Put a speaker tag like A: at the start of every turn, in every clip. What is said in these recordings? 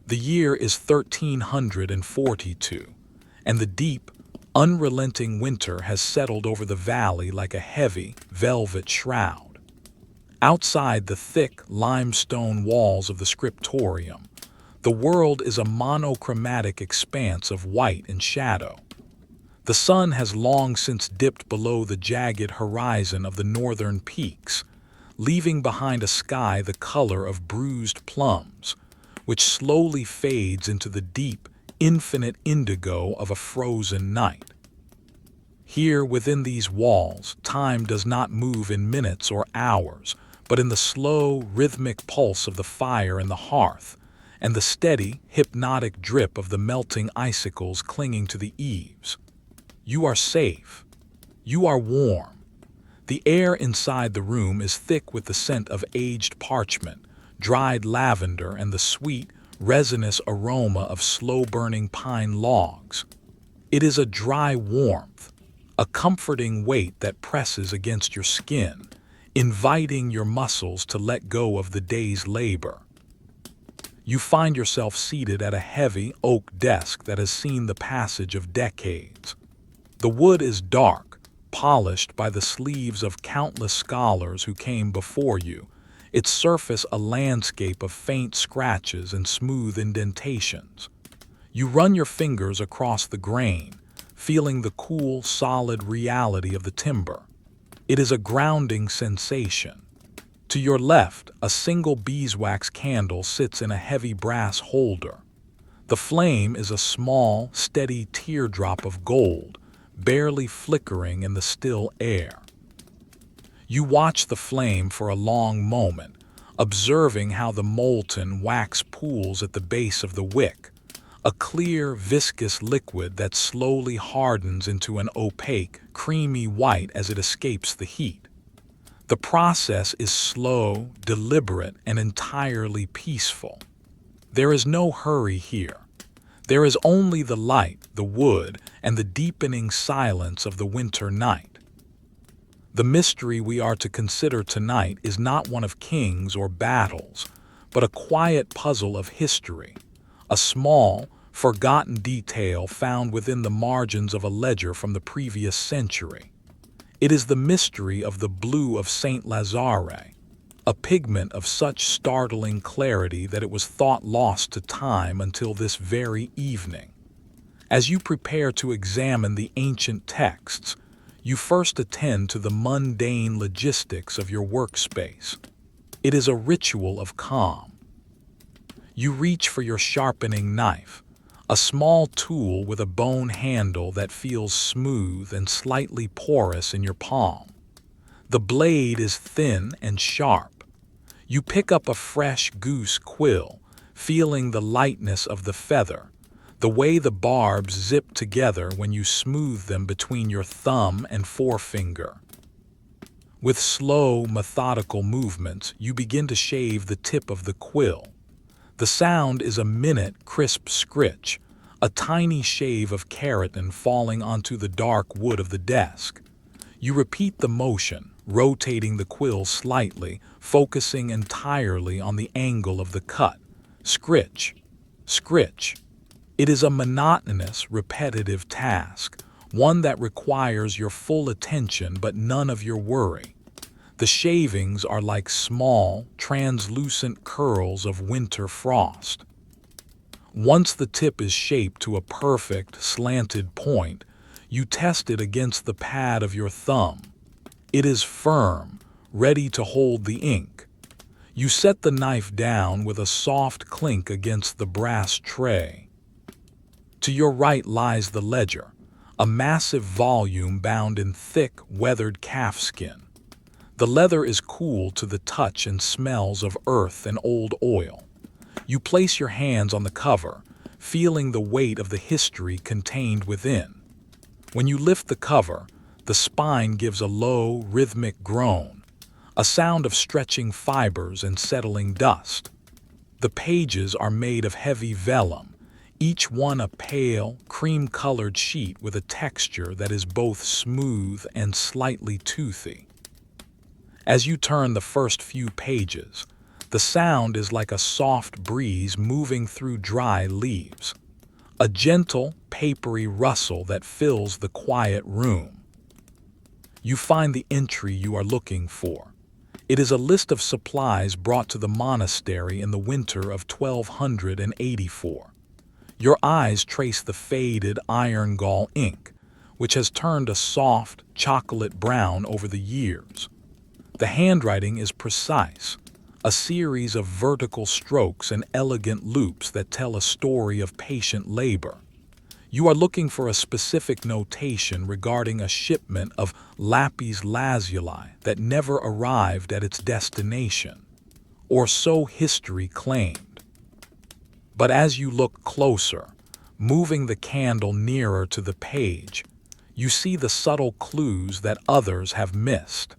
A: The year is 1342, and the deep, unrelenting winter has settled over the valley like a heavy, velvet shroud. Outside the thick, limestone walls of the scriptorium, the world is a monochromatic expanse of white and shadow. The sun has long since dipped below the jagged horizon of the northern peaks, leaving behind a sky the color of bruised plums, which slowly fades into the deep, infinite indigo of a frozen night. Here within these walls, time does not move in minutes or hours, but in the slow, rhythmic pulse of the fire in the hearth, and the steady, hypnotic drip of the melting icicles clinging to the eaves. You are safe. You are warm. The air inside the room is thick with the scent of aged parchment, dried lavender, and the sweet, resinous aroma of slow-burning pine logs. It is a dry warmth, a comforting weight that presses against your skin, inviting your muscles to let go of the day's labor. You find yourself seated at a heavy oak desk that has seen the passage of decades. The wood is dark, polished by the sleeves of countless scholars who came before you, its surface a landscape of faint scratches and smooth indentations. You run your fingers across the grain, feeling the cool, solid reality of the timber. It is a grounding sensation. To your left, a single beeswax candle sits in a heavy brass holder. The flame is a small, steady teardrop of gold, barely flickering in the still air. You watch the flame for a long moment, observing how the molten wax pools at the base of the wick, a clear, viscous liquid that slowly hardens into an opaque, creamy white as it escapes the heat. The process is slow, deliberate, and entirely peaceful. There is no hurry here. There is only the light, the wood, and the deepening silence of the winter night. The mystery we are to consider tonight is not one of kings or battles, but a quiet puzzle of history, a small, forgotten detail found within the margins of a ledger from the previous century. It is the mystery of the blue of Saint Lazare, a pigment of such startling clarity that it was thought lost to time until this very evening. As you prepare to examine the ancient texts, you first attend to the mundane logistics of your workspace. It is a ritual of calm. You reach for your sharpening knife, a small tool with a bone handle that feels smooth and slightly porous in your palm. The blade is thin and sharp. You pick up a fresh goose quill, feeling the lightness of the feather, the way the barbs zip together when you smooth them between your thumb and forefinger. With slow, methodical movements, you begin to shave the tip of the quill. The sound is a minute, crisp scritch, a tiny shave of keratin falling onto the dark wood of the desk. You repeat the motion, rotating the quill slightly, focusing entirely on the angle of the cut. Scritch, scritch. It is a monotonous, repetitive task, one that requires your full attention but none of your worry. The shavings are like small, translucent curls of winter frost. Once the tip is shaped to a perfect, slanted point, you test it against the pad of your thumb. It is firm, ready to hold the ink. You set the knife down with a soft clink against the brass tray. To your right lies the ledger, a massive volume bound in thick, weathered calfskin. The leather is cool to the touch and smells of earth and old oil. You place your hands on the cover, feeling the weight of the history contained within. When you lift the cover, the spine gives a low, rhythmic groan, a sound of stretching fibers and settling dust. The pages are made of heavy vellum, each one a pale, cream-colored sheet with a texture that is both smooth and slightly toothy. As you turn the first few pages, The sound is like a soft breeze moving through dry leaves, a gentle, papery rustle that fills the quiet room. You find the entry you are looking for. It is a list of supplies brought to the monastery in the winter of 1284. Your eyes trace the faded iron gall ink, which has turned a soft, chocolate brown over the years. The handwriting is precise, a series of vertical strokes and elegant loops that tell a story of patient labor. You are looking for a specific notation regarding a shipment of lapis lazuli that never arrived at its destination, or so history claimed. But as you look closer, moving the candle nearer to the page, you see the subtle clues that others have missed.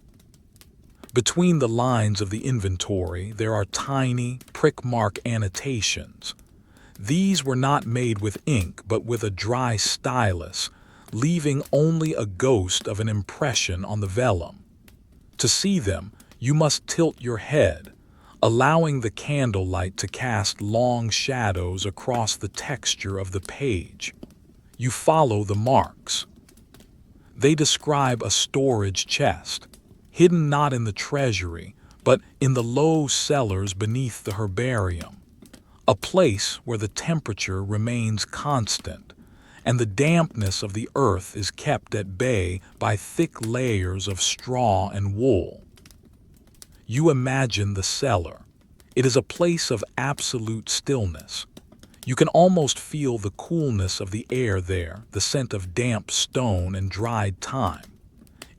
A: Between the lines of the inventory, there are tiny, prick-mark annotations. These were not made with ink but with a dry stylus, leaving only a ghost of an impression on the vellum. To see them, you must tilt your head, allowing the candlelight to cast long shadows across the texture of the page. You follow the marks. They describe a storage chest, hidden not in the treasury, but in the low cellars beneath the herbarium, a place where the temperature remains constant, and the dampness of the earth is kept at bay by thick layers of straw and wool. You imagine the cellar. It is a place of absolute stillness. You can almost feel the coolness of the air there, the scent of damp stone and dried thyme.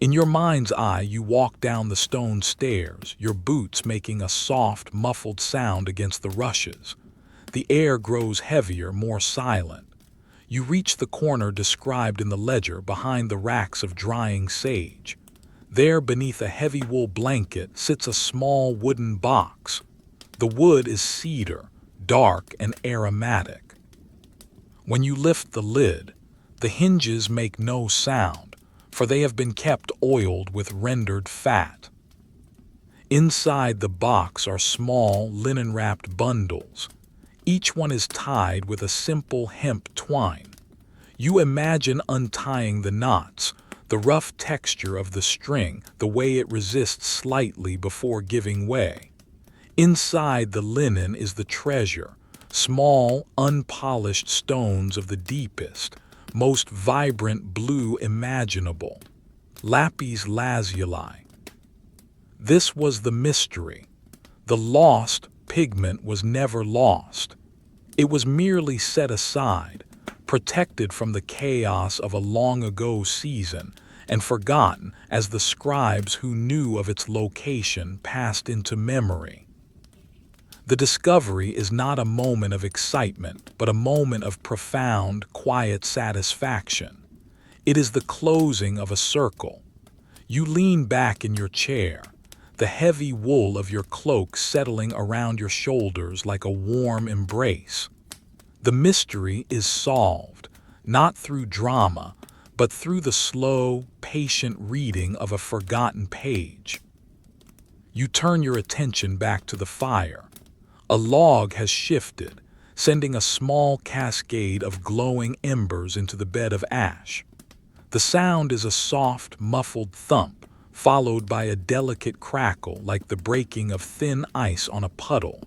A: In your mind's eye, you walk down the stone stairs, your boots making a soft, muffled sound against the rushes. The air grows heavier, more silent. You reach the corner described in the ledger behind the racks of drying sage. There, beneath a heavy wool blanket, sits a small wooden box. The wood is cedar, dark and aromatic. When you lift the lid, the hinges make no sound, for they have been kept oiled with rendered fat. Inside the box are small linen-wrapped bundles. Each one is tied with a simple hemp twine. You imagine untying the knots, the rough texture of the string, the way it resists slightly before giving way. Inside the linen is the treasure, small, unpolished stones of the deepest, most vibrant blue imaginable, lapis lazuli. This was the mystery. The lost pigment was never lost. It was merely set aside, protected from the chaos of a long-ago season, and forgotten as the scribes who knew of its location passed into memory. The discovery is not a moment of excitement, but a moment of profound, quiet satisfaction. It is the closing of a circle. You lean back in your chair, the heavy wool of your cloak settling around your shoulders like a warm embrace. The mystery is solved, not through drama, but through the slow, patient reading of a forgotten page. You turn your attention back to the fire. A log has shifted, sending a small cascade of glowing embers into the bed of ash. The sound is a soft, muffled thump, followed by a delicate crackle like the breaking of thin ice on a puddle.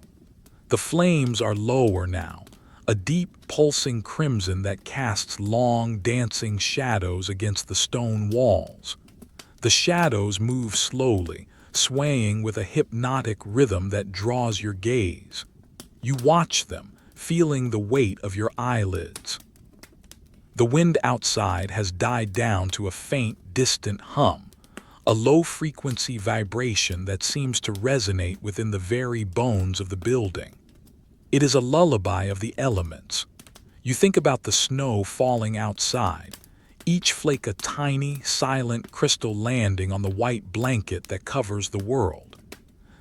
A: The flames are lower now, a deep, pulsing crimson that casts long, dancing shadows against the stone walls. The shadows move slowly, swaying with a hypnotic rhythm that draws your gaze. You watch them, feeling the weight of your eyelids. The wind outside has died down to a faint, distant hum, a low-frequency vibration that seems to resonate within the very bones of the building. It is a lullaby of the elements. You think about the snow falling outside, each flake a tiny, silent crystal landing on the white blanket that covers the world.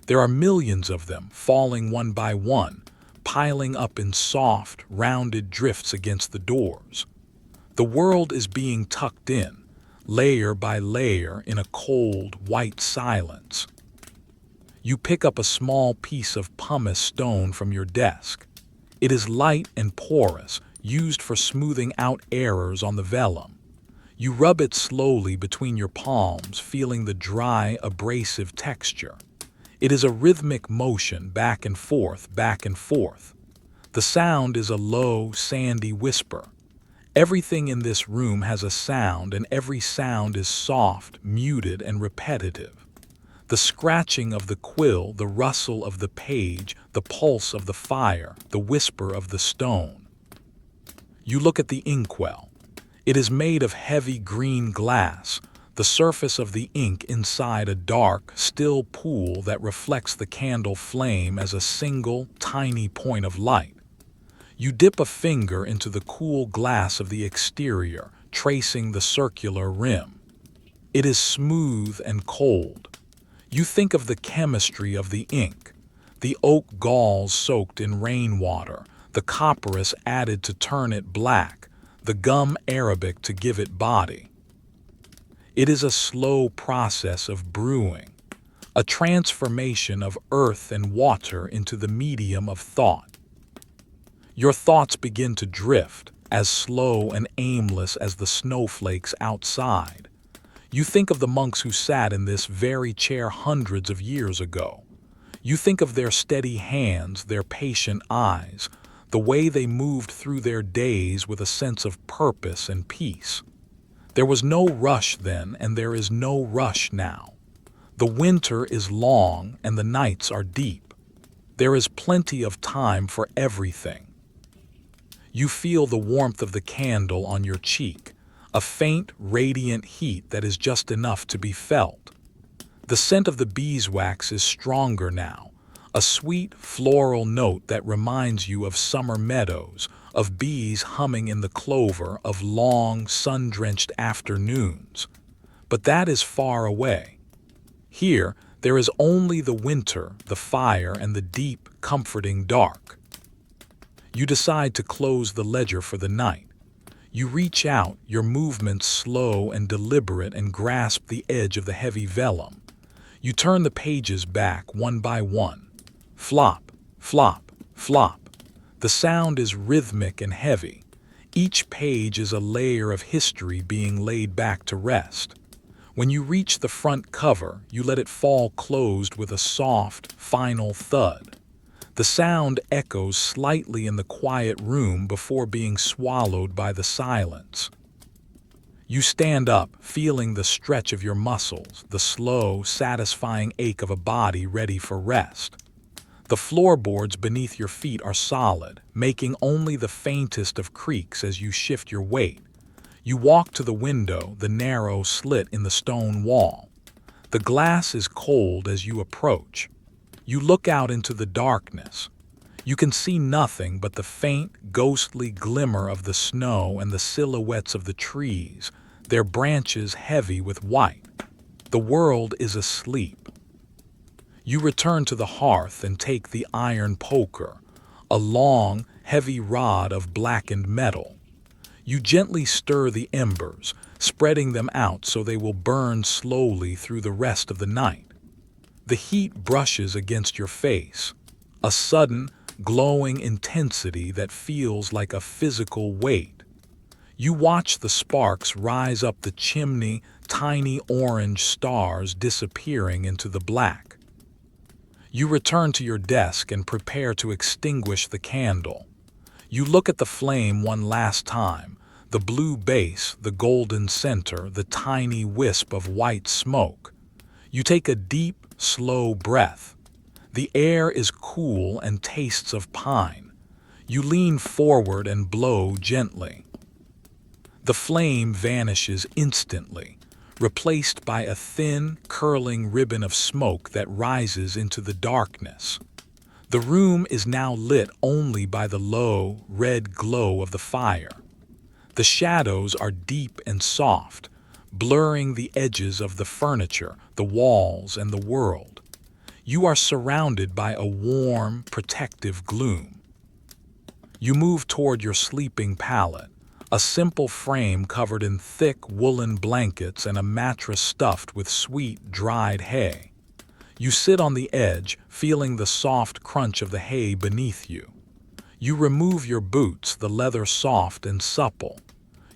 A: There are millions of them, falling one by one, piling up in soft, rounded drifts against the doors. The world is being tucked in, layer by layer, in a cold, white silence. You pick up a small piece of pumice stone from your desk. It is light and porous, used for smoothing out errors on the vellum. You rub it slowly between your palms, feeling the dry, abrasive texture. It is a rhythmic motion, back and forth, back and forth. The sound is a low, sandy whisper. Everything in this room has a sound, and every sound is soft, muted, and repetitive. The scratching of the quill, the rustle of the page, the pulse of the fire, the whisper of the stone. You look at the inkwell. It is made of heavy green glass, the surface of the ink inside a dark, still pool that reflects the candle flame as a single, tiny point of light. You dip a finger into the cool glass of the exterior, tracing the circular rim. It is smooth and cold. You think of the chemistry of the ink, the oak galls soaked in rainwater, the copperas added to turn it black, the gum arabic to give it body. It is a slow process of brewing, a transformation of earth and water into the medium of thought. Your thoughts begin to drift, as slow and aimless as the snowflakes outside. You think of the monks who sat in this very chair hundreds of years ago. You think of their steady hands, their patient eyes, the way they moved through their days with a sense of purpose and peace. There was no rush then, and there is no rush now. The winter is long and the nights are deep. There is plenty of time for everything. You feel the warmth of the candle on your cheek, a faint, radiant heat that is just enough to be felt. The scent of the beeswax is stronger now, a sweet, floral note that reminds you of summer meadows, of bees humming in the clover, of long, sun-drenched afternoons. But that is far away. Here, there is only the winter, the fire, and the deep, comforting dark. You decide to close the ledger for the night. You reach out, your movements slow and deliberate, and grasp the edge of the heavy vellum. You turn the pages back one by one. Flop, flop, flop. The sound is rhythmic and heavy. Each page is a layer of history being laid back to rest. When you reach the front cover, you let it fall closed with a soft, final thud. The sound echoes slightly in the quiet room before being swallowed by the silence. You stand up, feeling the stretch of your muscles, the slow, satisfying ache of a body ready for rest. The floorboards beneath your feet are solid, making only the faintest of creaks as you shift your weight. You walk to the window, the narrow slit in the stone wall. The glass is cold as you approach. You look out into the darkness. You can see nothing but the faint, ghostly glimmer of the snow and the silhouettes of the trees, their branches heavy with white. The world is asleep. You return to the hearth and take the iron poker, a long, heavy rod of blackened metal. You gently stir the embers, spreading them out so they will burn slowly through the rest of the night. The heat brushes against your face, a sudden, glowing intensity that feels like a physical weight. You watch the sparks rise up the chimney, tiny orange stars disappearing into the black. You return to your desk and prepare to extinguish the candle. You look at the flame one last time, the blue base, the golden center, the tiny wisp of white smoke. You take a deep, slow breath. The air is cool and tastes of pine. You lean forward and blow gently. The flame vanishes instantly, replaced by a thin, curling ribbon of smoke that rises into the darkness. The room is now lit only by the low, red glow of the fire. The shadows are deep and soft, blurring the edges of the furniture, the walls, and the world. You are surrounded by a warm, protective gloom. You move toward your sleeping pallet, a simple frame covered in thick woolen blankets and a mattress stuffed with sweet, dried hay. You sit on the edge, feeling the soft crunch of the hay beneath you. You remove your boots, the leather soft and supple.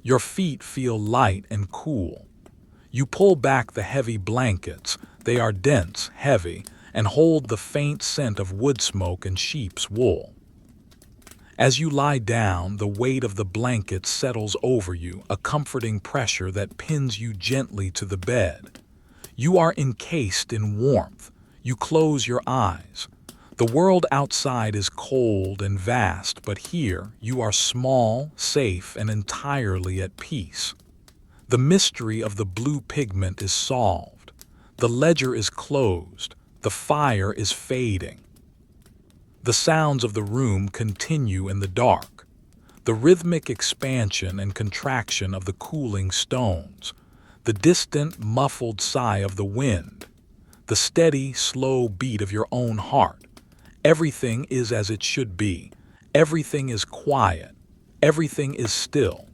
A: Your feet feel light and cool. You pull back the heavy blankets. They are dense, heavy, and hold the faint scent of wood smoke and sheep's wool. As you lie down, the weight of the blanket settles over you, a comforting pressure that pins you gently to the bed. You are encased in warmth. You close your eyes. The world outside is cold and vast, but here you are small, safe, and entirely at peace. The mystery of the blue pigment is solved. The ledger is closed. The fire is fading. The sounds of the room continue in the dark. The rhythmic expansion and contraction of the cooling stones. The distant, muffled sigh of the wind. The steady, slow beat of your own heart. Everything is as it should be. Everything is quiet. Everything is still.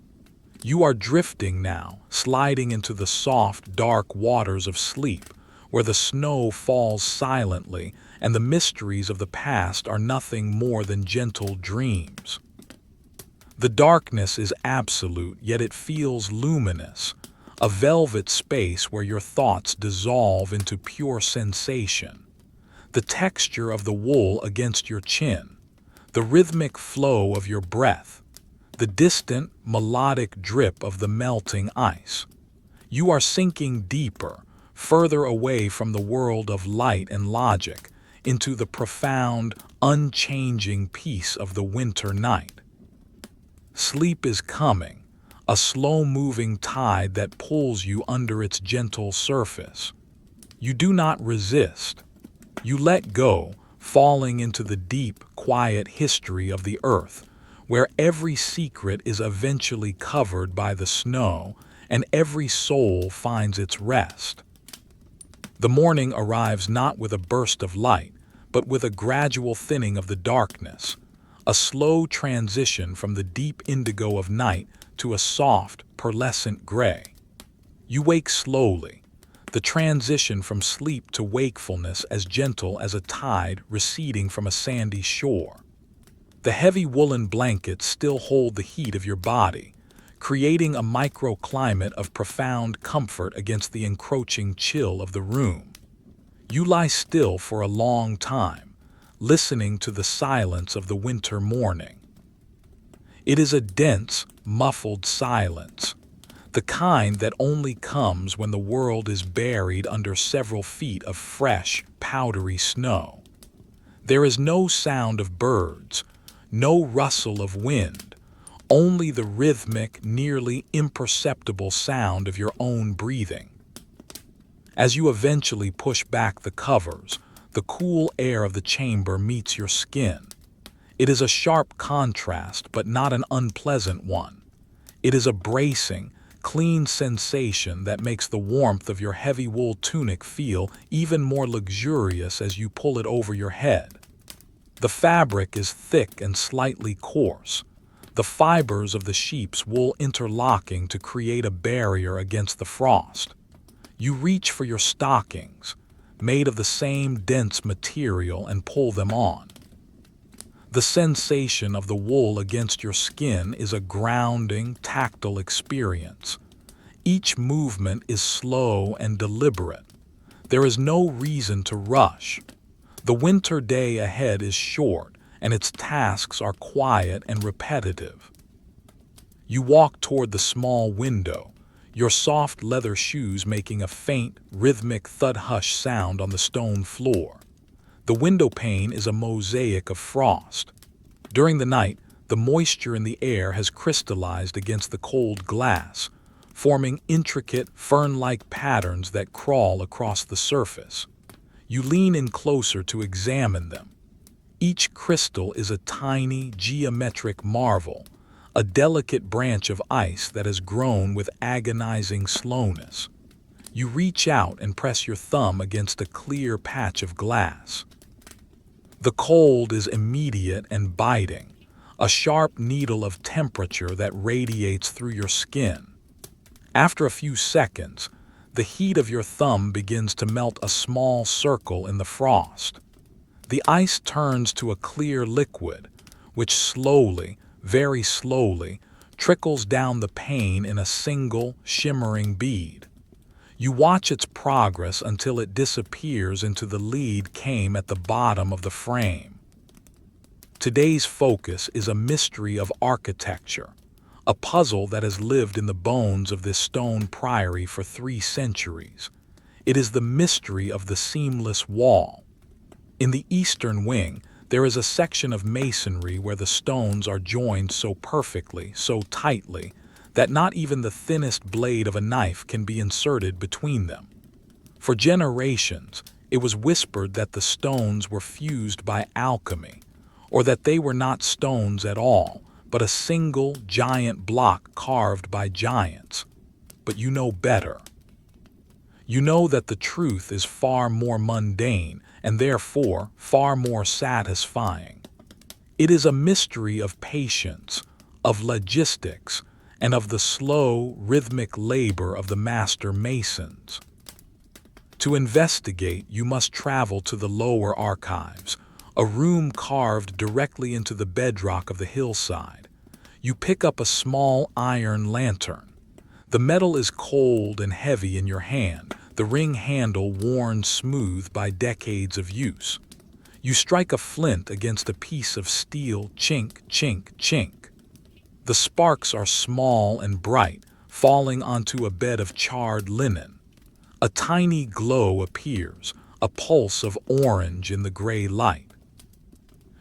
A: You are drifting now, sliding into the soft, dark waters of sleep, where the snow falls silently and the mysteries of the past are nothing more than gentle dreams. The darkness is absolute, yet it feels luminous, a velvet space where your thoughts dissolve into pure sensation. The texture of the wool against your chin, the rhythmic flow of your breath, the distant, melodic drip of the melting ice. You are sinking deeper, further away from the world of light and logic, into the profound, unchanging peace of the winter night. Sleep is coming, a slow-moving tide that pulls you under its gentle surface. You do not resist. You let go, falling into the deep, quiet history of the earth, where every secret is eventually covered by the snow and every soul finds its rest. The morning arrives not with a burst of light, but with a gradual thinning of the darkness, a slow transition from the deep indigo of night to a soft, pearlescent gray. You wake slowly, the transition from sleep to wakefulness as gentle as a tide receding from a sandy shore. The heavy woolen blankets still hold the heat of your body, creating a microclimate of profound comfort against the encroaching chill of the room. You lie still for a long time, listening to the silence of the winter morning. It is a dense, muffled silence, the kind that only comes when the world is buried under several feet of fresh, powdery snow. There is no sound of birds, no rustle of wind, only the rhythmic, nearly imperceptible sound of your own breathing. As you eventually push back the covers, the cool air of the chamber meets your skin. It is a sharp contrast, but not an unpleasant one. It is a bracing, clean sensation that makes the warmth of your heavy wool tunic feel even more luxurious as you pull it over your head. The fabric is thick and slightly coarse, the fibers of the sheep's wool interlocking to create a barrier against the frost. You reach for your stockings, made of the same dense material, and pull them on. The sensation of the wool against your skin is a grounding, tactile experience. Each movement is slow and deliberate. There is no reason to rush. The winter day ahead is short, and its tasks are quiet and repetitive. You walk toward the small window, your soft leather shoes making a faint, rhythmic thud-hush sound on the stone floor. The window pane is a mosaic of frost. During the night, the moisture in the air has crystallized against the cold glass, forming intricate, fern-like patterns that crawl across the surface. You lean in closer to examine them. Each crystal is a tiny, geometric marvel, a delicate branch of ice that has grown with agonizing slowness. You reach out and press your thumb against a clear patch of glass. The cold is immediate and biting, a sharp needle of temperature that radiates through your skin. After a few seconds, The heat of your thumb begins to melt a small circle in the frost. The ice turns to a clear liquid, which slowly, very slowly, trickles down the pane in a single, shimmering bead. You watch its progress until it disappears into the lead came at the bottom of the frame. Today's focus is a mystery of architecture, a puzzle that has lived in the bones of this stone priory for 3 centuries. It is the mystery of the seamless wall. In the eastern wing, there is a section of masonry where the stones are joined so perfectly, so tightly, that not even the thinnest blade of a knife can be inserted between them. For generations, it was whispered that the stones were fused by alchemy, or that they were not stones at all, but a single giant block carved by giants. But you know better. You know that the truth is far more mundane and therefore far more satisfying. It is a mystery of patience, of logistics, and of the slow, rhythmic labor of the master masons. To investigate, you must travel to the lower archives, a room carved directly into the bedrock of the hillside. You pick up a small iron lantern. The metal is cold and heavy in your hand, the ring handle worn smooth by decades of use. You strike a flint against a piece of steel, chink, chink, chink. The sparks are small and bright, falling onto a bed of charred linen. A tiny glow appears, a pulse of orange in the gray light.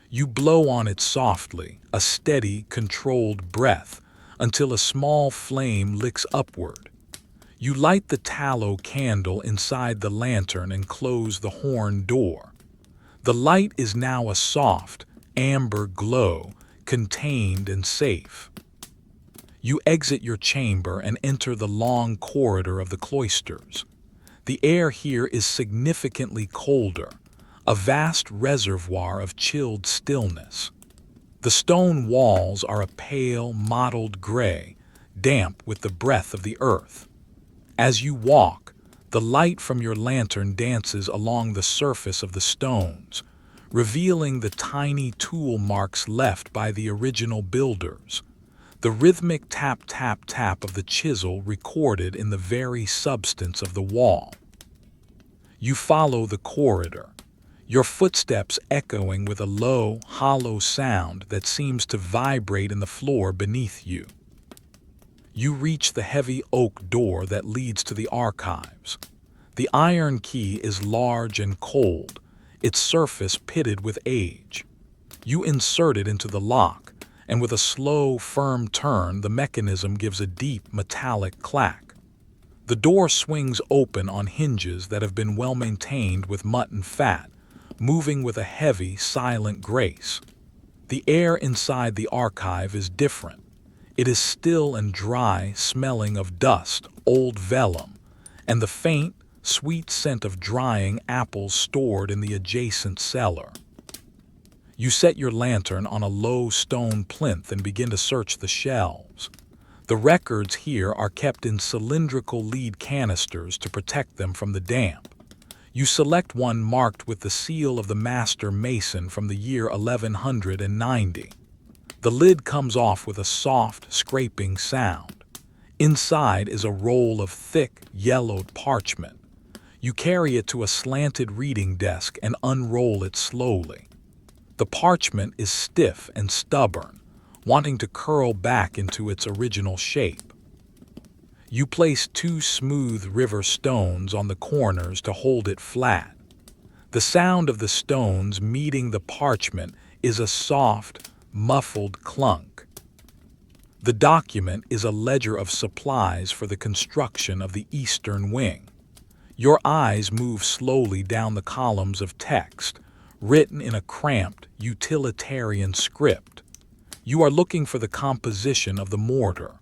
A: You blow on it softly, a steady, controlled breath, until a small flame licks upward. You light the tallow candle inside the lantern and close the horn door. The light is now a soft, amber glow, contained and safe. You exit your chamber and enter the long corridor of the cloisters. The air here is significantly colder, a vast reservoir of chilled stillness. The stone walls are a pale, mottled gray, damp with the breath of the earth. As you walk, the light from your lantern dances along the surface of the stones, revealing the tiny tool marks left by the original builders. The rhythmic tap-tap-tap of the chisel recorded in the very substance of the wall. You follow the corridor, your footsteps echoing with a low, hollow sound that seems to vibrate in the floor beneath you. You reach the heavy oak door that leads to the archives. The iron key is large and cold, its surface pitted with age. You insert it into the lock, and with a slow, firm turn, the mechanism gives a deep, metallic clack. The door swings open on hinges that have been well maintained with mutton fat, moving with a heavy, silent grace. The air inside the archive is different. It is still and dry, smelling of dust, old vellum, and the faint, sweet scent of drying apples stored in the adjacent cellar. You set your lantern on a low stone plinth and begin to search the shelves. The records here are kept in cylindrical lead canisters to protect them from the damp. You select one marked with the seal of the master mason from the year 1190. The lid comes off with a soft, scraping sound. Inside is a roll of thick, yellowed parchment. You carry it to a slanted reading desk and unroll it slowly. The parchment is stiff and stubborn, wanting to curl back into its original shape. You place 2 smooth river stones on the corners to hold it flat. The sound of the stones meeting the parchment is a soft, muffled clunk. The document is a ledger of supplies for the construction of the eastern wing. Your eyes move slowly down the columns of text, written in a cramped, utilitarian script. You are looking for the composition of the mortar.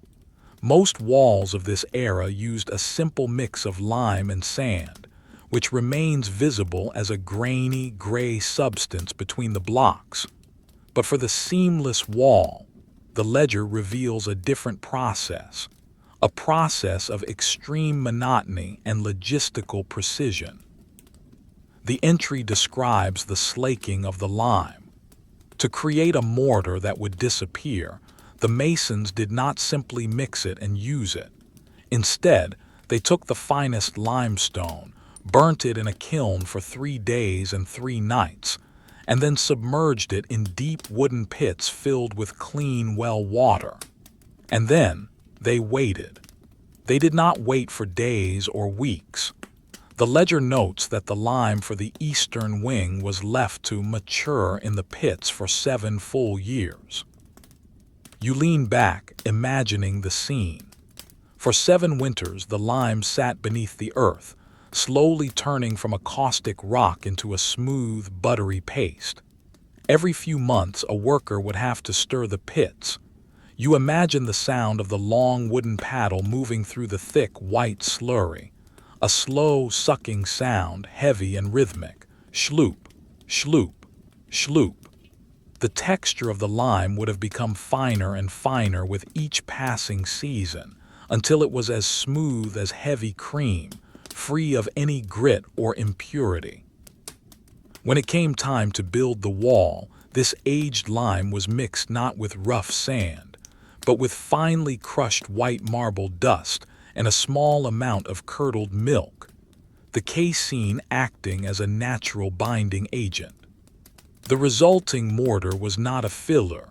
A: Most walls of this era used a simple mix of lime and sand, which remains visible as a grainy, gray substance between the blocks. But for the seamless wall, the ledger reveals a different process, a process of extreme monotony and logistical precision. The entry describes the slaking of the lime. To create a mortar that would disappear, the masons did not simply mix it and use it. Instead, they took the finest limestone, burnt it in a kiln for 3 days and 3 nights, and then submerged it in deep wooden pits filled with clean well water. And then they waited. They did not wait for days or weeks. The ledger notes that the lime for the eastern wing was left to mature in the pits for 7 full years. You lean back, imagining the scene. For 7 winters, the lime sat beneath the earth, slowly turning from a caustic rock into a smooth, buttery paste. Every few months, a worker would have to stir the pits. You imagine the sound of the long wooden paddle moving through the thick, white slurry, a slow, sucking sound, heavy and rhythmic. Shloop, shloop, shloop. The texture of the lime would have become finer and finer with each passing season, until it was as smooth as heavy cream, free of any grit or impurity. When it came time to build the wall, this aged lime was mixed not with rough sand, but with finely crushed white marble dust and a small amount of curdled milk, the casein acting as a natural binding agent. The resulting mortar was not a filler,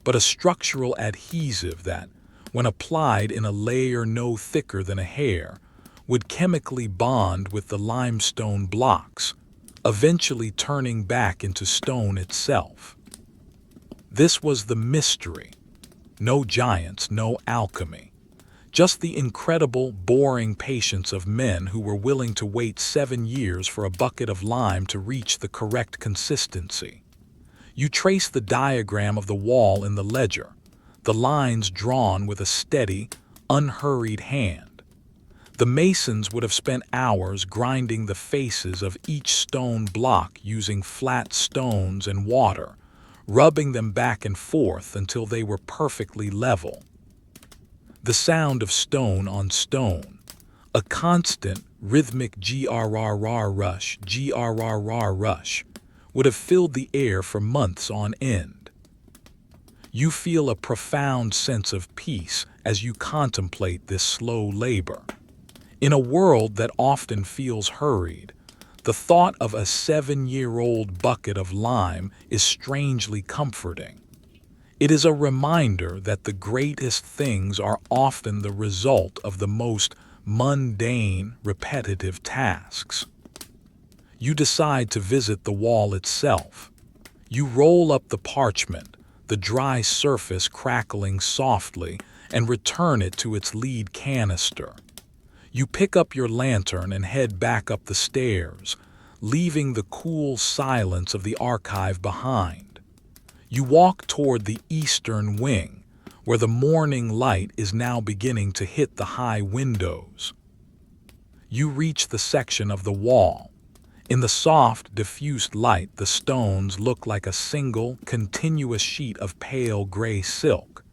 A: but a structural adhesive that, when applied in a layer no thicker than a hair, would chemically bond with the limestone blocks, eventually turning back into stone itself. This was the mystery. No giants, no alchemy. Just the incredible, boring patience of men who were willing to wait 7 years for a bucket of lime to reach the correct consistency. You trace the diagram of the wall in the ledger, the lines drawn with a steady, unhurried hand. The masons would have spent hours grinding the faces of each stone block using flat stones and water, rubbing them back and forth until they were perfectly level. The sound of stone on stone, a constant, rhythmic grrr rush, would have filled the air for months on end. You feel a profound sense of peace as you contemplate this slow labor. In a world that often feels hurried, the thought of a 7-year-old bucket of lime is strangely comforting. It is a reminder that the greatest things are often the result of the most mundane, repetitive tasks. You decide to visit the wall itself. You roll up the parchment, the dry surface crackling softly, and return it to its lead canister. You pick up your lantern and head back up the stairs, leaving the cool silence of the archive behind. You walk toward the eastern wing, where the morning light is now beginning to hit the high windows. You reach the section of the wall. In the soft, diffused light, the stones look like a single, continuous sheet of pale gray silk.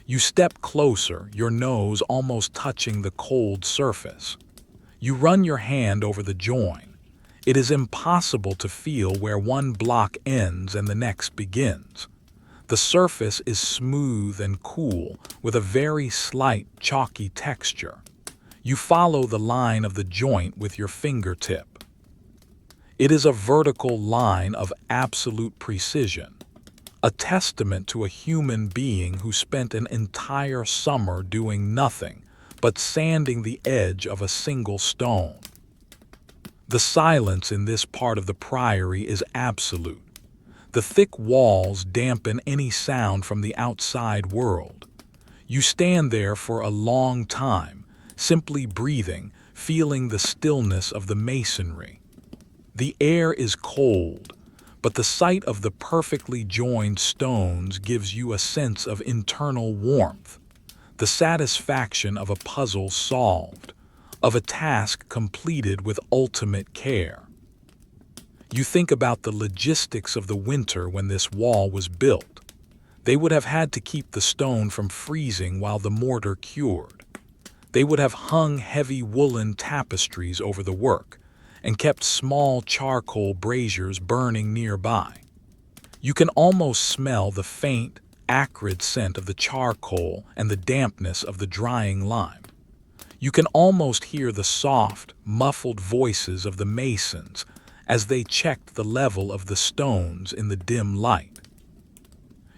A: You step closer, your nose almost touching the cold surface. You run your hand over the join. It is impossible to feel where one block ends and the next begins. The surface is smooth and cool, with a very slight, chalky texture. You follow the line of the joint with your fingertip. It is a vertical line of absolute precision, a testament to a human being who spent an entire summer doing nothing but sanding the edge of a single stone. The silence in this part of the priory is absolute. The thick walls dampen any sound from the outside world. You stand there for a long time, simply breathing, feeling the stillness of the masonry. The air is cold, but the sight of the perfectly joined stones gives you a sense of internal warmth, the satisfaction of a puzzle solved, of a task completed with ultimate care. You think about the logistics of the winter when this wall was built. They would have had to keep the stone from freezing while the mortar cured. They would have hung heavy woolen tapestries over the work and kept small charcoal braziers burning nearby. You can almost smell the faint, acrid scent of the charcoal and the dampness of the drying lime. You can almost hear the soft, muffled voices of the masons as they checked the level of the stones in the dim light.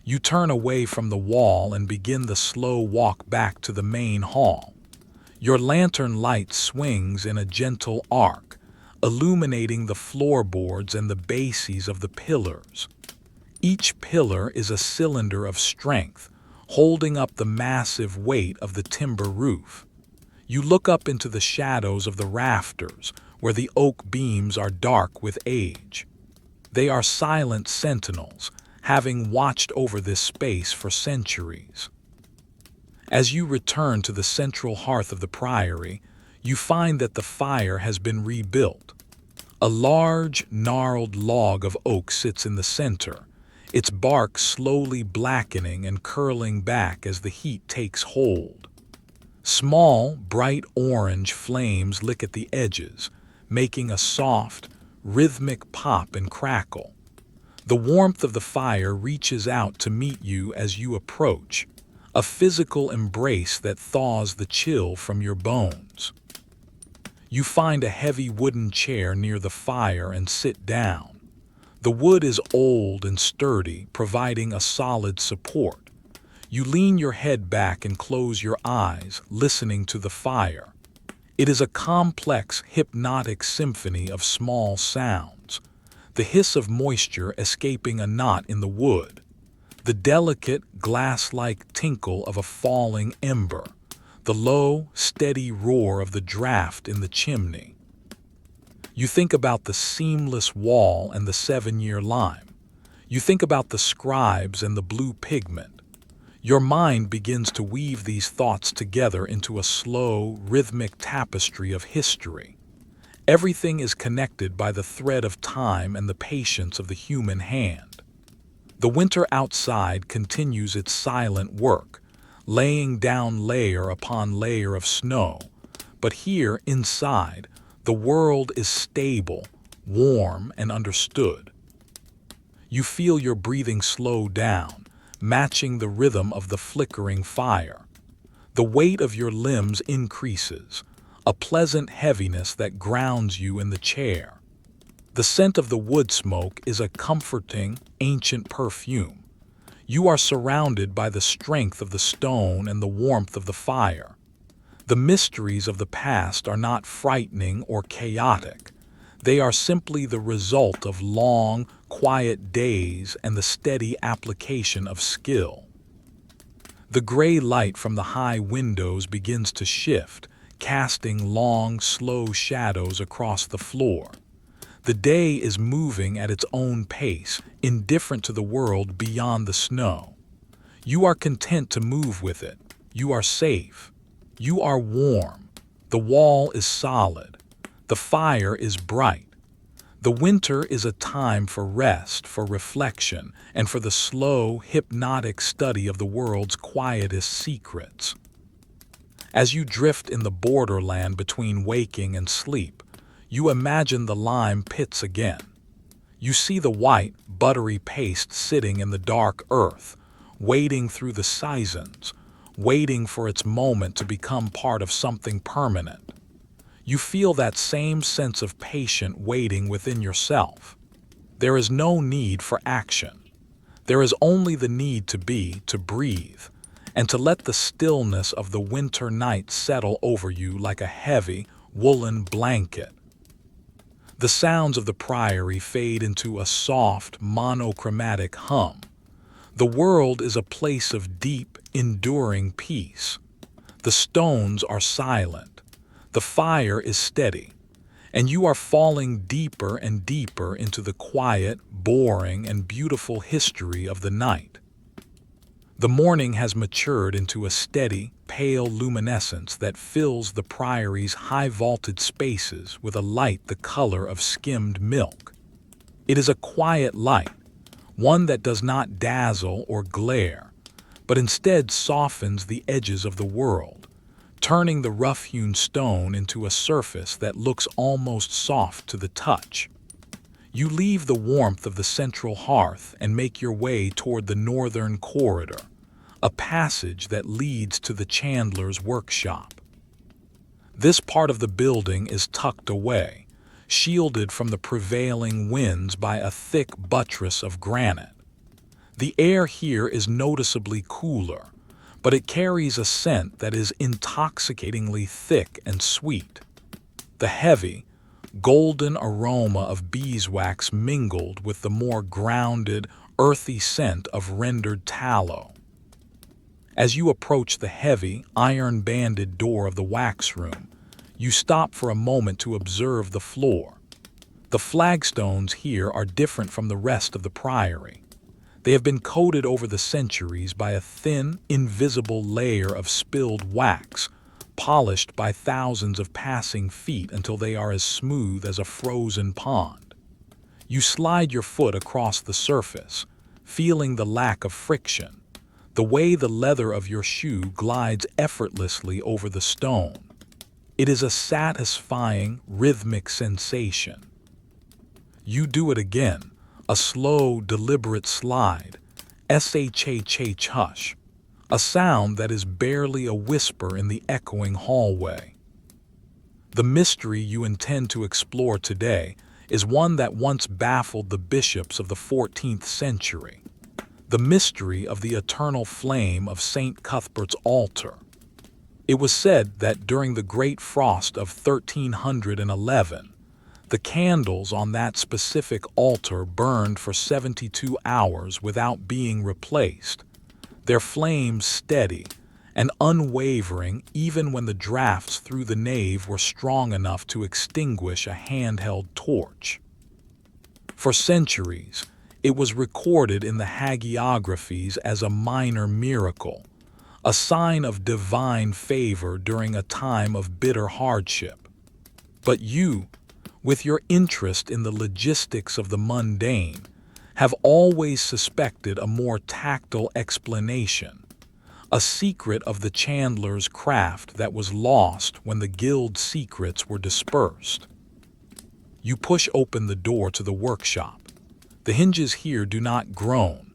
A: You turn away from the wall and begin the slow walk back to the main hall. Your lantern light swings in a gentle arc, illuminating the floorboards and the bases of the pillars. Each pillar is a cylinder of strength, holding up the massive weight of the timber roof. You look up into the shadows of the rafters, where the oak beams are dark with age. They are silent sentinels, having watched over this space for centuries. As you return to the central hearth of the priory, you find that the fire has been rebuilt. A large, gnarled log of oak sits in the center, its bark slowly blackening and curling back as the heat takes hold. Small, bright orange flames lick at the edges, making a soft, rhythmic pop and crackle. The warmth of the fire reaches out to meet you as you approach, a physical embrace that thaws the chill from your bones. You find a heavy wooden chair near the fire and sit down. The wood is old and sturdy, providing a solid support. You lean your head back and close your eyes, listening to the fire. It is a complex, hypnotic symphony of small sounds. The hiss of moisture escaping a knot in the wood. The delicate, glass-like tinkle of a falling ember. The low, steady roar of the draft in the chimney. You think about the seamless wall and the 7-year lime. You think about the scribes and the blue pigment. Your mind begins to weave these thoughts together into a slow, rhythmic tapestry of history. Everything is connected by the thread of time and the patience of the human hand. The winter outside continues its silent work, laying down layer upon layer of snow. But here, inside, the world is stable, warm, and understood. You feel your breathing slow down, matching the rhythm of the flickering fire. The weight of your limbs increases, a pleasant heaviness that grounds you in the chair. The scent of the wood smoke is a comforting, ancient perfume. You are surrounded by the strength of the stone and the warmth of the fire. The mysteries of the past are not frightening or chaotic. They are simply the result of long, quiet days and the steady application of skill. The gray light from the high windows begins to shift, casting long, slow shadows across the floor. The day is moving at its own pace, indifferent to the world beyond the snow. You are content to move with it. You are safe. You are warm. The wall is solid. The fire is bright. The winter is a time for rest, for reflection, and for the slow, hypnotic study of the world's quietest secrets. As you drift in the borderland between waking and sleep, you imagine the lime pits again. You see the white, buttery paste sitting in the dark earth, wading through the seasons, waiting for its moment to become part of something permanent. You feel that same sense of patient waiting within yourself. There is no need for action. There is only the need to be, to breathe, and to let the stillness of the winter night settle over you like a heavy, woolen blanket. The sounds of the priory fade into a soft, monochromatic hum. The world is a place of deep, enduring peace. The stones are silent. The fire is steady. And you are falling deeper and deeper into the quiet, boring, and beautiful history of the night. The morning has matured into a steady, pale luminescence that fills the priory's high-vaulted spaces with a light the color of skimmed milk. It is a quiet light, one that does not dazzle or glare, but instead softens the edges of the world, turning the rough-hewn stone into a surface that looks almost soft to the touch. You leave the warmth of the central hearth and make your way toward the northern corridor, a passage that leads to the chandler's workshop. This part of the building is tucked away, shielded from the prevailing winds by a thick buttress of granite. The air here is noticeably cooler, but it carries a scent that is intoxicatingly thick and sweet. The heavy, golden aroma of beeswax mingled with the more grounded, earthy scent of rendered tallow. As you approach the heavy, iron-banded door of the wax room, you stop for a moment to observe the floor. The flagstones here are different from the rest of the priory. They have been coated over the centuries by a thin, invisible layer of spilled wax, polished by thousands of passing feet until they are as smooth as a frozen pond. You slide your foot across the surface, feeling the lack of friction, the way the leather of your shoe glides effortlessly over the stone. It is a satisfying, rhythmic sensation. You do it again, a slow, deliberate slide, hush, a sound that is barely a whisper in the echoing hallway. The mystery you intend to explore today is one that once baffled the bishops of the 14th century. The mystery of the eternal flame of St. Cuthbert's altar. It was said that during the Great Frost of 1311, the candles on that specific altar burned for 72 hours without being replaced, their flames steady and unwavering even when the drafts through the nave were strong enough to extinguish a handheld torch. For centuries, it was recorded in the hagiographies as a minor miracle, a sign of divine favor during a time of bitter hardship. But you, with your interest in the logistics of the mundane, have always suspected a more tactile explanation, a secret of the chandler's craft that was lost when the guild secrets were dispersed. You push open the door to the workshop. The hinges here do not groan.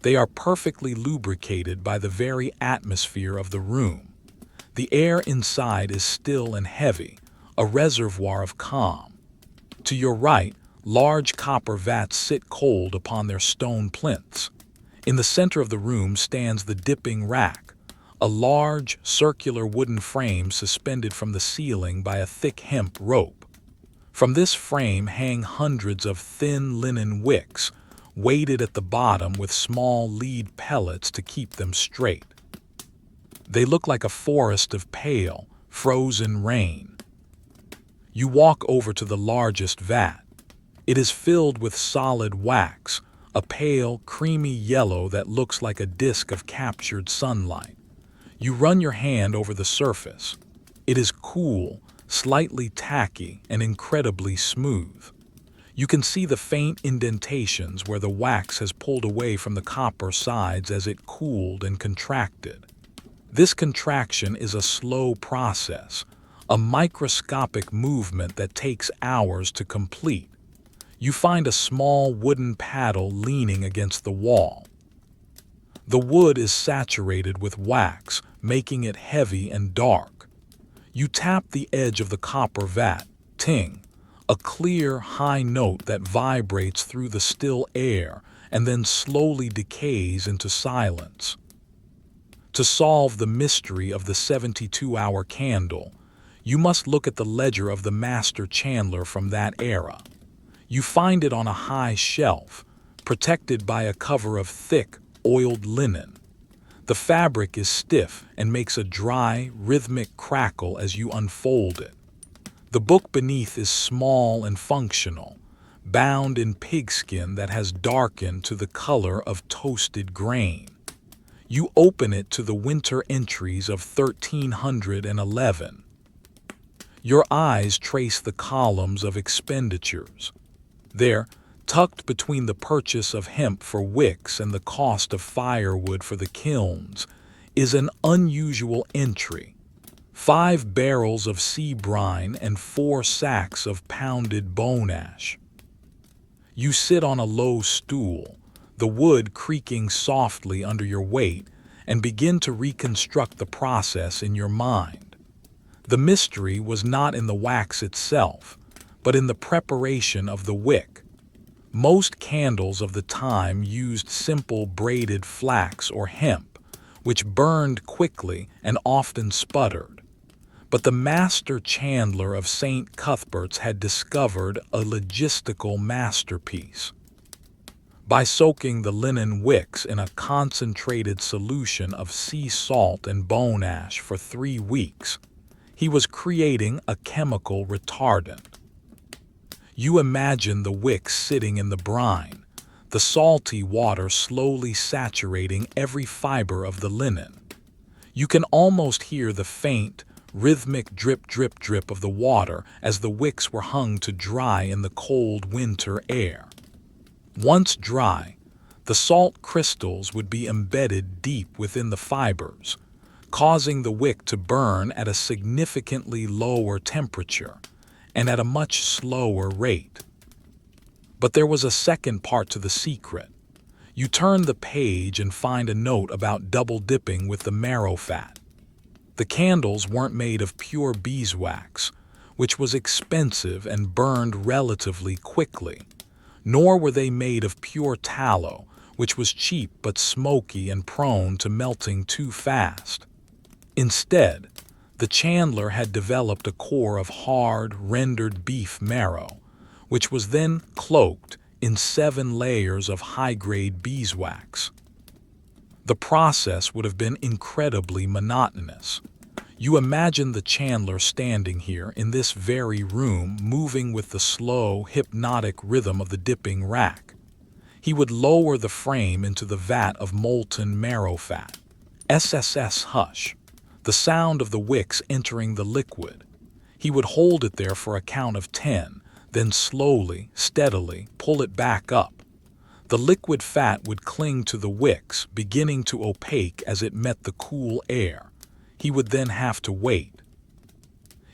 A: They are perfectly lubricated by the very atmosphere of the room. The air inside is still and heavy, a reservoir of calm. To your right, large copper vats sit cold upon their stone plinths. In the center of the room stands the dipping rack, a large, circular wooden frame suspended from the ceiling by a thick hemp rope. From this frame hang hundreds of thin linen wicks, weighted at the bottom with small lead pellets to keep them straight. They look like a forest of pale, frozen rain. You walk over to the largest vat. It is filled with solid wax, a pale, creamy yellow that looks like a disk of captured sunlight. You run your hand over the surface. It is cool, slightly tacky, and incredibly smooth. You can see the faint indentations where the wax has pulled away from the copper sides as it cooled and contracted. This contraction is a slow process, a microscopic movement that takes hours to complete. You find a small wooden paddle leaning against the wall. The wood is saturated with wax, making it heavy and dark. You tap the edge of the copper vat, ting, a clear, high note that vibrates through the still air and then slowly decays into silence. To solve the mystery of the 72-hour candle, you must look at the ledger of the master chandler from that era. You find it on a high shelf, protected by a cover of thick, oiled linen. The fabric is stiff and makes a dry, rhythmic crackle as you unfold it. The book beneath is small and functional, bound in pigskin that has darkened to the color of toasted grain. You open it to the winter entries of 1311. Your eyes trace the columns of expenditures. There, tucked between the purchase of hemp for wicks and the cost of firewood for the kilns, is an unusual entry. 5 barrels of sea brine, and 4 sacks of pounded bone ash. You sit on a low stool, the wood creaking softly under your weight, and begin to reconstruct the process in your mind. The mystery was not in the wax itself, but in the preparation of the wick. Most candles of the time used simple braided flax or hemp, which burned quickly and often sputtered. But the master chandler of St. Cuthbert's had discovered a logistical masterpiece. By soaking the linen wicks in a concentrated solution of sea salt and bone ash for 3 weeks, he was creating a chemical retardant. You imagine the wicks sitting in the brine, the salty water slowly saturating every fiber of the linen. You can almost hear the faint, rhythmic drip drip drip of the water as the wicks were hung to dry in the cold winter air. Once dry, the salt crystals would be embedded deep within the fibers, causing the wick to burn at a significantly lower temperature and at a much slower rate. But there was a second part to the secret. You turn the page and find a note about double dipping with the marrow fat. The candles weren't made of pure beeswax, which was expensive and burned relatively quickly, nor were they made of pure tallow, which was cheap but smoky and prone to melting too fast. Instead, the chandler had developed a core of hard, rendered beef marrow, which was then cloaked in 7 layers of high-grade beeswax. The process would have been incredibly monotonous. You imagine the chandler standing here in this very room, moving with the slow, hypnotic rhythm of the dipping rack. He would lower the frame into the vat of molten marrow fat. SSS hush. The sound of the wicks entering the liquid. He would hold it there for a count of 10, then slowly, steadily pull it back up. The liquid fat would cling to the wicks, beginning to opaque as it met the cool air. He would then have to wait.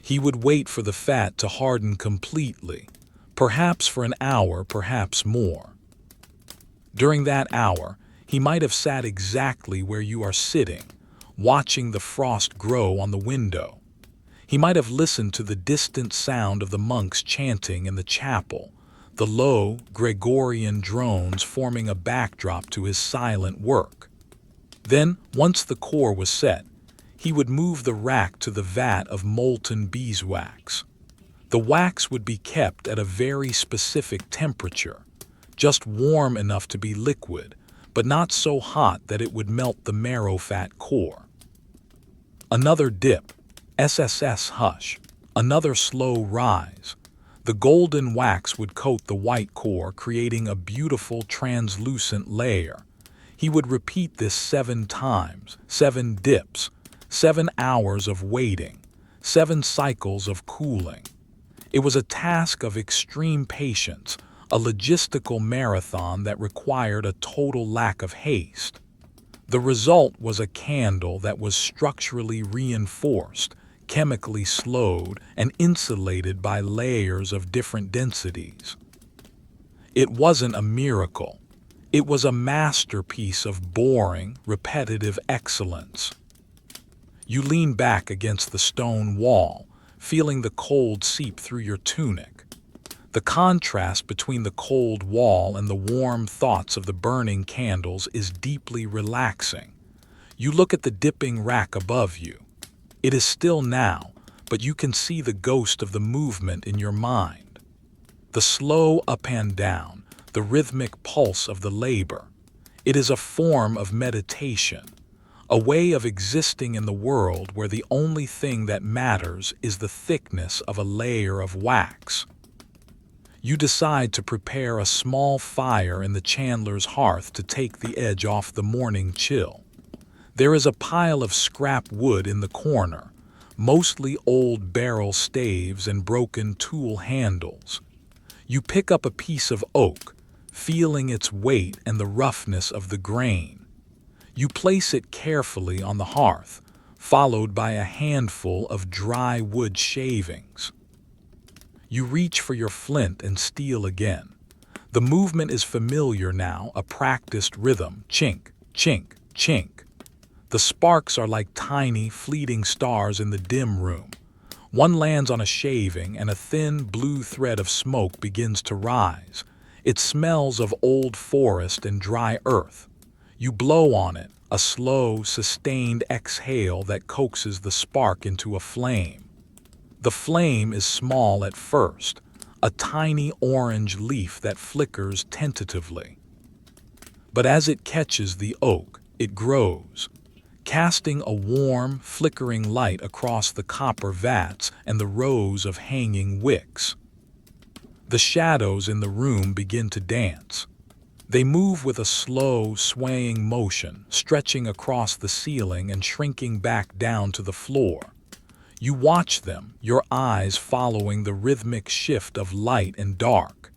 A: He would wait for the fat to harden completely, perhaps for an hour, perhaps more. During that hour, he might have sat exactly where you are sitting, watching the frost grow on the window. He might have listened to the distant sound of the monks chanting in the chapel, the low, Gregorian drones forming a backdrop to his silent work. Then, once the core was set, he would move the rack to the vat of molten beeswax. The wax would be kept at a very specific temperature, just warm enough to be liquid, but not so hot that it would melt the marrow fat core. Another dip, SSS hush, another slow rise. The golden wax would coat the white core, creating a beautiful translucent layer. He would repeat this 7 times, 7 dips, 7 hours of waiting, 7 cycles of cooling. It was a task of extreme patience, a logistical marathon that required a total lack of haste. The result was a candle that was structurally reinforced, chemically slowed, and insulated by layers of different densities. It wasn't a miracle. It was a masterpiece of boring, repetitive excellence. You lean back against the stone wall, feeling the cold seep through your tunic. The contrast between the cold wall and the warm thoughts of the burning candles is deeply relaxing. You look at the dipping rack above you. It is still now, but you can see the ghost of the movement in your mind. The slow up and down, the rhythmic pulse of the labor. It is a form of meditation, a way of existing in the world where the only thing that matters is the thickness of a layer of wax. You decide to prepare a small fire in the chandler's hearth to take the edge off the morning chill. There is a pile of scrap wood in the corner, mostly old barrel staves and broken tool handles. You pick up a piece of oak, feeling its weight and the roughness of the grain. You place it carefully on the hearth, followed by a handful of dry wood shavings. You reach for your flint and steel again. The movement is familiar now, a practiced rhythm, chink, chink, chink. The sparks are like tiny, fleeting stars in the dim room. One lands on a shaving, and a thin, blue thread of smoke begins to rise. It smells of old forest and dry earth. You blow on it, a slow, sustained exhale that coaxes the spark into a flame. The flame is small at first, a tiny orange leaf that flickers tentatively. But as it catches the oak, it grows, casting a warm, flickering light across the copper vats and the rows of hanging wicks. The shadows in the room begin to dance. They move with a slow, swaying motion, stretching across the ceiling and shrinking back down to the floor. You watch them, your eyes following the rhythmic shift of light and dark.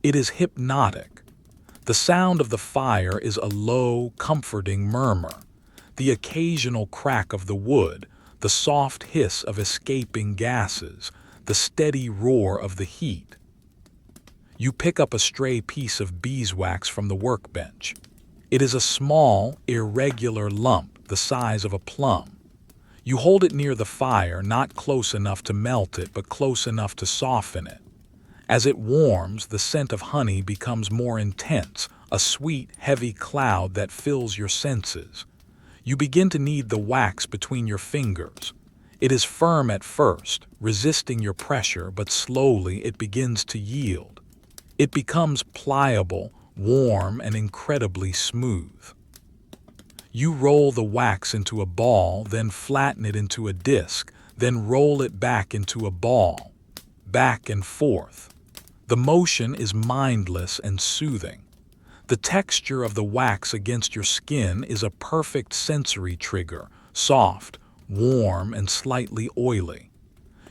A: It is hypnotic. The sound of the fire is a low, comforting murmur. The occasional crack of the wood, the soft hiss of escaping gases, the steady roar of the heat. You pick up a stray piece of beeswax from the workbench. It is a small, irregular lump the size of a plum. You hold it near the fire, not close enough to melt it, but close enough to soften it. As it warms, the scent of honey becomes more intense, a sweet, heavy cloud that fills your senses. You begin to knead the wax between your fingers. It is firm at first, resisting your pressure, but slowly it begins to yield. It becomes pliable, warm, and incredibly smooth. You roll the wax into a ball, then flatten it into a disc, then roll it back into a ball. Back and forth. The motion is mindless and soothing. The texture of the wax against your skin is a perfect sensory trigger, soft, warm, and slightly oily.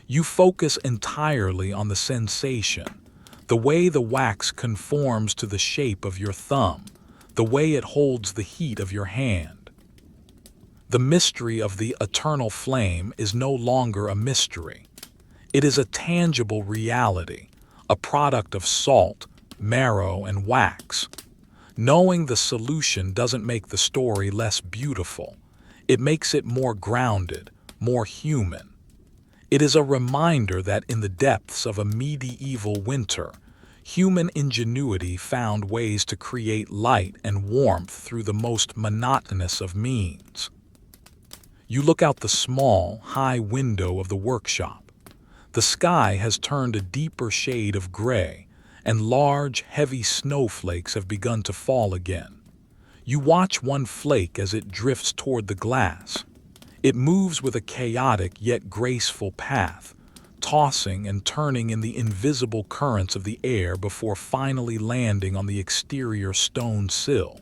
A: You focus entirely on the sensation, the way the wax conforms to the shape of your thumb, the way it holds the heat of your hand. The mystery of the eternal flame is no longer a mystery. It is a tangible reality, a product of salt, marrow, and wax. Knowing the solution doesn't make the story less beautiful. It makes it more grounded, more human. It is a reminder that in the depths of a medieval winter, human ingenuity found ways to create light and warmth through the most monotonous of means. You look out the small, high window of the workshop. The sky has turned a deeper shade of gray, and large, heavy snowflakes have begun to fall again. You watch one flake as it drifts toward the glass. It moves with a chaotic yet graceful path, tossing and turning in the invisible currents of the air before finally landing on the exterior stone sill.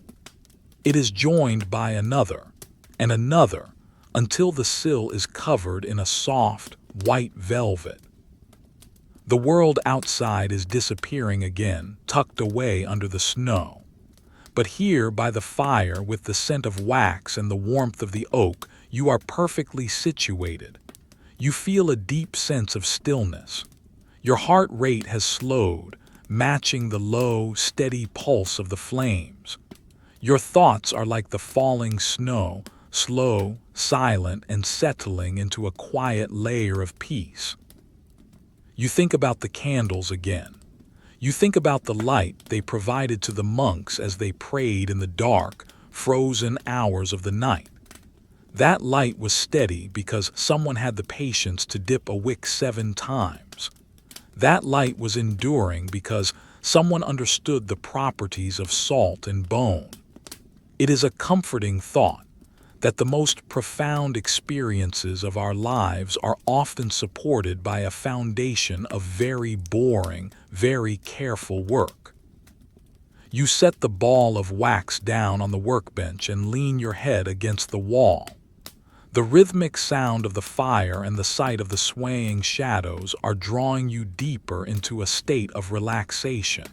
A: It is joined by another, and another, until the sill is covered in a soft, white velvet. The world outside is disappearing again, tucked away under the snow. But here, by the fire, with the scent of wax and the warmth of the oak, you are perfectly situated. You feel a deep sense of stillness. Your heart rate has slowed, matching the low, steady pulse of the flames. Your thoughts are like the falling snow, slow, silent, and settling into a quiet layer of peace. You think about the candles again. You think about the light they provided to the monks as they prayed in the dark, frozen hours of the night. That light was steady because someone had the patience to dip a wick 7 times. That light was enduring because someone understood the properties of salt and bone. It is a comforting thought that the most profound experiences of our lives are often supported by a foundation of very boring, very careful work. You set the ball of wax down on the workbench and lean your head against the wall. The rhythmic sound of the fire and the sight of the swaying shadows are drawing you deeper into a state of relaxation.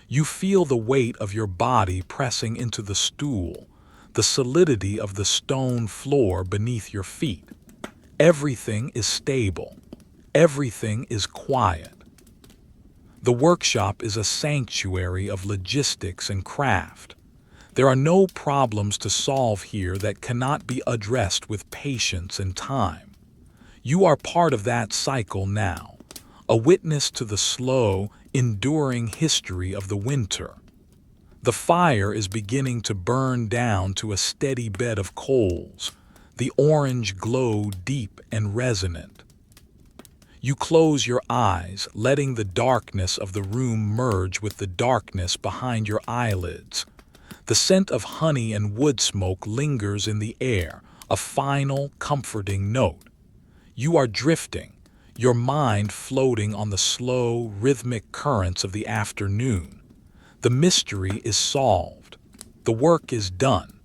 A: You feel the weight of your body pressing into the stool, the solidity of the stone floor beneath your feet. Everything is stable. Everything is quiet. The workshop is a sanctuary of logistics and craft. There are no problems to solve here that cannot be addressed with patience and time. You are part of that cycle now, a witness to the slow, enduring history of the winter. The fire is beginning to burn down to a steady bed of coals, the orange glow deep and resonant. You close your eyes, letting the darkness of the room merge with the darkness behind your eyelids. The scent of honey and wood smoke lingers in the air, a final, comforting note. You are drifting, your mind floating on the slow, rhythmic currents of the afternoon. The mystery is solved. The work is done.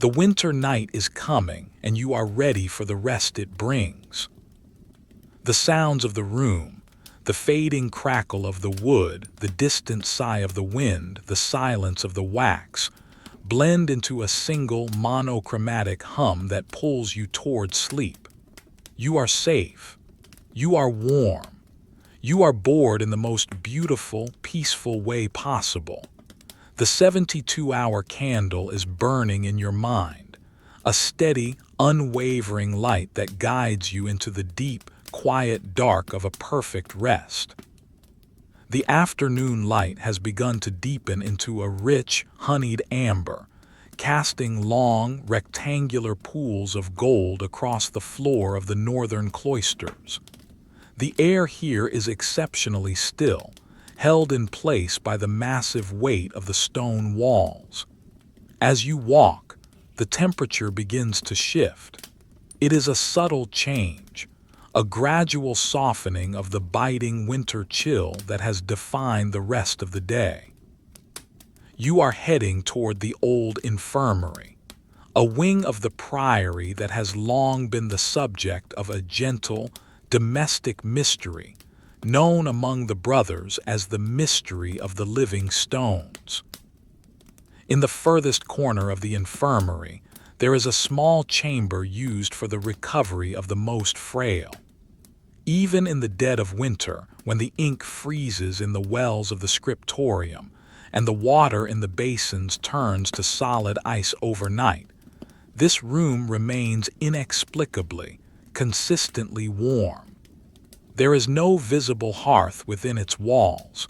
A: The winter night is coming, and you are ready for the rest it brings. The sounds of the room, the fading crackle of the wood, the distant sigh of the wind, the silence of the wax, blend into a single monochromatic hum that pulls you toward sleep. You are safe. You are warm. You are bored in the most beautiful, peaceful way possible. The 72-hour candle is burning in your mind, a steady, unwavering light that guides you into the deep, quiet dark of a perfect rest. The afternoon light has begun to deepen into a rich, honeyed amber, casting long, rectangular pools of gold across the floor of the northern cloisters. The air here is exceptionally still, held in place by the massive weight of the stone walls. As you walk, the temperature begins to shift. It is a subtle change, a gradual softening of the biting winter chill that has defined the rest of the day. You are heading toward the old infirmary, a wing of the priory that has long been the subject of a gentle, domestic mystery, known among the brothers as the mystery of the living stones. In the furthest corner of the infirmary, there is a small chamber used for the recovery of the most frail. Even in the dead of winter, when the ink freezes in the wells of the scriptorium, and the water in the basins turns to solid ice overnight, this room remains inexplicably, consistently warm. There is no visible hearth within its walls,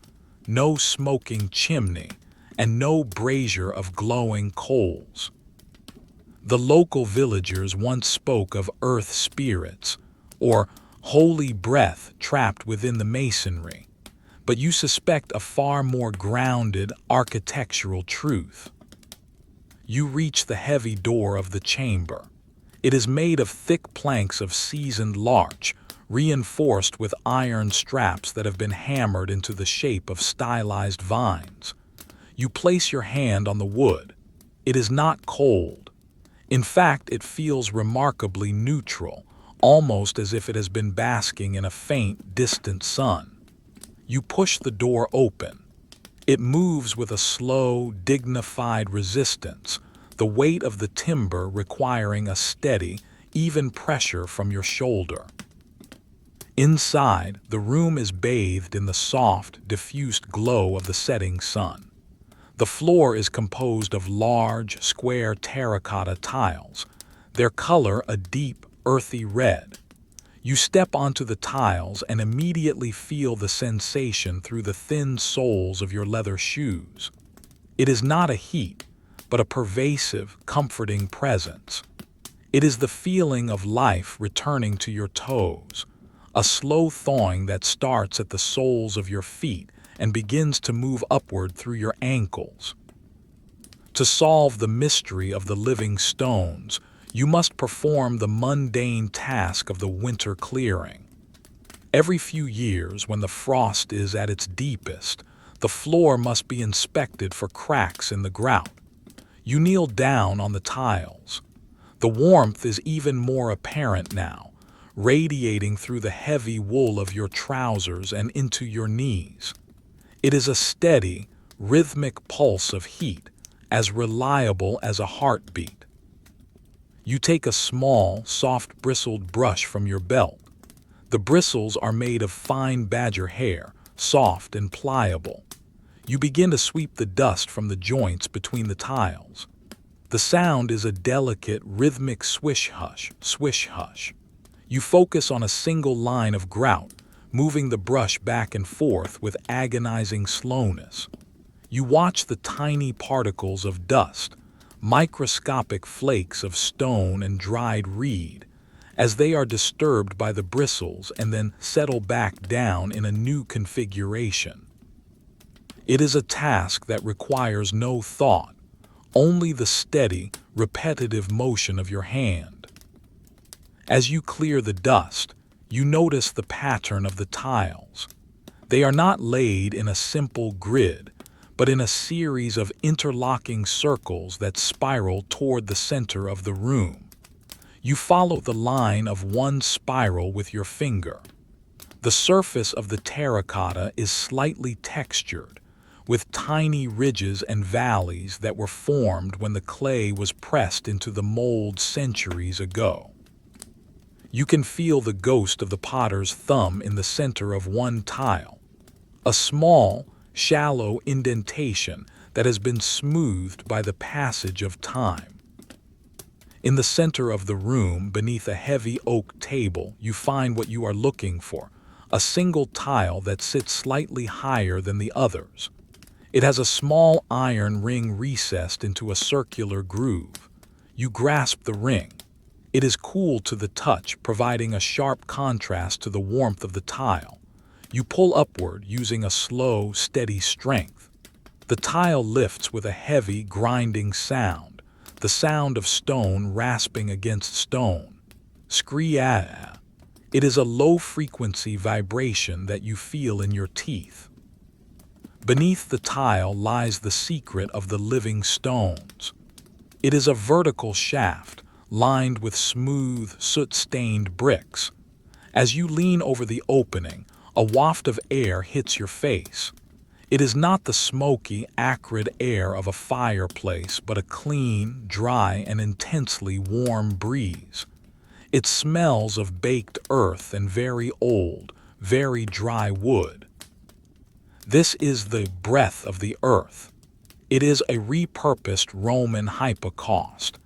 A: no smoking chimney, and no brazier of glowing coals. The local villagers once spoke of earth spirits, or holy breath trapped within the masonry, but you suspect a far more grounded architectural truth. You reach the heavy door of the chamber. It is made of thick planks of seasoned larch, reinforced with iron straps that have been hammered into the shape of stylized vines. You place your hand on the wood. It is not cold. In fact, it feels remarkably neutral, almost as if it has been basking in a faint, distant sun. You push the door open. It moves with a slow, dignified resistance, the weight of the timber requiring a steady, even pressure from your shoulder. Inside, the room is bathed in the soft, diffused glow of the setting sun. The floor is composed of large, square terracotta tiles, their color a deep, earthy red. You step onto the tiles and immediately feel the sensation through the thin soles of your leather shoes. It is not a heat, but a pervasive, comforting presence. It is the feeling of life returning to your toes, a slow thawing that starts at the soles of your feet and begins to move upward through your ankles. To solve the mystery of the living stones, you must perform the mundane task of the winter clearing. Every few years, when the frost is at its deepest, the floor must be inspected for cracks in the grout. You kneel down on the tiles. The warmth is even more apparent now, radiating through the heavy wool of your trousers and into your knees. It is a steady, rhythmic pulse of heat, as reliable as a heartbeat. You take a small, soft-bristled brush from your belt. The bristles are made of fine badger hair, soft and pliable. You begin to sweep the dust from the joints between the tiles. The sound is a delicate, rhythmic swish-hush, swish-hush. You focus on a single line of grout, moving the brush back and forth with agonizing slowness. You watch the tiny particles of dust, microscopic flakes of stone and dried reed, as they are disturbed by the bristles and then settle back down in a new configuration. It is a task that requires no thought, only the steady, repetitive motion of your hand. As you clear the dust, you notice the pattern of the tiles. They are not laid in a simple grid, but in a series of interlocking circles that spiral toward the center of the room. You follow the line of one spiral with your finger. The surface of the terracotta is slightly textured, with tiny ridges and valleys that were formed when the clay was pressed into the mold centuries ago. You can feel the ghost of the potter's thumb in the center of one tile, a small, shallow indentation that has been smoothed by the passage of time. In the center of the room, beneath a heavy oak table, you find what you are looking for, a single tile that sits slightly higher than the others. It has a small iron ring recessed into a circular groove. You grasp the ring. It is cool to the touch, providing a sharp contrast to the warmth of the tile. You pull upward using a slow, steady strength. The tile lifts with a heavy, grinding sound, the sound of stone rasping against stone. Scree-ah. It is a low-frequency vibration that you feel in your teeth. Beneath the tile lies the secret of the living stones. It is a vertical shaft, lined with smooth, soot-stained bricks. As you lean over the opening, a waft of air hits your face. It is not the smoky, acrid air of a fireplace, but a clean, dry, and intensely warm breeze. It smells of baked earth and very old, very dry wood. This is the breath of the earth. It is a repurposed Roman hypocaust,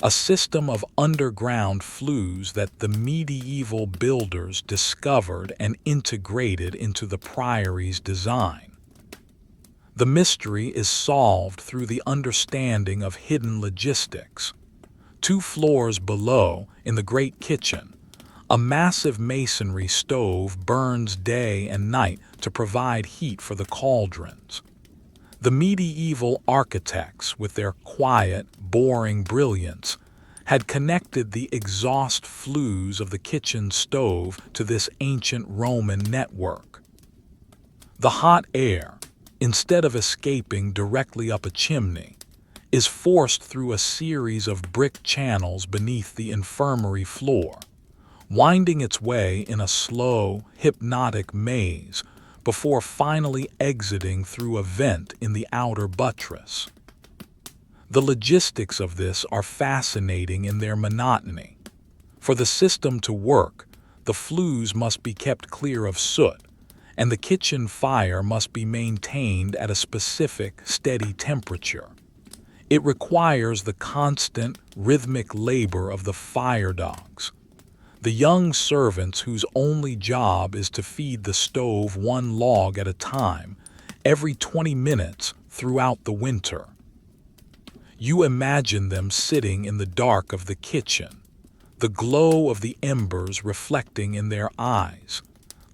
A: a system of underground flues that the medieval builders discovered and integrated into the priory's design. The mystery is solved through the understanding of hidden logistics. 2 floors below, in the great kitchen, a massive masonry stove burns day and night to provide heat for the cauldrons. The medieval architects, with their quiet, boring brilliance, had connected the exhaust flues of the kitchen stove to this ancient Roman network. The hot air, instead of escaping directly up a chimney, is forced through a series of brick channels beneath the infirmary floor, winding its way in a slow, hypnotic maze before finally exiting through a vent in the outer buttress. The logistics of this are fascinating in their monotony. For the system to work, the flues must be kept clear of soot, and the kitchen fire must be maintained at a specific, steady temperature. It requires the constant, rhythmic labor of the fire dogs, the young servants whose only job is to feed the stove 1 log at a time, every 20 minutes throughout the winter. You imagine them sitting in the dark of the kitchen, the glow of the embers reflecting in their eyes,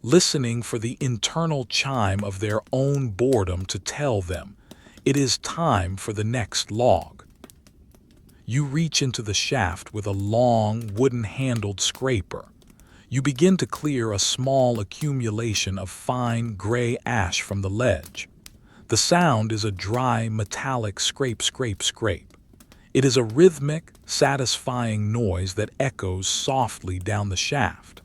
A: listening for the internal chime of their own boredom to tell them it is time for the next log. You reach into the shaft with a long, wooden-handled scraper. You begin to clear a small accumulation of fine gray ash from the ledge. The sound is a dry, metallic scrape, scrape, scrape. It is a rhythmic, satisfying noise that echoes softly down the shaft.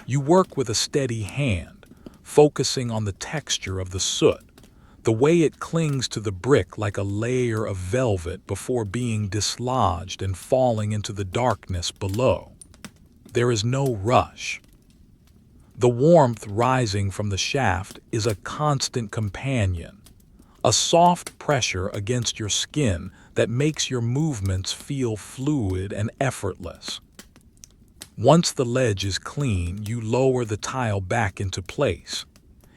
A: You work with a steady hand, focusing on the texture of the soot, the way it clings to the brick like a layer of velvet before being dislodged and falling into the darkness below. There is no rush. The warmth rising from the shaft is a constant companion, a soft pressure against your skin that makes your movements feel fluid and effortless. Once the ledge is clean, you lower the tile back into place.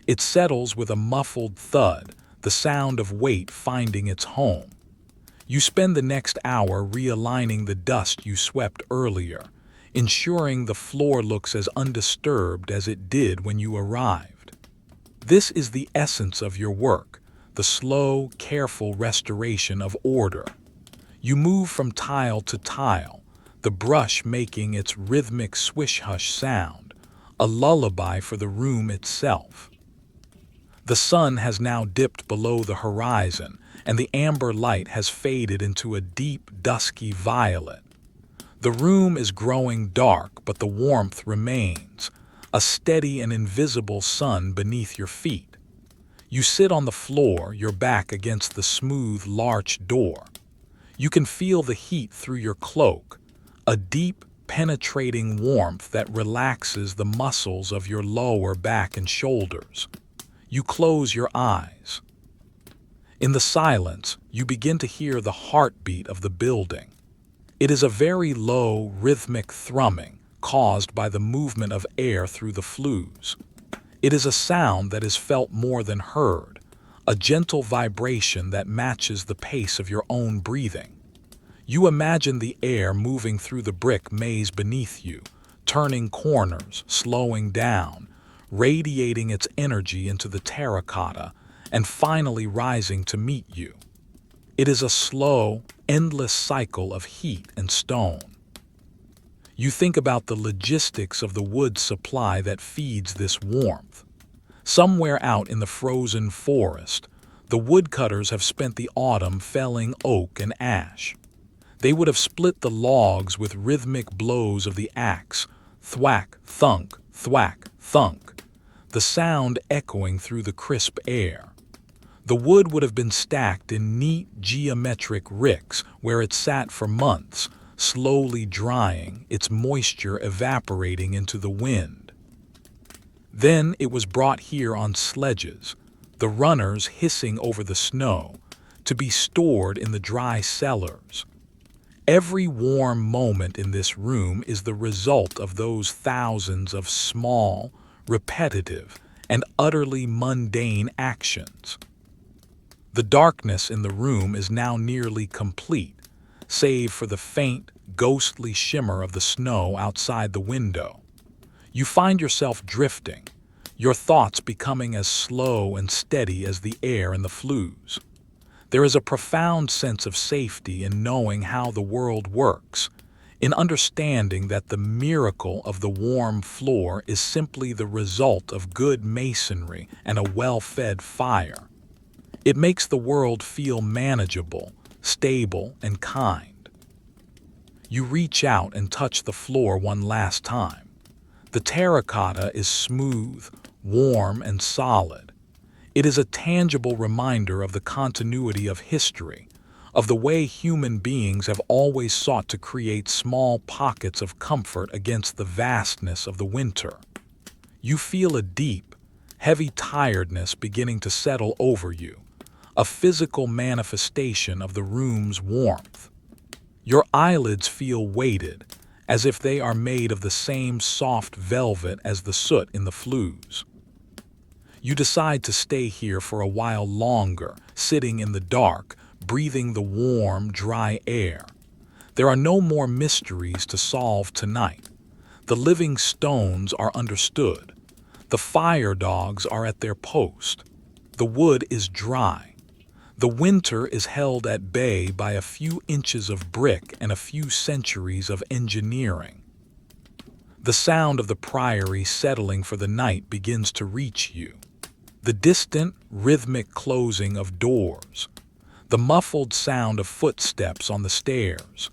A: It settles with a muffled thud, the sound of weight finding its home. You spend the next hour realigning the dust you swept earlier, ensuring the floor looks as undisturbed as it did when you arrived. This is the essence of your work, the slow, careful restoration of order. You move from tile to tile, the brush making its rhythmic swish-hush sound, a lullaby for the room itself. The sun has now dipped below the horizon, and the amber light has faded into a deep, dusky violet. The room is growing dark, but the warmth remains, a steady and invisible sun beneath your feet. You sit on the floor, your back against the smooth, larch door. You can feel the heat through your cloak, a deep, penetrating warmth that relaxes the muscles of your lower back and shoulders. You close your eyes. In the silence, you begin to hear the heartbeat of the building. It is a very low, rhythmic thrumming caused by the movement of air through the flues. It is a sound that is felt more than heard, a gentle vibration that matches the pace of your own breathing. You imagine the air moving through the brick maze beneath you, turning corners, slowing down, radiating its energy into the terracotta, and finally rising to meet you. It is a slow, endless cycle of heat and stone. You think about the logistics of the wood supply that feeds this warmth. Somewhere out in the frozen forest, the woodcutters have spent the autumn felling oak and ash. They would have split the logs with rhythmic blows of the axe, thwack, thunk, the sound echoing through the crisp air. The wood would have been stacked in neat geometric ricks where it sat for months, slowly drying, its moisture evaporating into the wind. Then it was brought here on sledges, the runners hissing over the snow, to be stored in the dry cellars. Every warm moment in this room is the result of those thousands of small, repetitive, and utterly mundane actions. The darkness in the room is now nearly complete, save for the faint, ghostly shimmer of the snow outside the window. You find yourself drifting, your thoughts becoming as slow and steady as the air in the flues. There is a profound sense of safety in knowing how the world works, in understanding that the miracle of the warm floor is simply the result of good masonry and a well-fed fire. It makes the world feel manageable, stable, and kind. You reach out and touch the floor one last time. The terracotta is smooth, warm, and solid. It is a tangible reminder of the continuity of history, of the way human beings have always sought to create small pockets of comfort against the vastness of the winter. You feel a deep, heavy tiredness beginning to settle over you, a physical manifestation of the room's warmth. Your eyelids feel weighted, as if they are made of the same soft velvet as the soot in the flues. You decide to stay here for a while longer, sitting in the dark, breathing the warm, dry air. There are no more mysteries to solve tonight. The living stones are understood. The fire dogs are at their post. The wood is dry. The winter is held at bay by a few inches of brick and a few centuries of engineering. The sound of the priory settling for the night begins to reach you. The distant, rhythmic closing of doors, the muffled sound of footsteps on the stairs,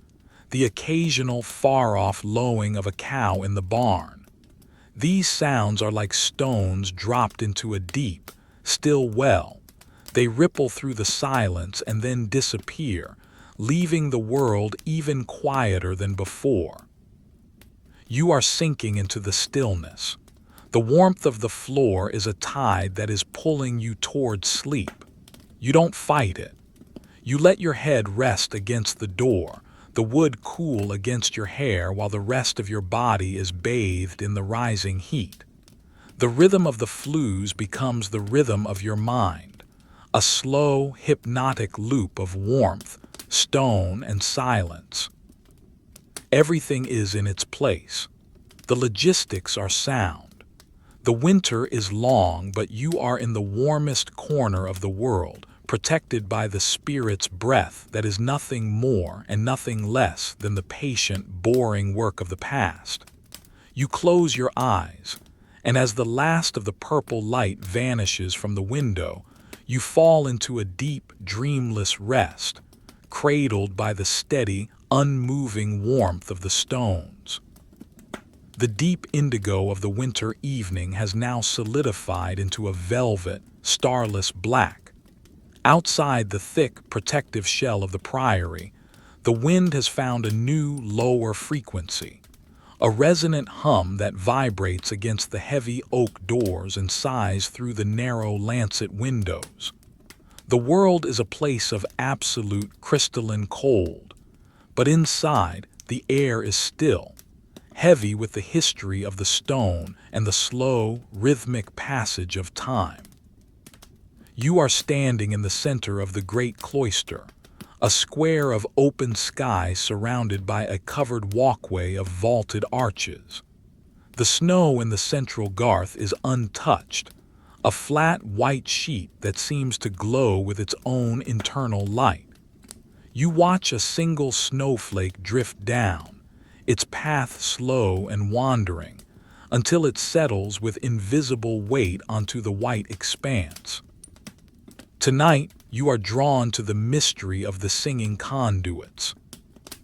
A: the occasional far-off lowing of a cow in the barn. These sounds are like stones dropped into a deep, still well. They ripple through the silence and then disappear, leaving the world even quieter than before. You are sinking into the stillness. The warmth of the floor is a tide that is pulling you toward sleep. You don't fight it. You let your head rest against the door, the wood cool against your hair while the rest of your body is bathed in the rising heat. The rhythm of the flues becomes the rhythm of your mind, a slow, hypnotic loop of warmth, stone, and silence. Everything is in its place. The logistics are sound. The winter is long, but you are in the warmest corner of the world, protected by the spirit's breath that is nothing more and nothing less than the patient, boring work of the past. You close your eyes, and as the last of the purple light vanishes from the window, you fall into a deep, dreamless rest, cradled by the steady, unmoving warmth of the stones. The deep indigo of the winter evening has now solidified into a velvet, starless black. Outside the thick, protective shell of the priory, the wind has found a new, lower frequency, a resonant hum that vibrates against the heavy oak doors and sighs through the narrow lancet windows. The world is a place of absolute crystalline cold, but inside, the air is still, heavy with the history of the stone and the slow, rhythmic passage of time. You are standing in the center of the great cloister, a square of open sky surrounded by a covered walkway of vaulted arches. The snow in the central garth is untouched, a flat white sheet that seems to glow with its own internal light. You watch a single snowflake drift down, its path slow and wandering, until it settles with invisible weight onto the white expanse. Tonight, you are drawn to the mystery of the singing conduits.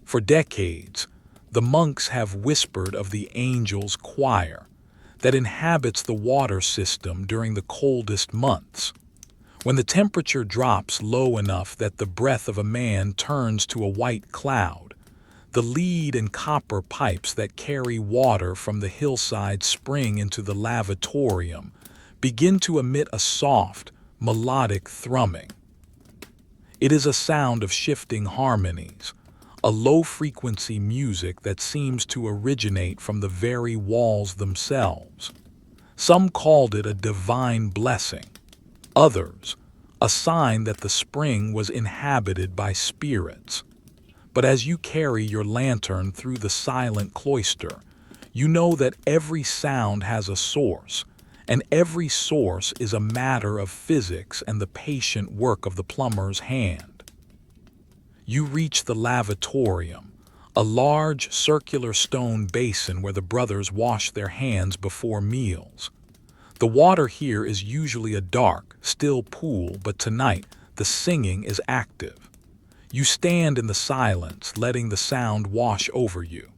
A: For decades, the monks have whispered of the angel's choir that inhabits the water system during the coldest months. When the temperature drops low enough that the breath of a man turns to a white cloud, the lead and copper pipes that carry water from the hillside spring into the lavatorium begin to emit a soft, melodic thrumming. It is a sound of shifting harmonies, a low-frequency music that seems to originate from the very walls themselves. Some called it a divine blessing. Others, a sign that the spring was inhabited by spirits. But as you carry your lantern through the silent cloister, you know that every sound has a source, and every source is a matter of physics and the patient work of the plumber's hand. You reach the lavatorium, a large circular stone basin where the brothers wash their hands before meals. The water here is usually a dark, still pool, but tonight the singing is active. You stand in the silence, letting the sound wash over you.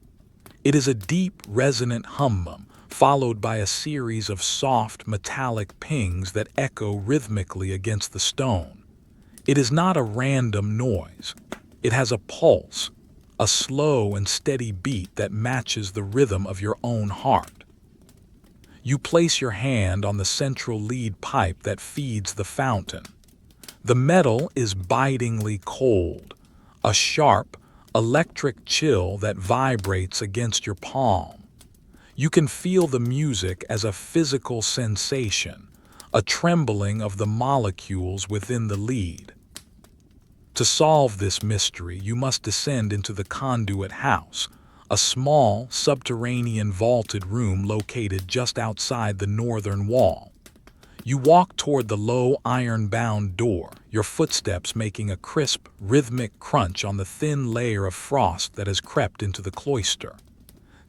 A: It is a deep, resonant hum, followed by a series of soft, metallic pings that echo rhythmically against the stone. It is not a random noise. It has a pulse, a slow and steady beat that matches the rhythm of your own heart. You place your hand on the central lead pipe that feeds the fountain. The metal is bitingly cold, a sharp, electric chill that vibrates against your palm. You can feel the music as a physical sensation, a trembling of the molecules within the lead. To solve this mystery, you must descend into the conduit house, a small, subterranean vaulted room located just outside the northern wall. You walk toward the low iron-bound door, your footsteps making a crisp, rhythmic crunch on the thin layer of frost that has crept into the cloister.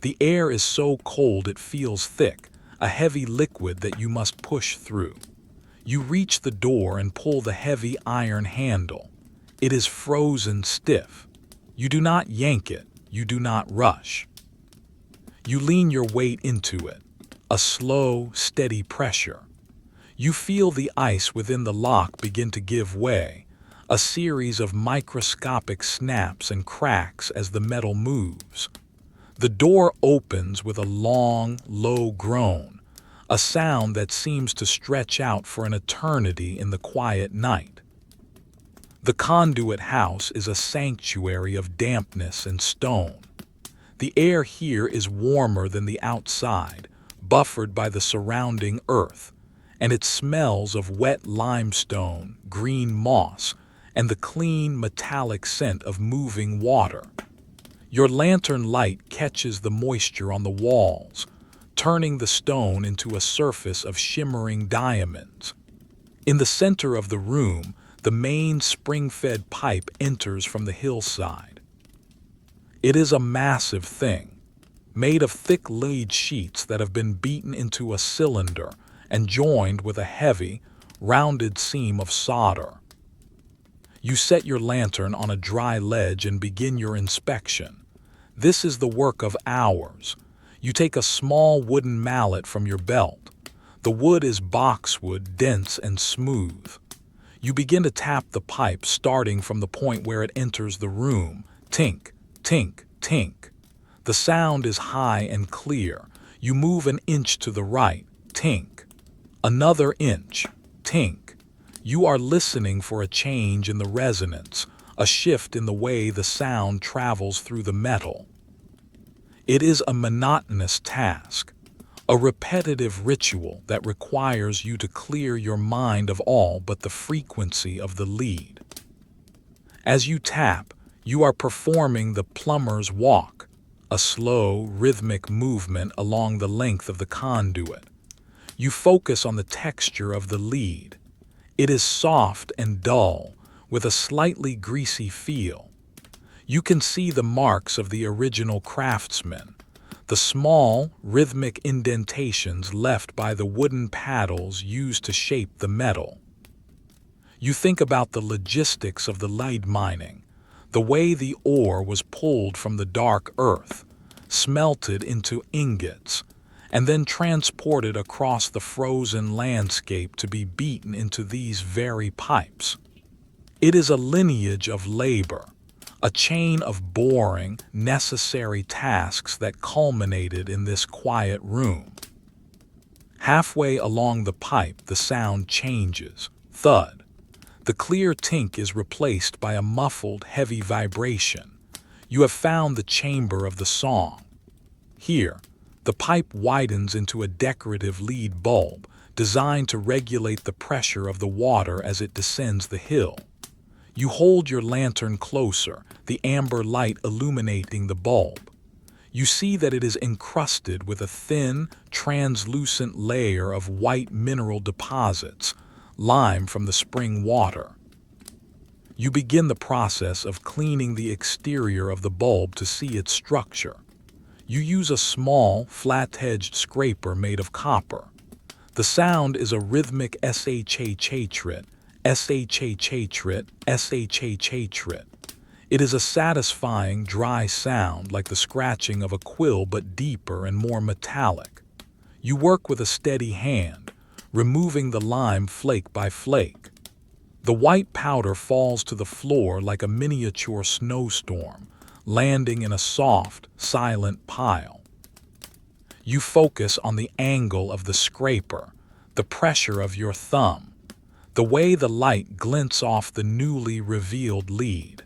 A: The air is so cold it feels thick, a heavy liquid that you must push through. You reach the door and pull the heavy iron handle. It is frozen stiff. You do not yank it, you do not rush. You lean your weight into it, a slow, steady pressure. You feel the ice within the lock begin to give way, a series of microscopic snaps and cracks as the metal moves. The door opens with a long, low groan, a sound that seems to stretch out for an eternity in the quiet night. The conduit house is a sanctuary of dampness and stone. The air here is warmer than the outside, buffered by the surrounding earth, and it smells of wet limestone, green moss, and the clean, metallic scent of moving water. Your lantern light catches the moisture on the walls, turning the stone into a surface of shimmering diamonds. In the center of the room, the main spring-fed pipe enters from the hillside. It is a massive thing, made of thick lead sheets that have been beaten into a cylinder and joined with a heavy, rounded seam of solder. You set your lantern on a dry ledge and begin your inspection. This is the work of hours. You take a small wooden mallet from your belt. The wood is boxwood, dense and smooth. You begin to tap the pipe starting from the point where it enters the room. Tink, tink, tink. The sound is high and clear. You move an inch to the right. Tink. Another inch. Tink. You are listening for a change in the resonance, a shift in the way the sound travels through the metal. It is a monotonous task, a repetitive ritual that requires you to clear your mind of all but the frequency of the lead. As you tap, you are performing the plumber's walk, a slow, rhythmic movement along the length of the conduit. You focus on the texture of the lead. It is soft and dull, with a slightly greasy feel. You can see the marks of the original craftsman, the small, rhythmic indentations left by the wooden paddles used to shape the metal. You think about the logistics of the lead mining, the way the ore was pulled from the dark earth, smelted into ingots, and then transported across the frozen landscape to be beaten into these very pipes. It is a lineage of labor, a chain of boring, necessary tasks that culminated in this quiet room. Halfway along the pipe, the sound changes. Thud. The clear tink is replaced by a muffled, heavy vibration. You have found the chamber of the song. Here, the pipe widens into a decorative lead bulb designed to regulate the pressure of the water as it descends the hill. You hold your lantern closer, the amber light illuminating the bulb. You see that it is encrusted with a thin, translucent layer of white mineral deposits, lime from the spring water. You begin the process of cleaning the exterior of the bulb to see its structure. You use a small, flat-edged scraper made of copper. The sound is a rhythmic sh-trit, sh-trit, sh-trit. It is a satisfying, dry sound like the scratching of a quill but deeper and more metallic. You work with a steady hand, removing the lime flake by flake. The white powder falls to the floor like a miniature snowstorm, landing in a soft, silent pile. You focus on the angle of the scraper, the pressure of your thumb, the way the light glints off the newly revealed lead.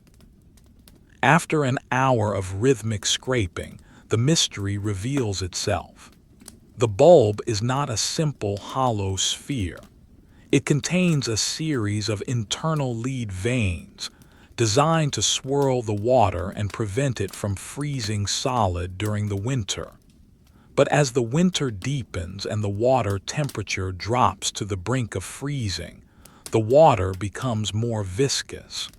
A: After an hour of rhythmic scraping, the mystery reveals itself. The bulb is not a simple hollow sphere. It contains a series of internal lead veins, designed to swirl the water and prevent it from freezing solid during the winter. But as the winter deepens and the water temperature drops to the brink of freezing, the water becomes more viscous.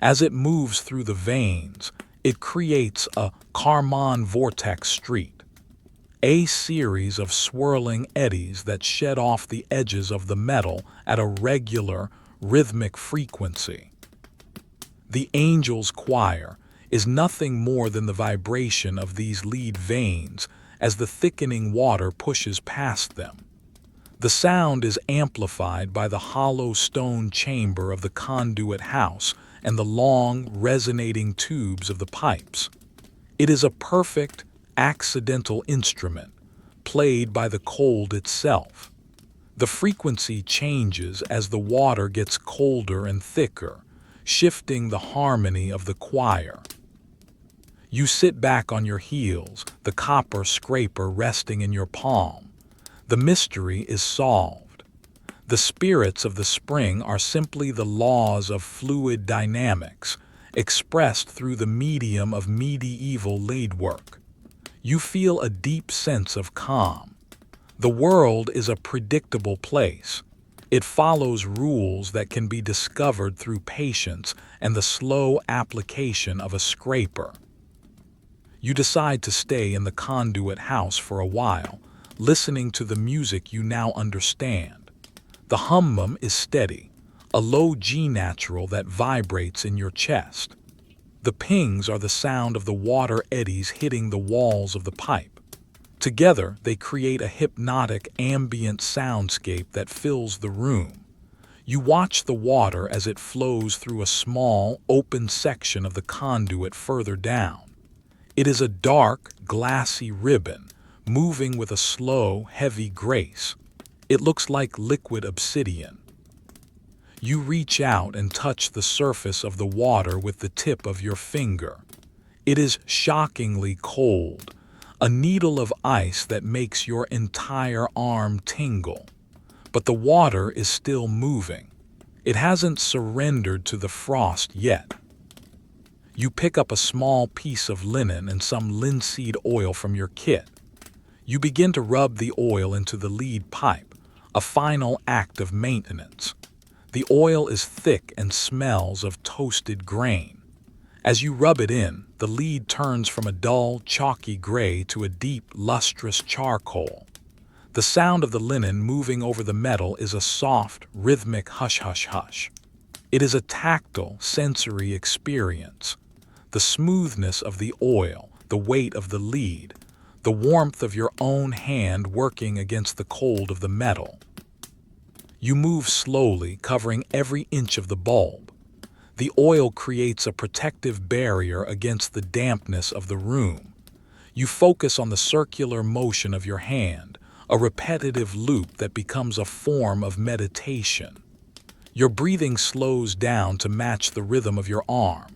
A: As it moves through the veins, it creates a Kármán vortex street, a series of swirling eddies that shed off the edges of the metal at a regular, rhythmic frequency. The angel's choir is nothing more than the vibration of these lead veins as the thickening water pushes past them. The sound is amplified by the hollow stone chamber of the conduit house and the long, resonating tubes of the pipes. It is a perfect, accidental instrument, played by the cold itself. The frequency changes as the water gets colder and thicker, shifting the harmony of the choir. You sit back on your heels, the copper scraper resting in your palm. The mystery is solved. The spirits of the spring are simply the laws of fluid dynamics, expressed through the medium of medieval laidwork. You feel a deep sense of calm. The world is a predictable place. It follows rules that can be discovered through patience and the slow application of a scraper. You decide to stay in the conduit house for a while, listening to the music you now understand. The hum is steady, a low G natural that vibrates in your chest. The pings are the sound of the water eddies hitting the walls of the pipe. Together, they create a hypnotic ambient soundscape that fills the room. You watch the water as it flows through a small, open section of the conduit further down. It is a dark, glassy ribbon, moving with a slow, heavy grace. It looks like liquid obsidian. You reach out and touch the surface of the water with the tip of your finger. It is shockingly cold, a needle of ice that makes your entire arm tingle. But the water is still moving. It hasn't surrendered to the frost yet. You pick up a small piece of linen and some linseed oil from your kit. You begin to rub the oil into the lead pipe, a final act of maintenance. The oil is thick and smells of toasted grain. As you rub it in, the lead turns from a dull, chalky gray to a deep, lustrous charcoal. The sound of the linen moving over the metal is a soft, rhythmic hush-hush-hush. It is a tactile, sensory experience. The smoothness of the oil, the weight of the lead, the warmth of your own hand working against the cold of the metal. You move slowly, covering every inch of the bulb. The oil creates a protective barrier against the dampness of the room. You focus on the circular motion of your hand, a repetitive loop that becomes a form of meditation. Your breathing slows down to match the rhythm of your arm.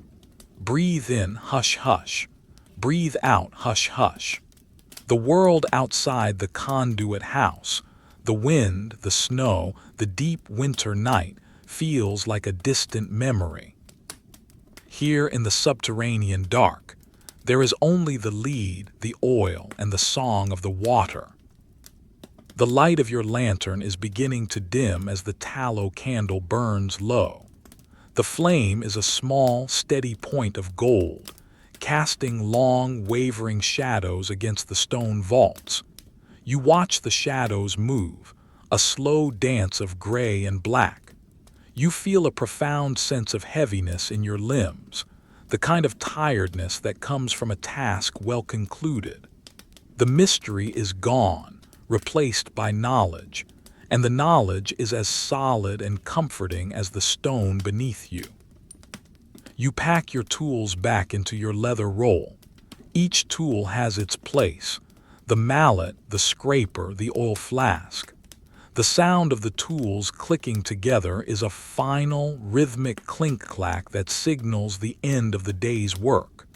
A: Breathe in, hush, hush. Breathe out, hush, hush. The world outside the conduit house, the wind, the snow, the deep winter night, feels like a distant memory. Here in the subterranean dark, there is only the lead, the oil, and the song of the water. The light of your lantern is beginning to dim as the tallow candle burns low. The flame is a small, steady point of gold, casting long, wavering shadows against the stone vaults. You watch the shadows move, a slow dance of gray and black. You feel a profound sense of heaviness in your limbs, the kind of tiredness that comes from a task well concluded. The mystery is gone, replaced by knowledge, and the knowledge is as solid and comforting as the stone beneath you. You pack your tools back into your leather roll. Each tool has its place: the mallet, the scraper, the oil flask. The sound of the tools clicking together is a final, rhythmic clink-clack that signals the end of the day's work.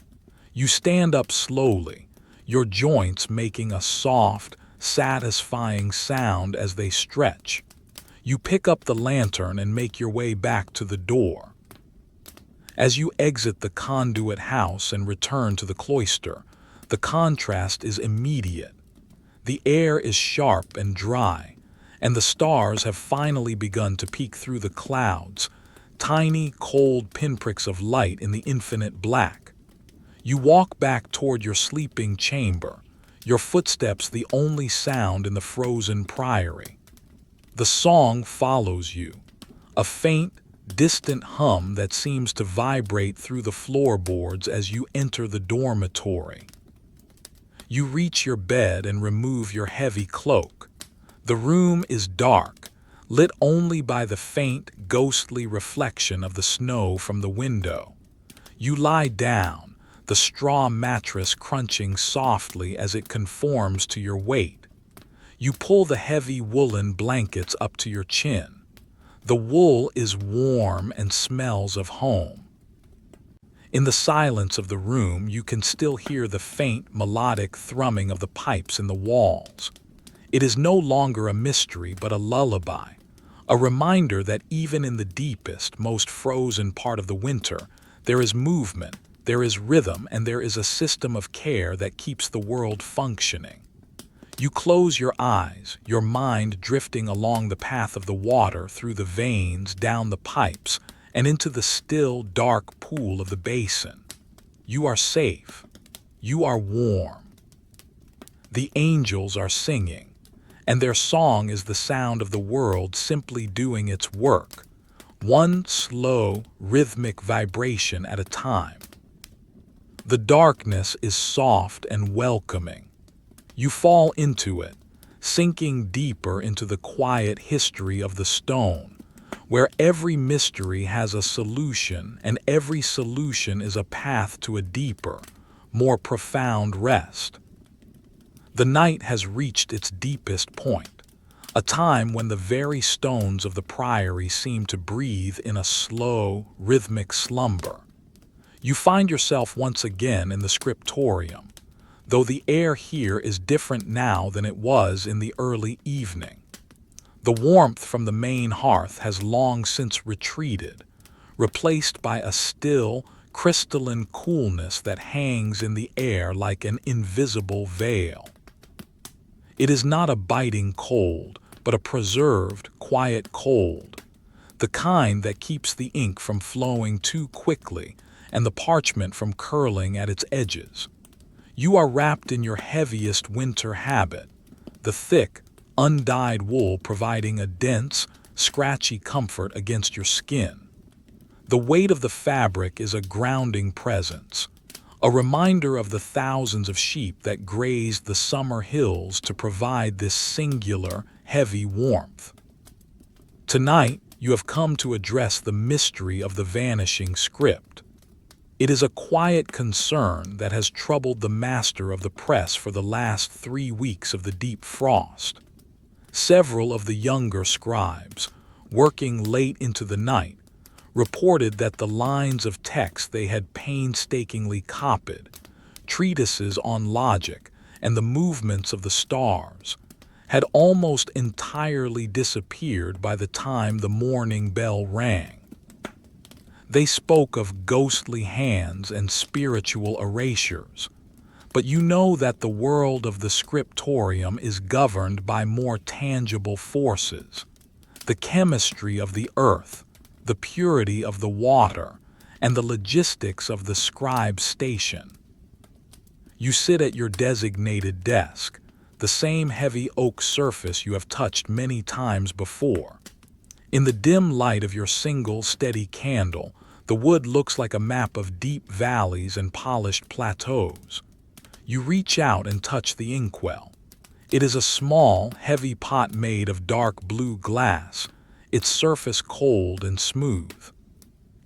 A: You stand up slowly, your joints making a soft, satisfying sound as they stretch. You pick up the lantern and make your way back to the door. As you exit the conduit house and return to the cloister, the contrast is immediate. The air is sharp and dry, and the stars have finally begun to peek through the clouds, tiny, cold pinpricks of light in the infinite black. You walk back toward your sleeping chamber, your footsteps the only sound in the frozen priory. The song follows you, a faint, distant hum that seems to vibrate through the floorboards as you enter the dormitory. You reach your bed and remove your heavy cloak. The room is dark, lit only by the faint, ghostly reflection of the snow from the window. You lie down, the straw mattress crunching softly as it conforms to your weight. You pull the heavy woolen blankets up to your chin. The wool is warm and smells of home. In the silence of the room, you can still hear the faint, melodic thrumming of the pipes in the walls. It is no longer a mystery but a lullaby, a reminder that even in the deepest, most frozen part of the winter, there is movement, there is rhythm, and there is a system of care that keeps the world functioning. You close your eyes, your mind drifting along the path of the water through the veins, down the pipes, and into the still, dark pool of the basin. You are safe. You are warm. The angels are singing, and their song is the sound of the world simply doing its work, one slow, rhythmic vibration at a time. The darkness is soft and welcoming. You fall into it, sinking deeper into the quiet history of the stone, where every mystery has a solution and every solution is a path to a deeper, more profound rest. The night has reached its deepest point, a time when the very stones of the priory seem to breathe in a slow, rhythmic slumber. You find yourself once again in the scriptorium, though the air here is different now than it was in the early evening. The warmth from the main hearth has long since retreated, replaced by a still, crystalline coolness that hangs in the air like an invisible veil. It is not a biting cold, but a preserved, quiet cold, the kind that keeps the ink from flowing too quickly and the parchment from curling at its edges. You are wrapped in your heaviest winter habit, the thick, undyed wool providing a dense, scratchy comfort against your skin. The weight of the fabric is a grounding presence, a reminder of the thousands of sheep that grazed the summer hills to provide this singular, heavy warmth. Tonight, you have come to address the mystery of the Vanishing Script. It is a quiet concern that has troubled the master of the press for the last 3 weeks of the deep frost. Several of the younger scribes, working late into the night, reported that the lines of text they had painstakingly copied, treatises on logic and the movements of the stars, had almost entirely disappeared by the time the morning bell rang. They spoke of ghostly hands and spiritual erasures, but you know that the world of the scriptorium is governed by more tangible forces, the chemistry of the earth, the purity of the water, and the logistics of the scribe station. You sit at your designated desk, the same heavy oak surface you have touched many times before. In the dim light of your single steady candle, the wood looks like a map of deep valleys and polished plateaus. You reach out and touch the inkwell. It is a small, heavy pot made of dark blue glass, its surface cold and smooth.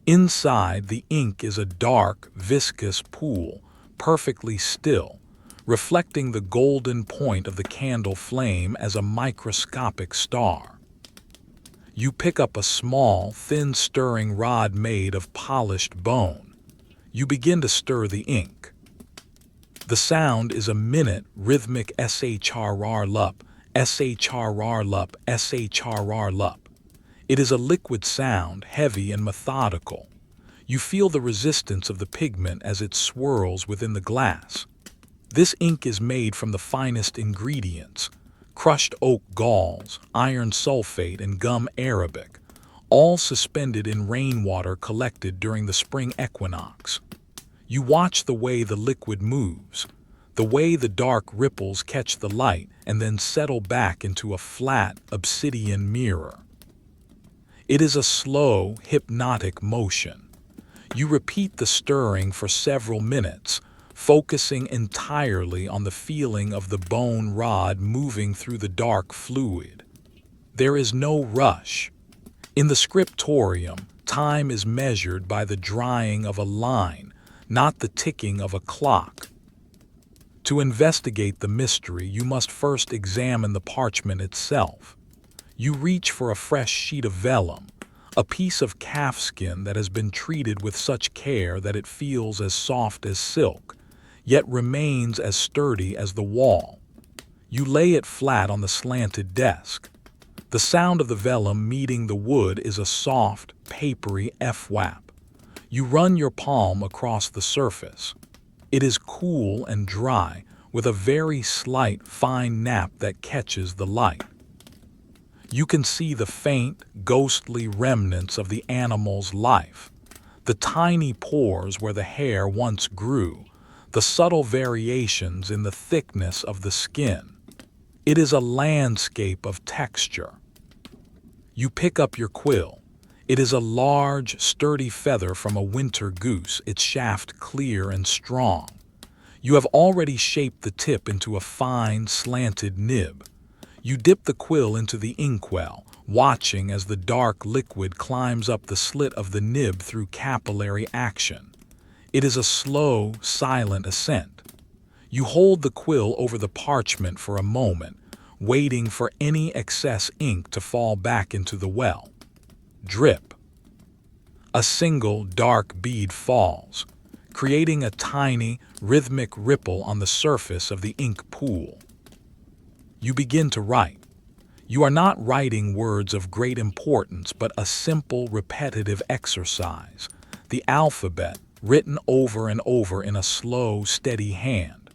A: Inside, the ink is a dark, viscous pool, perfectly still, reflecting the golden point of the candle flame as a microscopic star. You pick up a small, thin stirring rod made of polished bone. You begin to stir the ink. The sound is a minute rhythmic shrr-lup, shrr-lup, shrr-lup. It is a liquid sound, heavy and methodical. You feel the resistance of the pigment as it swirls within the glass. This ink is made from the finest ingredients, crushed oak galls, iron sulfate, and gum arabic, all suspended in rainwater collected during the spring equinox. You watch the way the liquid moves, the way the dark ripples catch the light and then settle back into a flat, obsidian mirror. It is a slow, hypnotic motion. You repeat the stirring for several minutes, focusing entirely on the feeling of the bone rod moving through the dark fluid. There is no rush. In the scriptorium, time is measured by the drying of a line, not the ticking of a clock. To investigate the mystery, you must first examine the parchment itself. You reach for a fresh sheet of vellum, a piece of calfskin that has been treated with such care that it feels as soft as silk, yet remains as sturdy as the wall. You lay it flat on the slanted desk. The sound of the vellum meeting the wood is a soft, papery F-whap. You run your palm across the surface. It is cool and dry, with a very slight, fine nap that catches the light. You can see the faint, ghostly remnants of the animal's life, the tiny pores where the hair once grew, the subtle variations in the thickness of the skin. It is a landscape of texture. You pick up your quill. It is a large, sturdy feather from a winter goose, its shaft clear and strong. You have already shaped the tip into a fine, slanted nib. You dip the quill into the inkwell, watching as the dark liquid climbs up the slit of the nib through capillary action. It is a slow, silent ascent. You hold the quill over the parchment for a moment, waiting for any excess ink to fall back into the well. Drip. A single dark bead falls, creating a tiny, rhythmic ripple on the surface of the ink pool. You begin to write. You are not writing words of great importance, but a simple, repetitive exercise, the alphabet, written over and over in a slow, steady hand.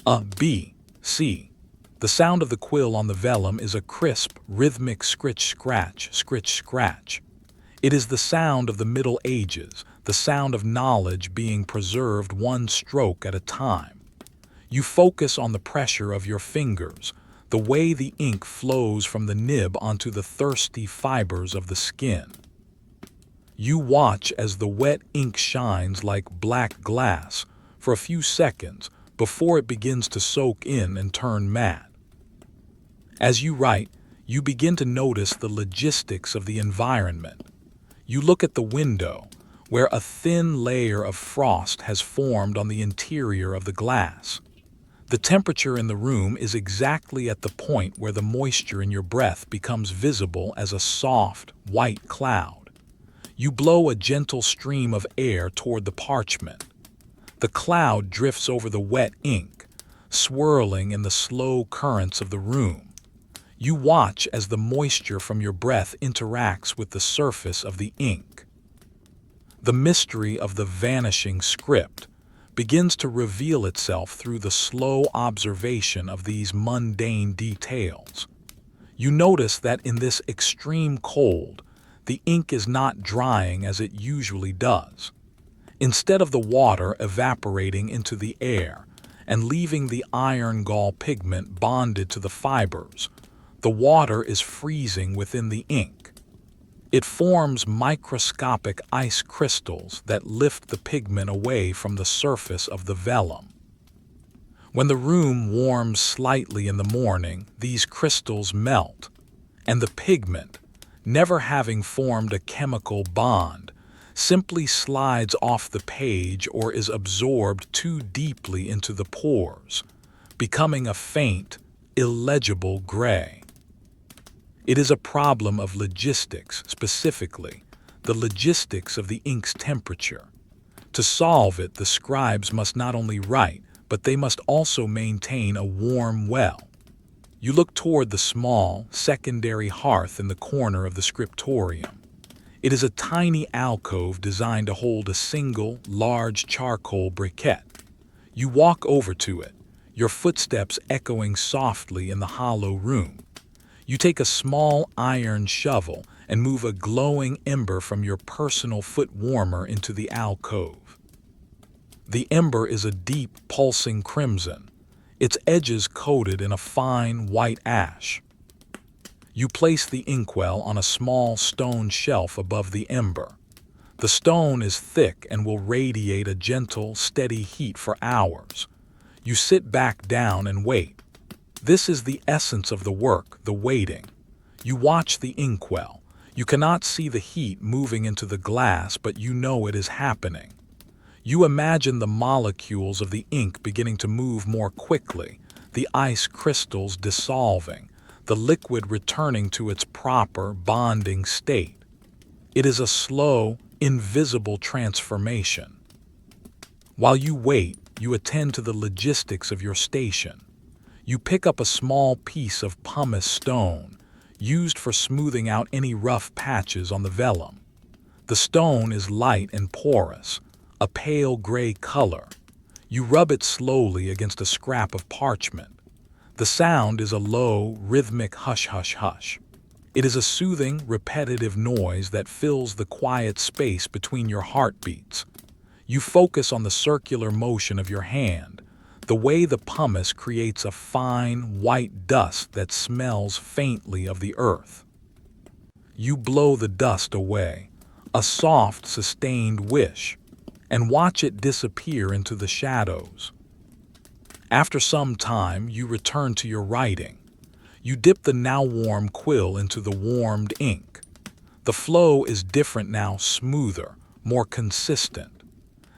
A: A, B, C. The sound of the quill on the vellum is a crisp, rhythmic scritch-scratch, scritch-scratch. It is the sound of the Middle Ages, the sound of knowledge being preserved one stroke at a time. You focus on the pressure of your fingers, the way the ink flows from the nib onto the thirsty fibers of the skin. You watch as the wet ink shines like black glass for a few seconds before it begins to soak in and turn matte. As you write, you begin to notice the logistics of the environment. You look at the window, where a thin layer of frost has formed on the interior of the glass. The temperature in the room is exactly at the point where the moisture in your breath becomes visible as a soft, white cloud. You blow a gentle stream of air toward the parchment. The cloud drifts over the wet ink, swirling in the slow currents of the room. You watch as the moisture from your breath interacts with the surface of the ink. The mystery of the vanishing script begins to reveal itself through the slow observation of these mundane details. You notice that in this extreme cold, the ink is not drying as it usually does. Instead of the water evaporating into the air and leaving the iron gall pigment bonded to the fibers, the water is freezing within the ink. It forms microscopic ice crystals that lift the pigment away from the surface of the vellum. When the room warms slightly in the morning, these crystals melt, and the pigment, never having formed a chemical bond, simply slides off the page or is absorbed too deeply into the pores, becoming a faint, illegible gray. It is a problem of logistics, specifically, the logistics of the ink's temperature. To solve it, the scribes must not only write, but they must also maintain a warm well. You look toward the small, secondary hearth in the corner of the scriptorium. It is a tiny alcove designed to hold a single, large charcoal briquette. You walk over to it, your footsteps echoing softly in the hollow room. You take a small iron shovel and move a glowing ember from your personal foot warmer into the alcove. The ember is a deep, pulsing crimson, its edges coated in a fine white ash. You place the inkwell on a small stone shelf above the ember. The stone is thick and will radiate a gentle, steady heat for hours. You sit back down and wait. This is the essence of the work, the waiting. You watch the inkwell. You cannot see the heat moving into the glass, but you know it is happening. You imagine the molecules of the ink beginning to move more quickly, the ice crystals dissolving, the liquid returning to its proper bonding state. It is a slow, invisible transformation. While you wait, you attend to the logistics of your station. You pick up a small piece of pumice stone, used for smoothing out any rough patches on the vellum. The stone is light and porous, a pale gray color. You rub it slowly against a scrap of parchment. The sound is a low, rhythmic hush hush hush. It is a soothing, repetitive noise that fills the quiet space between your heartbeats. You focus on the circular motion of your hand, the way the pumice creates a fine, white dust that smells faintly of the earth. You blow the dust away, a soft, sustained wish, and watch it disappear into the shadows. After some time, you return to your writing. You dip the now warm quill into the warmed ink. The flow is different now, smoother, more consistent.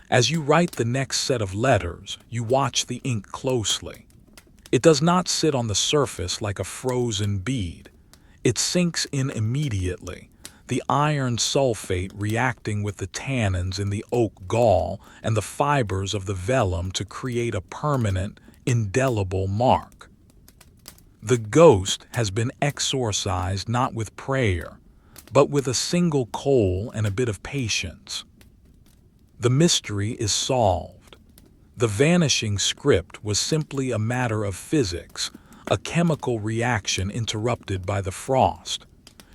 A: As you write the next set of letters, you watch the ink closely. It does not sit on the surface like a frozen bead. It sinks in immediately, the iron sulfate reacting with the tannins in the oak gall and the fibers of the vellum to create a permanent, indelible mark. The ghost has been exorcised not with prayer, but with a single coal and a bit of patience. The mystery is solved. The vanishing script was simply a matter of physics, a chemical reaction interrupted by the frost.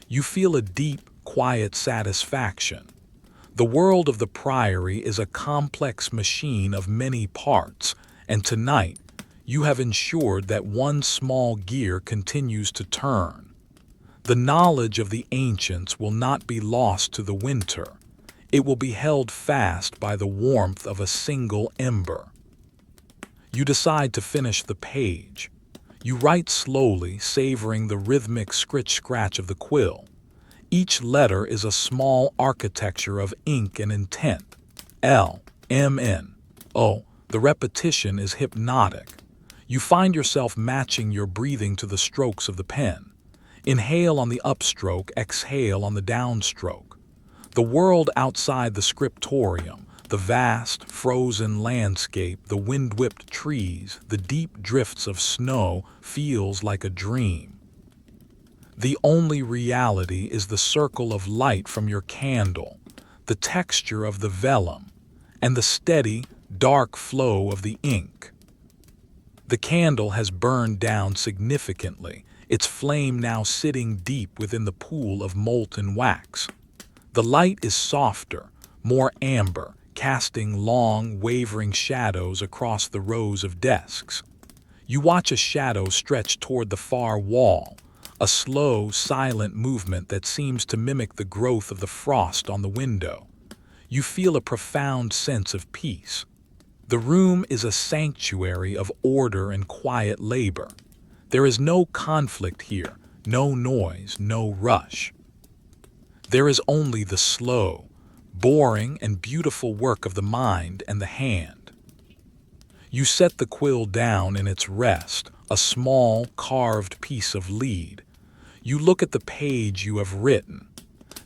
A: You feel a deep, quiet satisfaction. The world of the Priory is a complex machine of many parts, and tonight you have ensured that one small gear continues to turn. The knowledge of the ancients will not be lost to the winter. It will be held fast by the warmth of a single ember. You decide to finish the page. You write slowly, savoring the rhythmic scritch-scratch of the quill. Each letter is a small architecture of ink and intent. L, M, N, O. The repetition is hypnotic. You find yourself matching your breathing to the strokes of the pen. Inhale on the upstroke, exhale on the downstroke. The world outside the scriptorium, the vast, frozen landscape, the wind-whipped trees, the deep drifts of snow, feels like a dream. The only reality is the circle of light from your candle, the texture of the vellum, and the steady, dark flow of the ink. The candle has burned down significantly, its flame now sitting deep within the pool of molten wax. The light is softer, more amber, casting long, wavering shadows across the rows of desks. You watch a shadow stretch toward the far wall, a slow, silent movement that seems to mimic the growth of the frost on the window. You feel a profound sense of peace. The room is a sanctuary of order and quiet labor. There is no conflict here, no noise, no rush. There is only the slow, boring, and beautiful work of the mind and the hand. You set the quill down in its rest, a small, carved piece of lead. You look at the page you have written.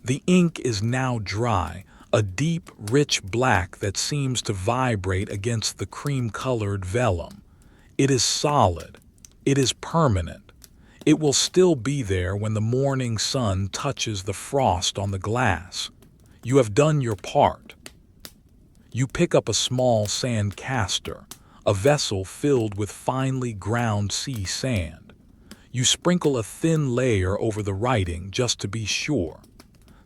A: The ink is now dry, a deep, rich black that seems to vibrate against the cream-colored vellum. It is solid. It is permanent. It will still be there when the morning sun touches the frost on the glass. You have done your part. You pick up a small sand caster, a vessel filled with finely ground sea sand. You sprinkle a thin layer over the writing just to be sure.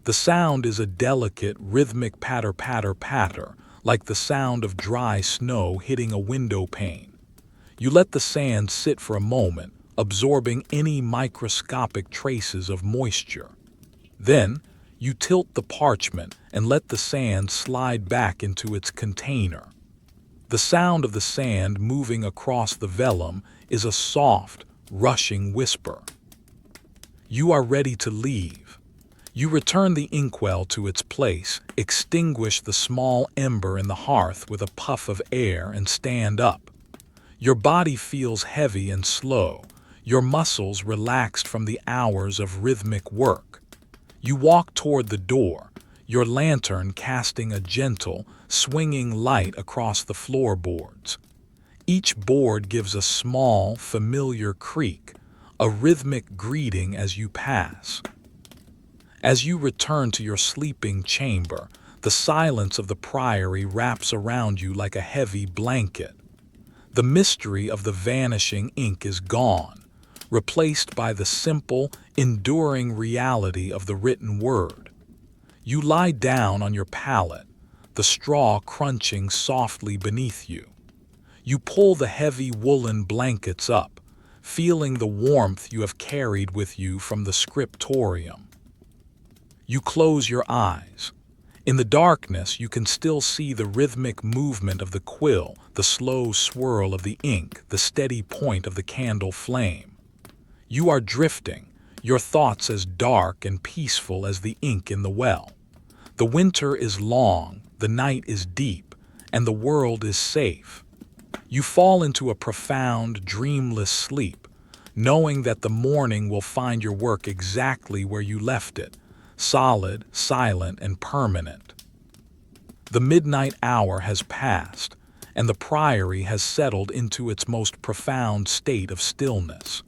A: The sound is a delicate, rhythmic patter, patter, patter, like the sound of dry snow hitting a window pane. You let the sand sit for a moment, absorbing any microscopic traces of moisture. Then, You tilt the parchment and let the sand slide back into its container. The sound of the sand moving across the vellum is a soft, rushing whisper. You are ready to leave. You return the inkwell to its place, extinguish the small ember in the hearth with a puff of air, and stand up. Your body feels heavy and slow, your muscles relaxed from the hours of rhythmic work. You walk toward the door, your lantern casting a gentle, swinging light across the floorboards. Each board gives a small, familiar creak, a rhythmic greeting as you pass. As you return to your sleeping chamber, the silence of the priory wraps around you like a heavy blanket. The mystery of the vanishing ink is gone, replaced by the simple, enduring reality of the written word. You lie down on your pallet, the straw crunching softly beneath you. You pull the heavy woolen blankets up, feeling the warmth you have carried with you from the scriptorium. You close your eyes. In the darkness, you can still see the rhythmic movement of the quill, the slow swirl of the ink, the steady point of the candle flame. You are drifting, your thoughts as dark and peaceful as the ink in the well. The winter is long, the night is deep, and the world is safe. You fall into a profound, dreamless sleep, knowing that the morning will find your work exactly where you left it, solid, silent, and permanent. The midnight hour has passed, and the priory has settled into its most profound state of stillness.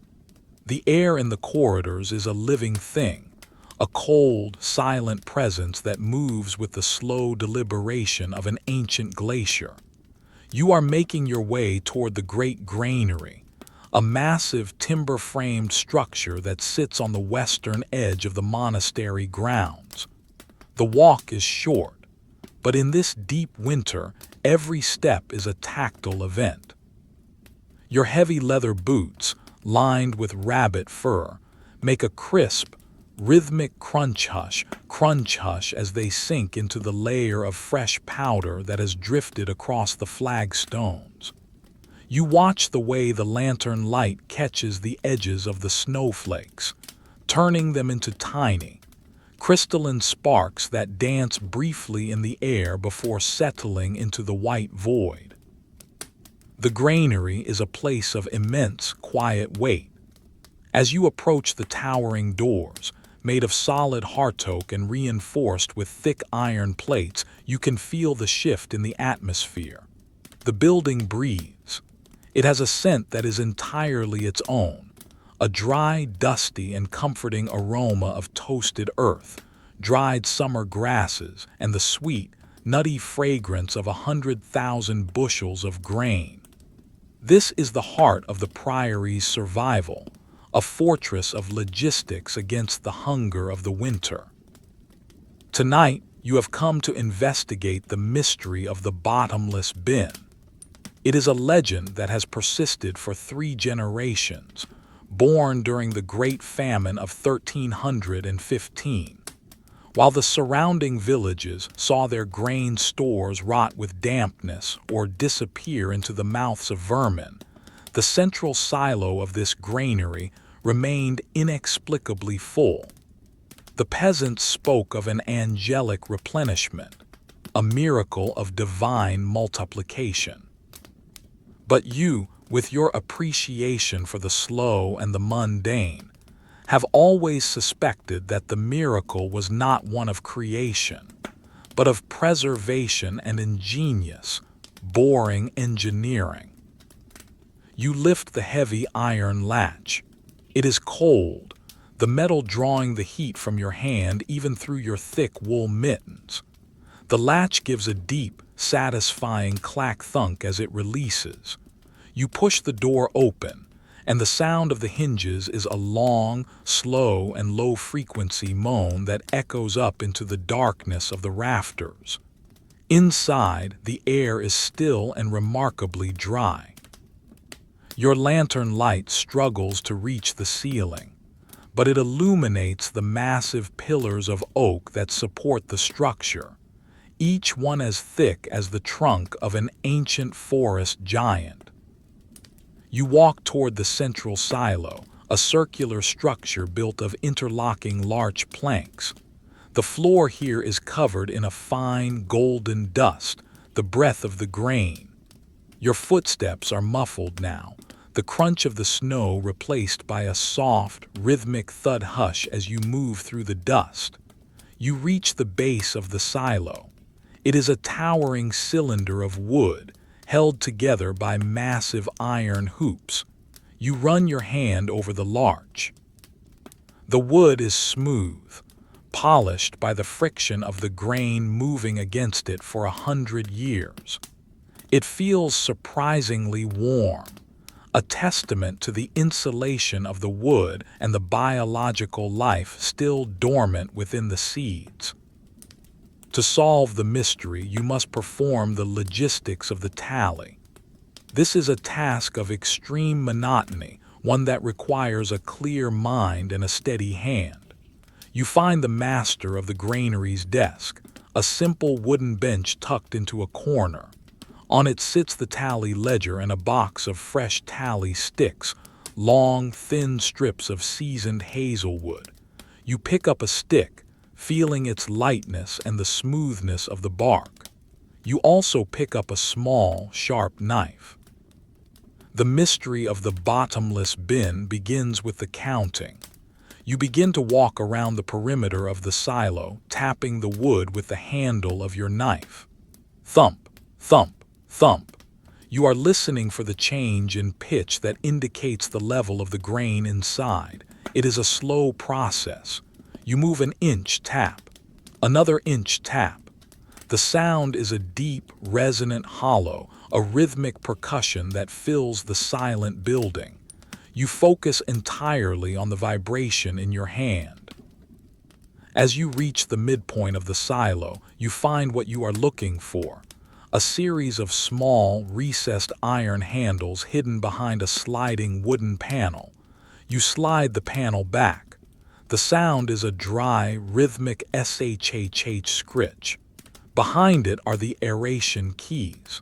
A: The air in the corridors is a living thing, a cold, silent presence that moves with the slow deliberation of an ancient glacier. You are making your way toward the great granary, a massive timber-framed structure that sits on the western edge of the monastery grounds. The walk is short, but in this deep winter, every step is a tactile event. Your heavy leather boots, lined with rabbit fur, make a crisp, rhythmic crunch hush as they sink into the layer of fresh powder that has drifted across the flagstones. You watch the way the lantern light catches the edges of the snowflakes, turning them into tiny, crystalline sparks that dance briefly in the air before settling into the white void. The granary is a place of immense, quiet weight. As you approach the towering doors, made of solid hard oak and reinforced with thick iron plates, you can feel the shift in the atmosphere. The building breathes. It has a scent that is entirely its own, a dry, dusty, and comforting aroma of toasted earth, dried summer grasses, and the sweet, nutty fragrance of 100,000 bushels of grain. This is the heart of the priory's survival, a fortress of logistics against the hunger of the winter. Tonight, you have come to investigate the mystery of the bottomless bin. It is a legend that has persisted for 3 generations, born during the Great Famine of 1315. While the surrounding villages saw their grain stores rot with dampness or disappear into the mouths of vermin, the central silo of this granary remained inexplicably full. The peasants spoke of an angelic replenishment, a miracle of divine multiplication. But you, with your appreciation for the slow and the mundane, have always suspected that the miracle was not one of creation, but of preservation and ingenious, boring engineering. You lift the heavy iron latch. It is cold, the metal drawing the heat from your hand even through your thick wool mittens. The latch gives a deep, satisfying clack-thunk as it releases. You push the door open, and the sound of the hinges is a long, slow, and low-frequency moan that echoes up into the darkness of the rafters. Inside, the air is still and remarkably dry. Your lantern light struggles to reach the ceiling, but it illuminates the massive pillars of oak that support the structure, each one as thick as the trunk of an ancient forest giant. You walk toward the central silo, a circular structure built of interlocking larch planks. The floor here is covered in a fine golden dust, the breath of the grain. Your footsteps are muffled now, the crunch of the snow replaced by a soft, rhythmic thud hush as you move through the dust. You reach the base of the silo. It is a towering cylinder of wood, held together by massive iron hoops. You run your hand over the larch. The wood is smooth, polished by the friction of the grain moving against it for 100 years. It feels surprisingly warm, a testament to the insulation of the wood and the biological life still dormant within the seeds. To solve the mystery, you must perform the logistics of the tally. This is a task of extreme monotony, one that requires a clear mind and a steady hand. You find the master of the granary's desk, a simple wooden bench tucked into a corner. On it sits the tally ledger and a box of fresh tally sticks, long, thin strips of seasoned hazelwood. You pick up a stick, feeling its lightness and the smoothness of the bark. You also pick up a small, sharp knife. The mystery of the bottomless bin begins with the counting. You begin to walk around the perimeter of the silo, tapping the wood with the handle of your knife. Thump, thump, thump. You are listening for the change in pitch that indicates the level of the grain inside. It is a slow process. You move an inch, tap. Another inch, tap. The sound is a deep, resonant hollow, a rhythmic percussion that fills the silent building. You focus entirely on the vibration in your hand. As you reach the midpoint of the silo, you find what you are looking for. A series of small, recessed iron handles hidden behind a sliding wooden panel. You slide the panel back. The sound is a dry, rhythmic shhh scritch. Behind it are the aeration keys.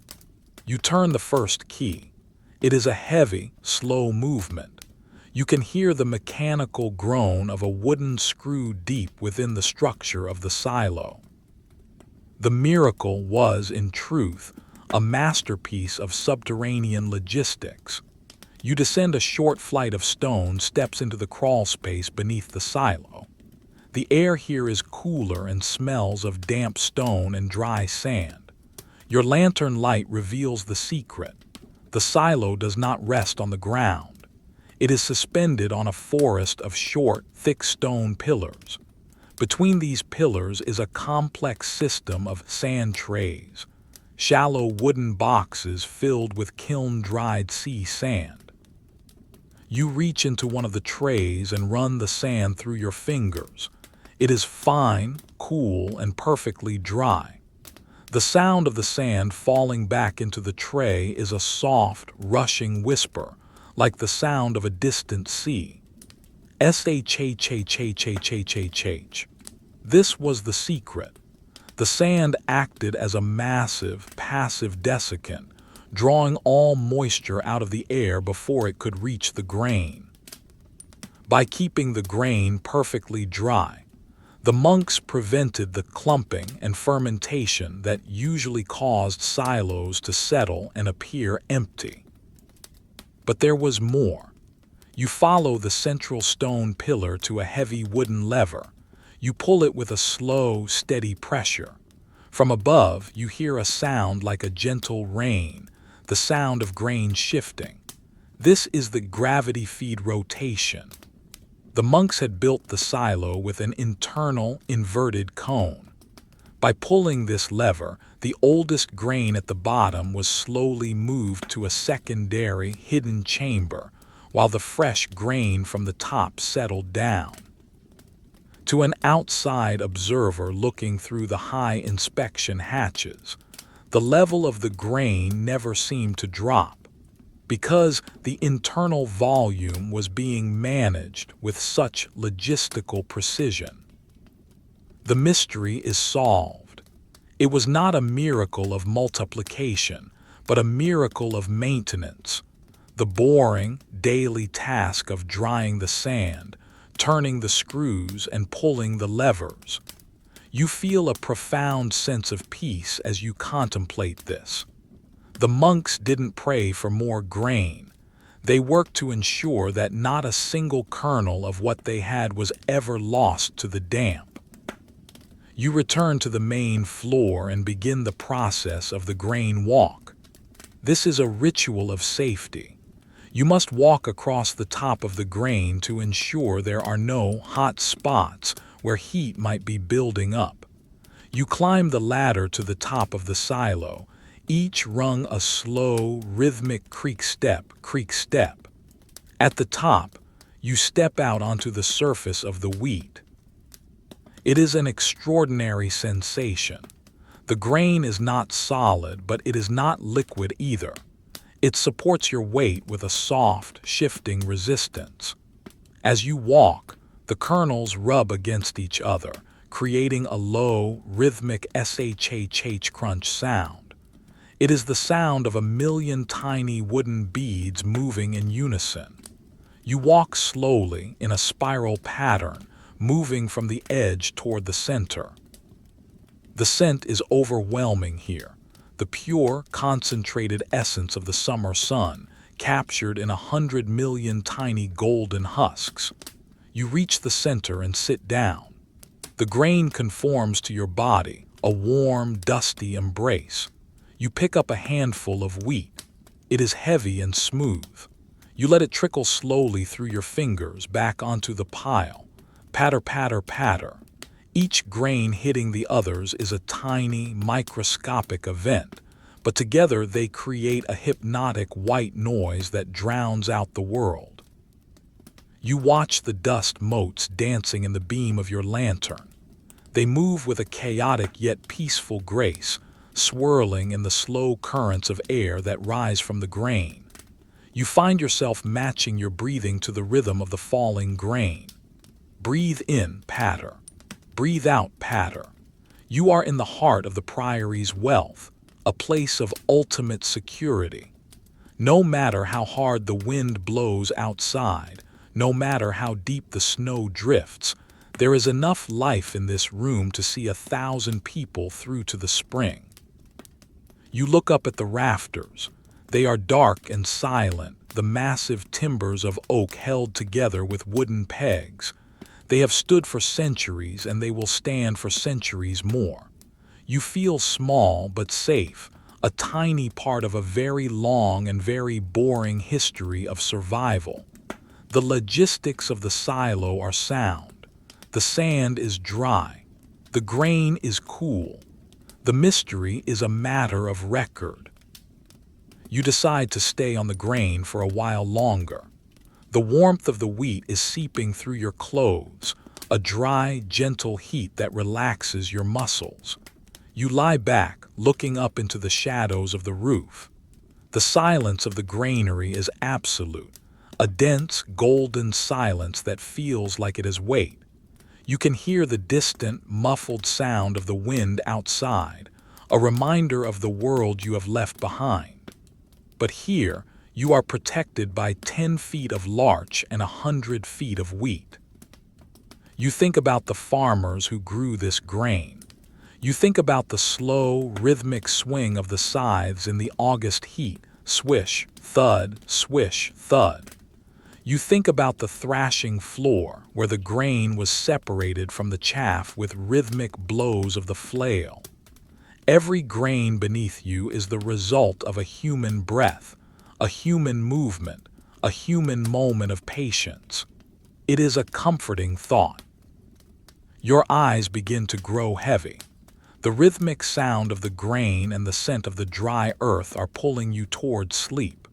A: You turn the first key. It is a heavy, slow movement. You can hear the mechanical groan of a wooden screw deep within the structure of the silo. The miracle was, in truth, a masterpiece of subterranean logistics. You descend a short flight of stone steps into the crawl space beneath the silo. The air here is cooler and smells of damp stone and dry sand. Your lantern light reveals the secret. The silo does not rest on the ground. It is suspended on a forest of short, thick stone pillars. Between these pillars is a complex system of sand trays, shallow wooden boxes filled with kiln-dried sea sand. You reach into one of the trays and run the sand through your fingers. It is fine, cool, and perfectly dry. The sound of the sand falling back into the tray is a soft, rushing whisper, like the sound of a distant sea. Shhhhhhhh. This was the secret. The sand acted as a massive, passive desiccant, drawing all moisture out of the air before it could reach the grain. By keeping the grain perfectly dry, the monks prevented the clumping and fermentation that usually caused silos to settle and appear empty. But there was more. You follow the central stone pillar to a heavy wooden lever. You pull it with a slow, steady pressure. From above, you hear a sound like a gentle rain, the sound of grain shifting. This is the gravity feed rotation. The monks had built the silo with an internal, inverted cone. By pulling this lever, the oldest grain at the bottom was slowly moved to a secondary, hidden chamber, while the fresh grain from the top settled down. To an outside observer looking through the high inspection hatches, the level of the grain never seemed to drop. because the internal volume was being managed with such logistical precision. The mystery is solved. It was not a miracle of multiplication, but a miracle of maintenance. The boring, daily task of drying the sand, turning the screws, and pulling the levers. You feel a profound sense of peace as you contemplate this. The monks didn't pray for more grain. They worked to ensure that not a single kernel of what they had was ever lost to the damp. You return to the main floor and begin the process of the grain walk. This is a ritual of safety. You must walk across the top of the grain to ensure there are no hot spots where heat might be building up. You climb the ladder to the top of the silo, each rung a slow, rhythmic creak step. At the top, you step out onto the surface of the wheat. It is an extraordinary sensation. The grain is not solid, but it is not liquid either. It supports your weight with a soft, shifting resistance. As you walk, the kernels rub against each other, creating a low, rhythmic shh crunch sound. It is the sound of a million tiny wooden beads moving in unison. You walk slowly in a spiral pattern, moving from the edge toward the center. The scent is overwhelming here, the pure, concentrated essence of the summer sun, captured in 100 million tiny golden husks. You reach the center and sit down. The grain conforms to your body, a warm, dusty embrace. You pick up a handful of wheat. It is heavy and smooth. You let it trickle slowly through your fingers back onto the pile. Patter, patter, patter. Each grain hitting the others is a tiny, microscopic event, but together they create a hypnotic white noise that drowns out the world. You watch the dust motes dancing in the beam of your lantern. They move with a chaotic yet peaceful grace, swirling in the slow currents of air that rise from the grain. You find yourself matching your breathing to the rhythm of the falling grain. Breathe in, patter. Breathe out, patter. You are in the heart of the priory's wealth, a place of ultimate security. No matter how hard the wind blows outside, no matter how deep the snow drifts, there is enough life in this room to see 1,000 people through to the spring. You look up at the rafters. They are dark and silent, the massive timbers of oak held together with wooden pegs. They have stood for centuries, and they will stand for centuries more. You feel small but safe, a tiny part of a very long and very boring history of survival. The logistics of the silo are sound. The sand is dry. The grain is cool. The mystery is a matter of record. You decide to stay on the grain for a while longer. The warmth of the wheat is seeping through your clothes, a dry, gentle heat that relaxes your muscles. You lie back, looking up into the shadows of the roof. The silence of the granary is absolute, a dense, golden silence that feels like it has weight. You can hear the distant, muffled sound of the wind outside, a reminder of the world you have left behind. But here, you are protected by 10 feet of larch and 100 feet of wheat. You think about the farmers who grew this grain. You think about the slow, rhythmic swing of the scythes in the August heat, swish, thud, swish, thud. You think about the thrashing floor where the grain was separated from the chaff with rhythmic blows of the flail. Every grain beneath you is the result of a human breath, a human movement, a human moment of patience. It is a comforting thought. Your eyes begin to grow heavy. The rhythmic sound of the grain and the scent of the dry earth are pulling you toward sleep.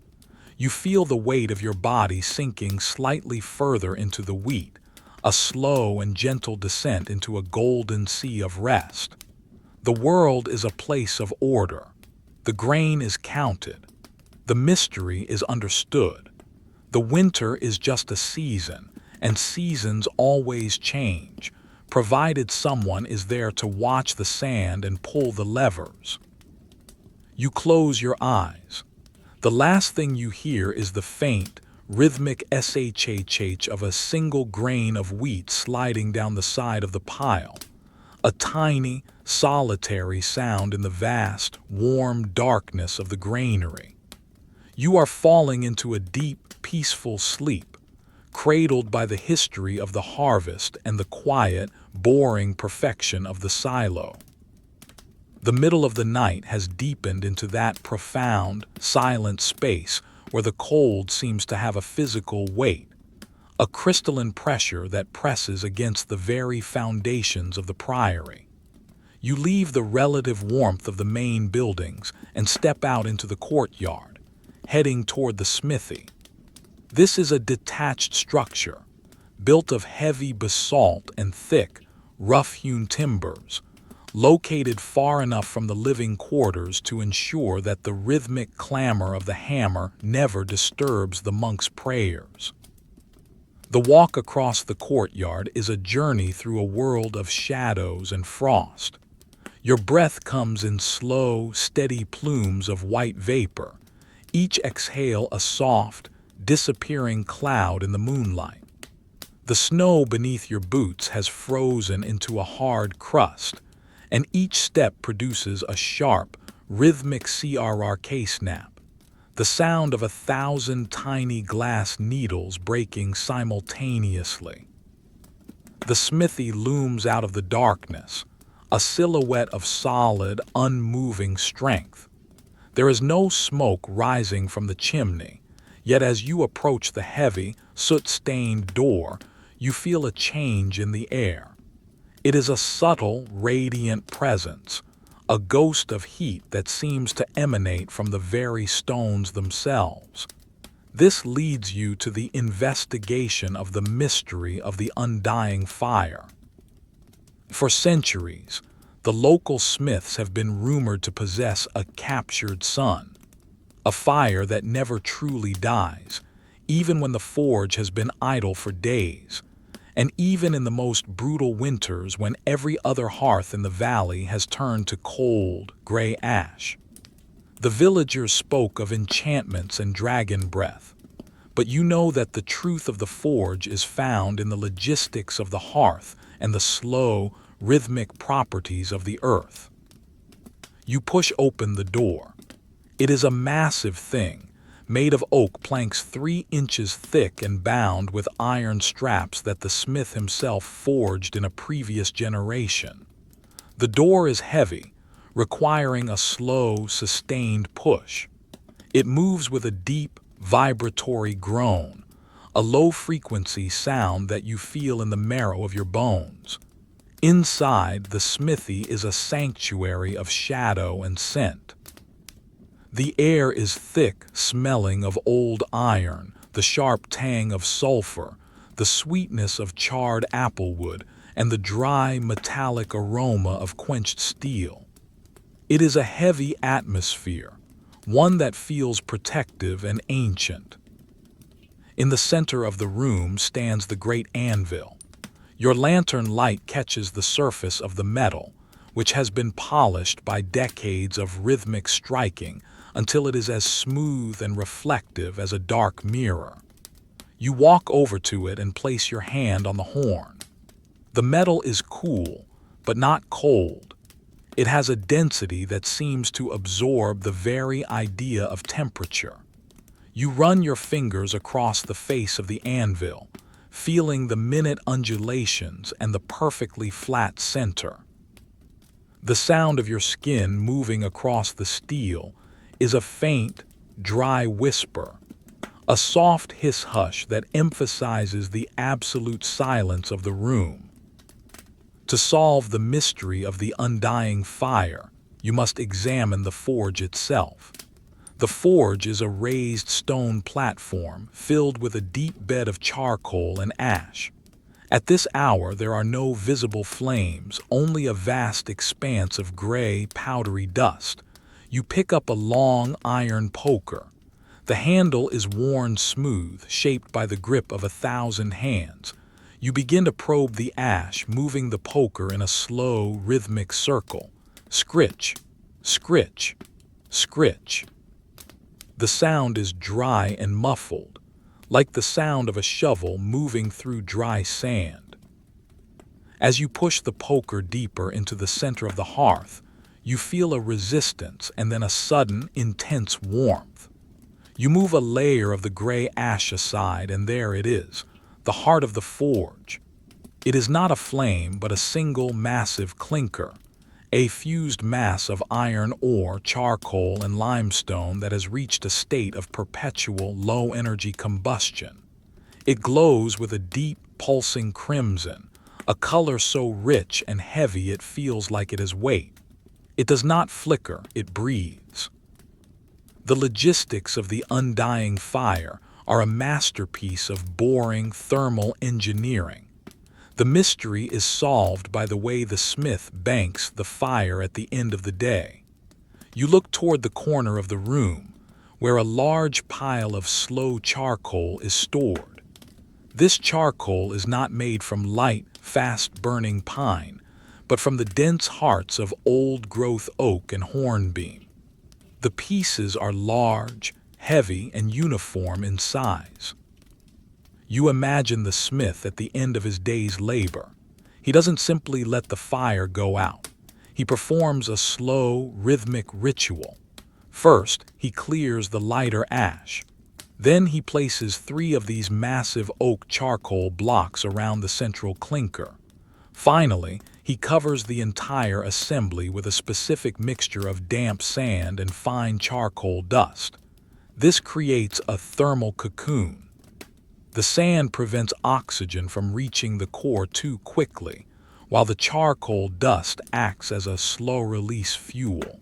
A: You feel the weight of your body sinking slightly further into the wheat, a slow and gentle descent into a golden sea of rest. The world is a place of order. The grain is counted. The mystery is understood. The winter is just a season, and seasons always change, provided someone is there to watch the sand and pull the levers. You close your eyes. The last thing you hear is the faint, rhythmic shhh of a single grain of wheat sliding down the side of the pile, a tiny, solitary sound in the vast, warm darkness of the granary. You are falling into a deep, peaceful sleep, cradled by the history of the harvest and the quiet, boring perfection of the silo. The middle of the night has deepened into that profound, silent space where the cold seems to have a physical weight, a crystalline pressure that presses against the very foundations of the priory. You leave the relative warmth of the main buildings and step out into the courtyard, heading toward the smithy. This is a detached structure, built of heavy basalt and thick, rough-hewn timbers, located far enough from the living quarters to ensure that the rhythmic clamor of the hammer never disturbs the monk's prayers. The walk across the courtyard is a journey through a world of shadows and frost. Your breath comes in slow, steady plumes of white vapor, each exhale a soft, disappearing cloud in the moonlight. The snow beneath your boots has frozen into a hard crust, and each step produces a sharp, rhythmic crrk snap, the sound of 1,000 tiny glass needles breaking simultaneously. The smithy looms out of the darkness, a silhouette of solid, unmoving strength. There is no smoke rising from the chimney, yet as you approach the heavy, soot-stained door, you feel a change in the air. It is a subtle, radiant presence, a ghost of heat that seems to emanate from the very stones themselves. This leads you to the investigation of the mystery of the undying fire. For centuries, the local smiths have been rumored to possess a captured sun, a fire that never truly dies, even when the forge has been idle for days, and even in the most brutal winters when every other hearth in the valley has turned to cold, gray ash. The villagers spoke of enchantments and dragon breath, but you know that the truth of the forge is found in the logistics of the hearth and the slow, rhythmic properties of the earth. You push open the door. It is a massive thing, made of oak planks 3 inches thick and bound with iron straps that the smith himself forged in a previous generation. The door is heavy, requiring a slow, sustained push. It moves with a deep, vibratory groan, a low-frequency sound that you feel in the marrow of your bones. Inside, the smithy is a sanctuary of shadow and scent. The air is thick, smelling of old iron, the sharp tang of sulfur, the sweetness of charred applewood, and the dry, metallic aroma of quenched steel. It is a heavy atmosphere, one that feels protective and ancient. In the center of the room stands the great anvil. Your lantern light catches the surface of the metal, which has been polished by decades of rhythmic striking until it is as smooth and reflective as a dark mirror. You walk over to it and place your hand on the horn. The metal is cool, but not cold. It has a density that seems to absorb the very idea of temperature. You run your fingers across the face of the anvil, feeling the minute undulations and the perfectly flat center. The sound of your skin moving across the steel is a faint, dry whisper, a soft hiss-hush that emphasizes the absolute silence of the room. To solve the mystery of the undying fire, you must examine the forge itself. The forge is a raised stone platform filled with a deep bed of charcoal and ash. At this hour, there are no visible flames, only a vast expanse of gray, powdery dust. You pick up a long iron poker, The handle is worn smooth, shaped by the grip of 1,000 hands. You begin to probe the ash, moving the poker in a slow, rhythmic circle. Scritch, scritch, scritch. The sound is dry and muffled, like the sound of a shovel moving through dry sand. As you push the poker deeper into the center of the hearth, you feel a resistance and then a sudden, intense warmth. You move a layer of the gray ash aside, and there it is, the heart of the forge. It is not a flame, but a single massive clinker, a fused mass of iron ore, charcoal, and limestone that has reached a state of perpetual low-energy combustion. It glows with a deep, pulsing crimson, a color so rich and heavy it feels like it has weight. It does not flicker, it breathes. The logistics of the undying fire are a masterpiece of boring thermal engineering. The mystery is solved by the way the smith banks the fire at the end of the day. You look toward the corner of the room, where a large pile of slow charcoal is stored. This charcoal is not made from light, fast-burning pine, but from the dense hearts of old-growth oak and hornbeam. The pieces are large, heavy, and uniform in size. You imagine the smith at the end of his day's labor. He doesn't simply let the fire go out. He performs a slow, rhythmic ritual. First, he clears the lighter ash. Then he places 3 of these massive oak charcoal blocks around the central clinker. Finally, he covers the entire assembly with a specific mixture of damp sand and fine charcoal dust. This creates a thermal cocoon. The sand prevents oxygen from reaching the core too quickly, while the charcoal dust acts as a slow-release fuel.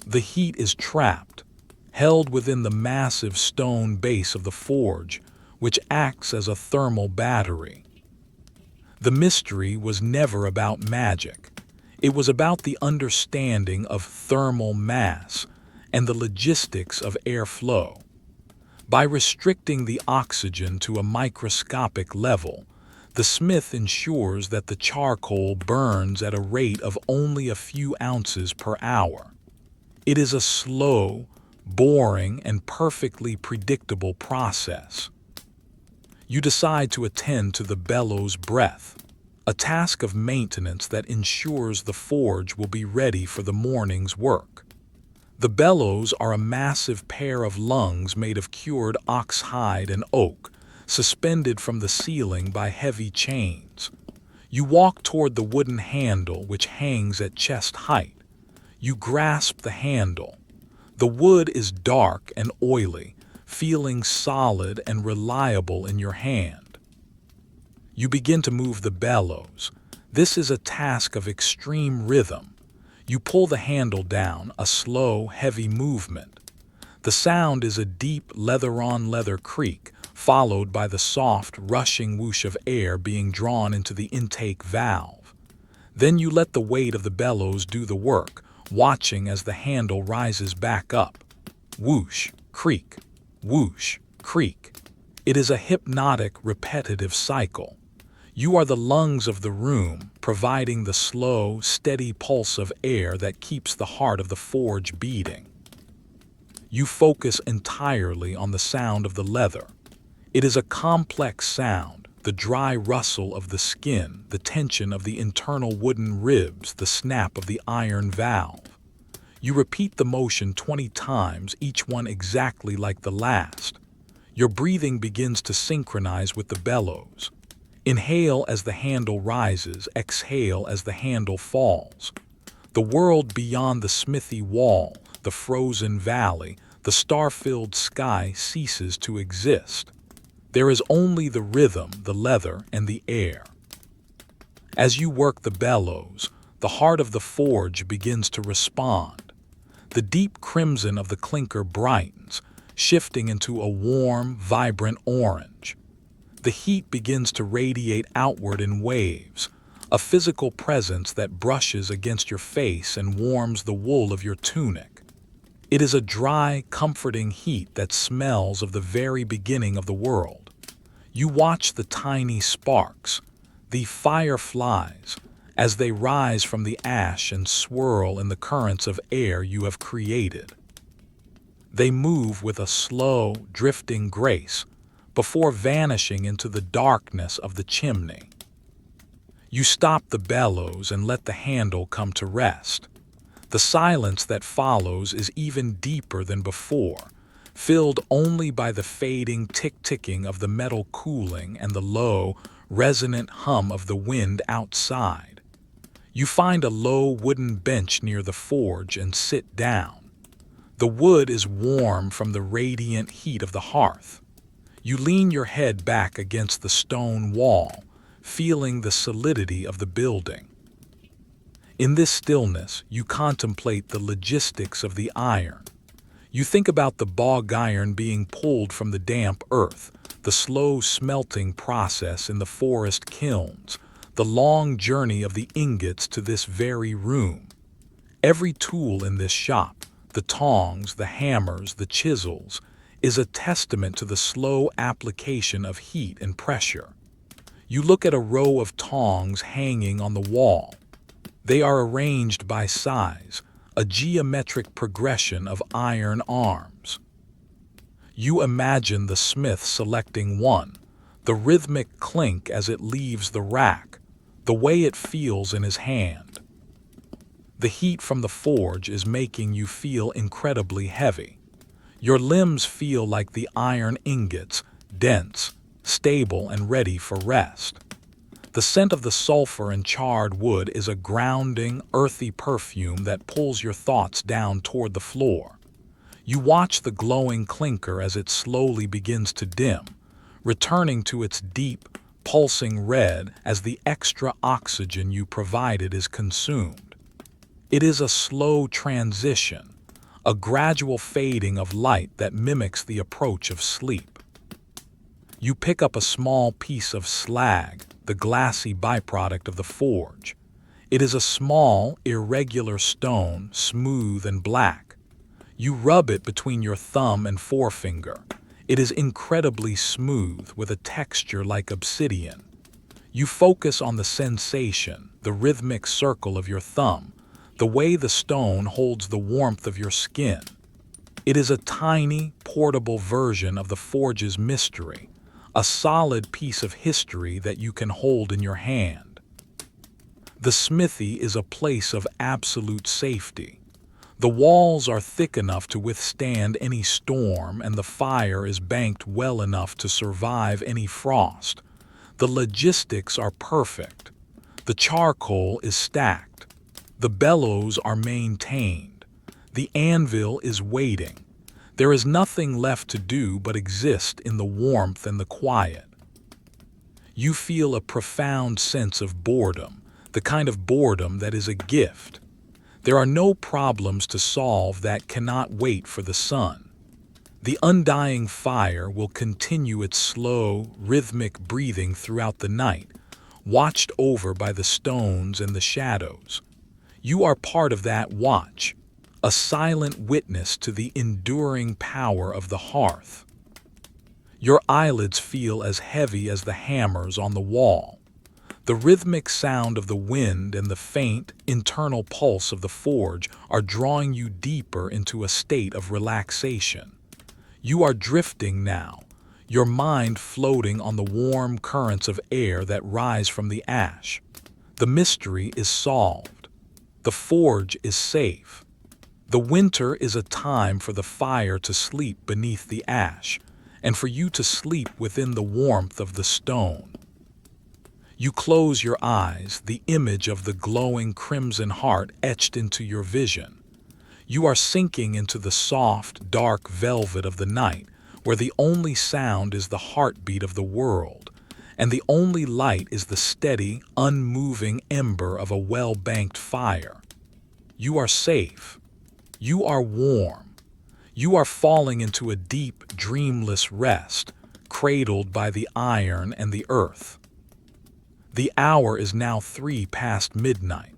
A: The heat is trapped, held within the massive stone base of the forge, which acts as a thermal battery. The mystery was never about magic. It was about the understanding of thermal mass and the logistics of airflow. By restricting the oxygen to a microscopic level, the smith ensures that the charcoal burns at a rate of only a few ounces per hour. It is a slow, boring, and perfectly predictable process. You decide to attend to the bellows breath, a task of maintenance that ensures the forge will be ready for the morning's work. The bellows are a massive pair of lungs made of cured ox hide and oak, suspended from the ceiling by heavy chains. You walk toward the wooden handle, which hangs at chest height. You grasp the handle. The wood is dark and oily, feeling solid and reliable in your hand. You begin to move the bellows. This is a task of extreme rhythm. You pull the handle down, a slow, heavy movement. The sound is a deep leather-on-leather creak, followed by the soft, rushing whoosh of air being drawn into the intake valve. Then you let the weight of the bellows do the work, watching as the handle rises back up. Whoosh, creak, whoosh, creak. It is a hypnotic, repetitive cycle. You are the lungs of the room, providing the slow, steady pulse of air that keeps the heart of the forge beating. You focus entirely on the sound of the leather. It is a complex sound, the dry rustle of the skin, the tension of the internal wooden ribs, the snap of the iron valve. You repeat the motion 20 times, each one exactly like the last. Your breathing begins to synchronize with the bellows. Inhale as the handle rises, exhale as the handle falls. The world beyond the smithy wall, the frozen valley, the star-filled sky ceases to exist. There is only the rhythm, the leather, and the air. As you work the bellows, the heart of the forge begins to respond. The deep crimson of the clinker brightens, shifting into a warm, vibrant orange. The heat begins to radiate outward in waves, a physical presence that brushes against your face and warms the wool of your tunic. It is a dry, comforting heat that smells of the very beginning of the world. You watch the tiny sparks, the fireflies, as they rise from the ash and swirl in the currents of air you have created. They move with a slow, drifting grace before vanishing into the darkness of the chimney. You stop the bellows and let the handle come to rest. The silence that follows is even deeper than before, filled only by the fading tick-ticking of the metal cooling and the low, resonant hum of the wind outside. You find a low wooden bench near the forge and sit down. The wood is warm from the radiant heat of the hearth. You lean your head back against the stone wall, feeling the solidity of the building. In this stillness, you contemplate the logistics of the iron. You think about the bog iron being pulled from the damp earth, the slow smelting process in the forest kilns, the long journey of the ingots to this very room. Every tool in this shop, the tongs, the hammers, the chisels, is a testament to the slow application of heat and pressure. You look at a row of tongs hanging on the wall. They are arranged by size, a geometric progression of iron arms. You imagine the smith selecting one, the rhythmic clink as it leaves the rack, the way it feels in his hand. The heat from the forge is making you feel incredibly heavy. Your limbs feel like the iron ingots, dense, stable, and ready for rest. The scent of the sulfur and charred wood is a grounding, earthy perfume that pulls your thoughts down toward the floor. You watch the glowing clinker as it slowly begins to dim, returning to its deep, pulsing red as the extra oxygen you provided is consumed. It is a slow transition, a gradual fading of light that mimics the approach of sleep. You pick up a small piece of slag, the glassy byproduct of the forge. It is a small, irregular stone, smooth and black. You rub it between your thumb and forefinger. It is incredibly smooth with a texture like obsidian. You focus on the sensation, the rhythmic circle of your thumb, the way the stone holds the warmth of your skin. It is a tiny, portable version of the forge's mystery, a solid piece of history that you can hold in your hand. The smithy is a place of absolute safety. The walls are thick enough to withstand any storm, and the fire is banked well enough to survive any frost. The logistics are perfect. The charcoal is stacked. The bellows are maintained. The anvil is waiting. There is nothing left to do but exist in the warmth and the quiet. You feel a profound sense of boredom, the kind of boredom that is a gift. There are no problems to solve that cannot wait for the sun. The undying fire will continue its slow, rhythmic breathing throughout the night, watched over by the stones and the shadows. You are part of that watch, a silent witness to the enduring power of the hearth. Your eyelids feel as heavy as the hammers on the wall. The rhythmic sound of the wind and the faint, internal pulse of the forge are drawing you deeper into a state of relaxation. You are drifting now, your mind floating on the warm currents of air that rise from the ash. The mystery is solved. The forge is safe. The winter is a time for the fire to sleep beneath the ash, and for you to sleep within the warmth of the stone. You close your eyes, the image of the glowing crimson heart etched into your vision. You are sinking into the soft, dark velvet of the night, where the only sound is the heartbeat of the world, and the only light is the steady, unmoving ember of a well-banked fire. You are safe. You are warm. You are falling into a deep, dreamless rest, cradled by the iron and the earth. The hour is now 3 past midnight,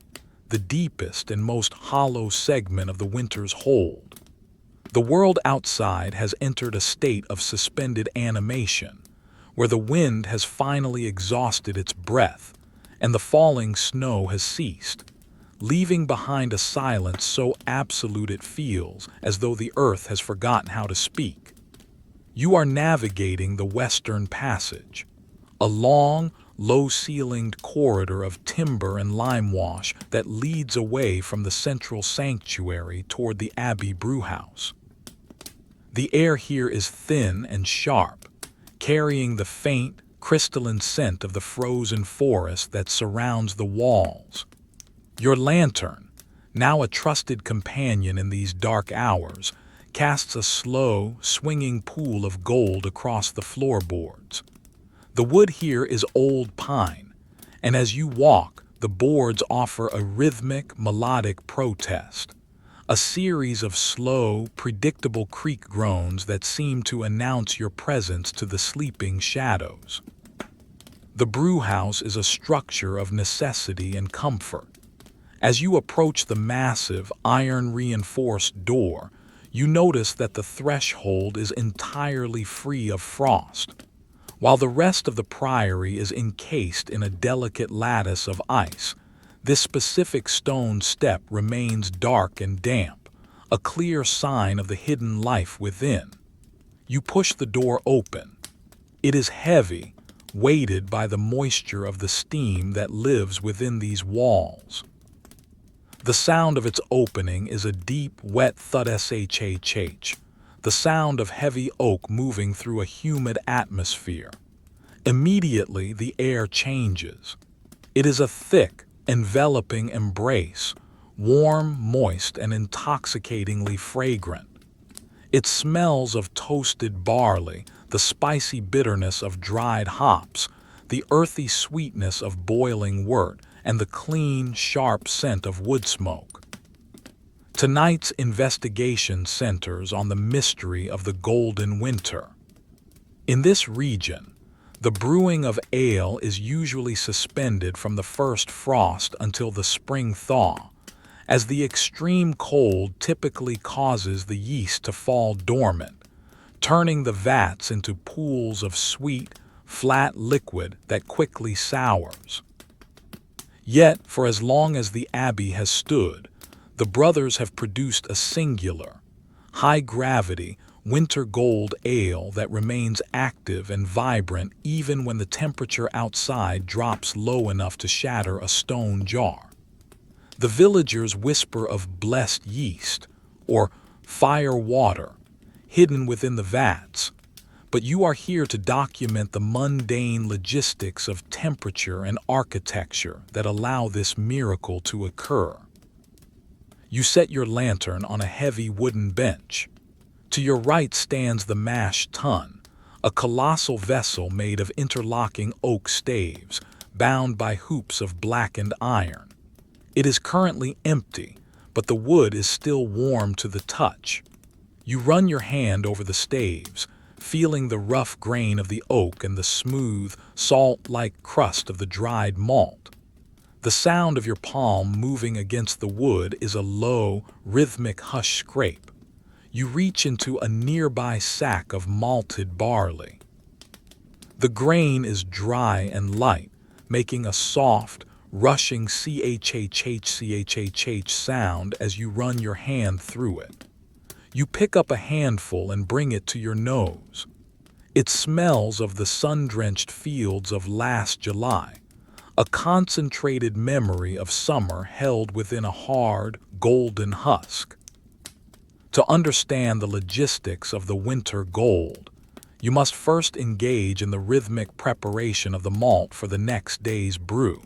A: the deepest and most hollow segment of the winter's hold. The world outside has entered a state of suspended animation, where the wind has finally exhausted its breath and the falling snow has ceased, leaving behind a silence so absolute it feels as though the earth has forgotten how to speak. You are navigating the Western Passage, a long, low-ceilinged corridor of timber and limewash that leads away from the central sanctuary toward the Abbey brewhouse. The air here is thin and sharp, carrying the faint, crystalline scent of the frozen forest that surrounds the walls. Your lantern, now a trusted companion in these dark hours, casts a slow, swinging pool of gold across the floorboards. The wood here is old pine, and as you walk, the boards offer a rhythmic, melodic protest, a series of slow, predictable creak groans that seem to announce your presence to the sleeping shadows. The brewhouse is a structure of necessity and comfort. As you approach the massive, iron-reinforced door, you notice that the threshold is entirely free of frost, while the rest of the priory is encased in a delicate lattice of ice. This specific stone step remains dark and damp, a clear sign of the hidden life within. You push the door open. It is heavy, weighted by the moisture of the steam that lives within these walls. The sound of its opening is a deep, wet thud shhh, the sound of heavy oak moving through a humid atmosphere. Immediately, the air changes. It is a thick, enveloping embrace, warm, moist, and intoxicatingly fragrant. It smells of toasted barley, the spicy bitterness of dried hops, the earthy sweetness of boiling wort, and the clean, sharp scent of wood smoke. Tonight's investigation centers on the mystery of the golden winter. In this region, the brewing of ale is usually suspended from the first frost until the spring thaw, as the extreme cold typically causes the yeast to fall dormant, turning the vats into pools of sweet, flat liquid that quickly sours. Yet, for as long as the Abbey has stood, the brothers have produced a singular, high-gravity, winter gold ale that remains active and vibrant even when the temperature outside drops low enough to shatter a stone jar. The villagers whisper of blessed yeast, or fire water, hidden within the vats, but you are here to document the mundane logistics of temperature and architecture that allow this miracle to occur. You set your lantern on a heavy wooden bench. To your right stands the mash tun, a colossal vessel made of interlocking oak staves, bound by hoops of blackened iron. It is currently empty, but the wood is still warm to the touch. You run your hand over the staves, feeling the rough grain of the oak and the smooth, salt-like crust of the dried malt. The sound of your palm moving against the wood is a low, rhythmic hush scrape. You reach into a nearby sack of malted barley. The grain is dry and light, making a soft, rushing chhhchchhh sound as you run your hand through it. You pick up a handful and bring it to your nose. It smells of the sun-drenched fields of last July, a concentrated memory of summer held within a hard, golden husk. To understand the logistics of the winter gold, you must first engage in the rhythmic preparation of the malt for the next day's brew.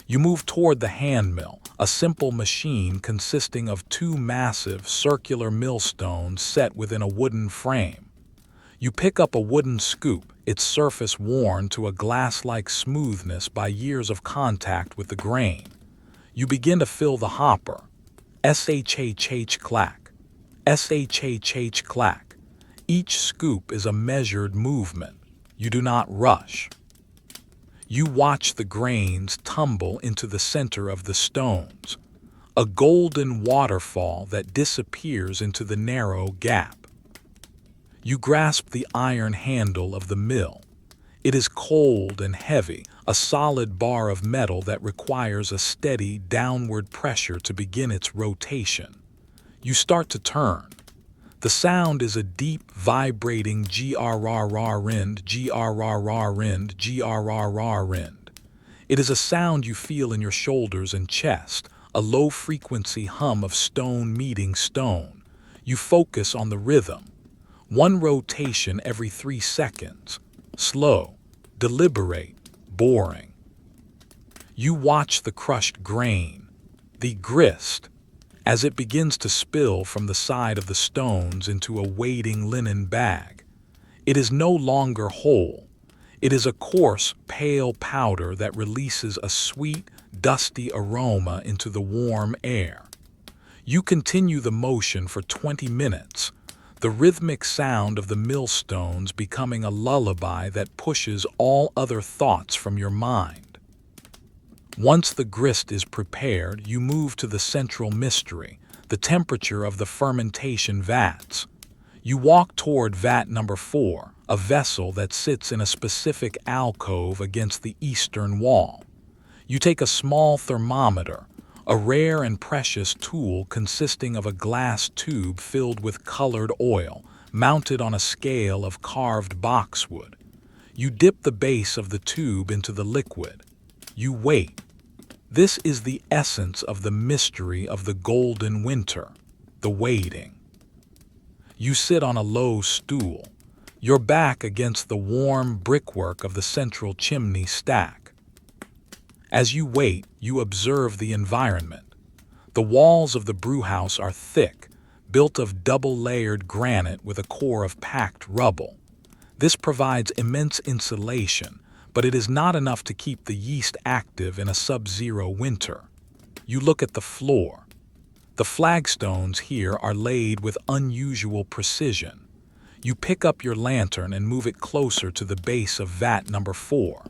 A: You move toward the hand mill, a simple machine consisting of two massive, circular millstones set within a wooden frame. You pick up a wooden scoop, its surface worn to a glass-like smoothness by years of contact with the grain. You begin to fill the hopper. Shhh clack. Shhh clack. Each scoop is a measured movement. You do not rush. You watch the grains tumble into the center of the stones, a golden waterfall that disappears into the narrow gap. You grasp the iron handle of the mill. It is cold and heavy, a solid bar of metal that requires a steady downward pressure to begin its rotation. You start to turn. The sound is a deep, vibrating grrrrind, grrrrind, grrrrind. It is a sound you feel in your shoulders and chest, a low-frequency hum of stone meeting stone. You focus on the rhythm. One rotation every 3 seconds. Slow, deliberate, boring. You watch the crushed grain, the grist, as it begins to spill from the side of the stones into a waiting linen bag. It is no longer whole. It is a coarse, pale powder that releases a sweet, dusty aroma into the warm air. You continue the motion for 20 minutes, the rhythmic sound of the millstones becoming a lullaby that pushes all other thoughts from your mind. Once the grist is prepared, you move to the central mystery, the temperature of the fermentation vats. You walk toward vat number 4, a vessel that sits in a specific alcove against the eastern wall. You take a small thermometer, a rare and precious tool consisting of a glass tube filled with colored oil, mounted on a scale of carved boxwood. You dip the base of the tube into the liquid. You wait. This is the essence of the mystery of the golden winter, the waiting. You sit on a low stool, your back against the warm brickwork of the central chimney stack. As you wait, you observe the environment. The walls of the brewhouse are thick, built of double-layered granite with a core of packed rubble. This provides immense insulation, but it is not enough to keep the yeast active in a sub-zero winter. You look at the floor. The flagstones here are laid with unusual precision. You pick up your lantern and move it closer to the base of vat number 4.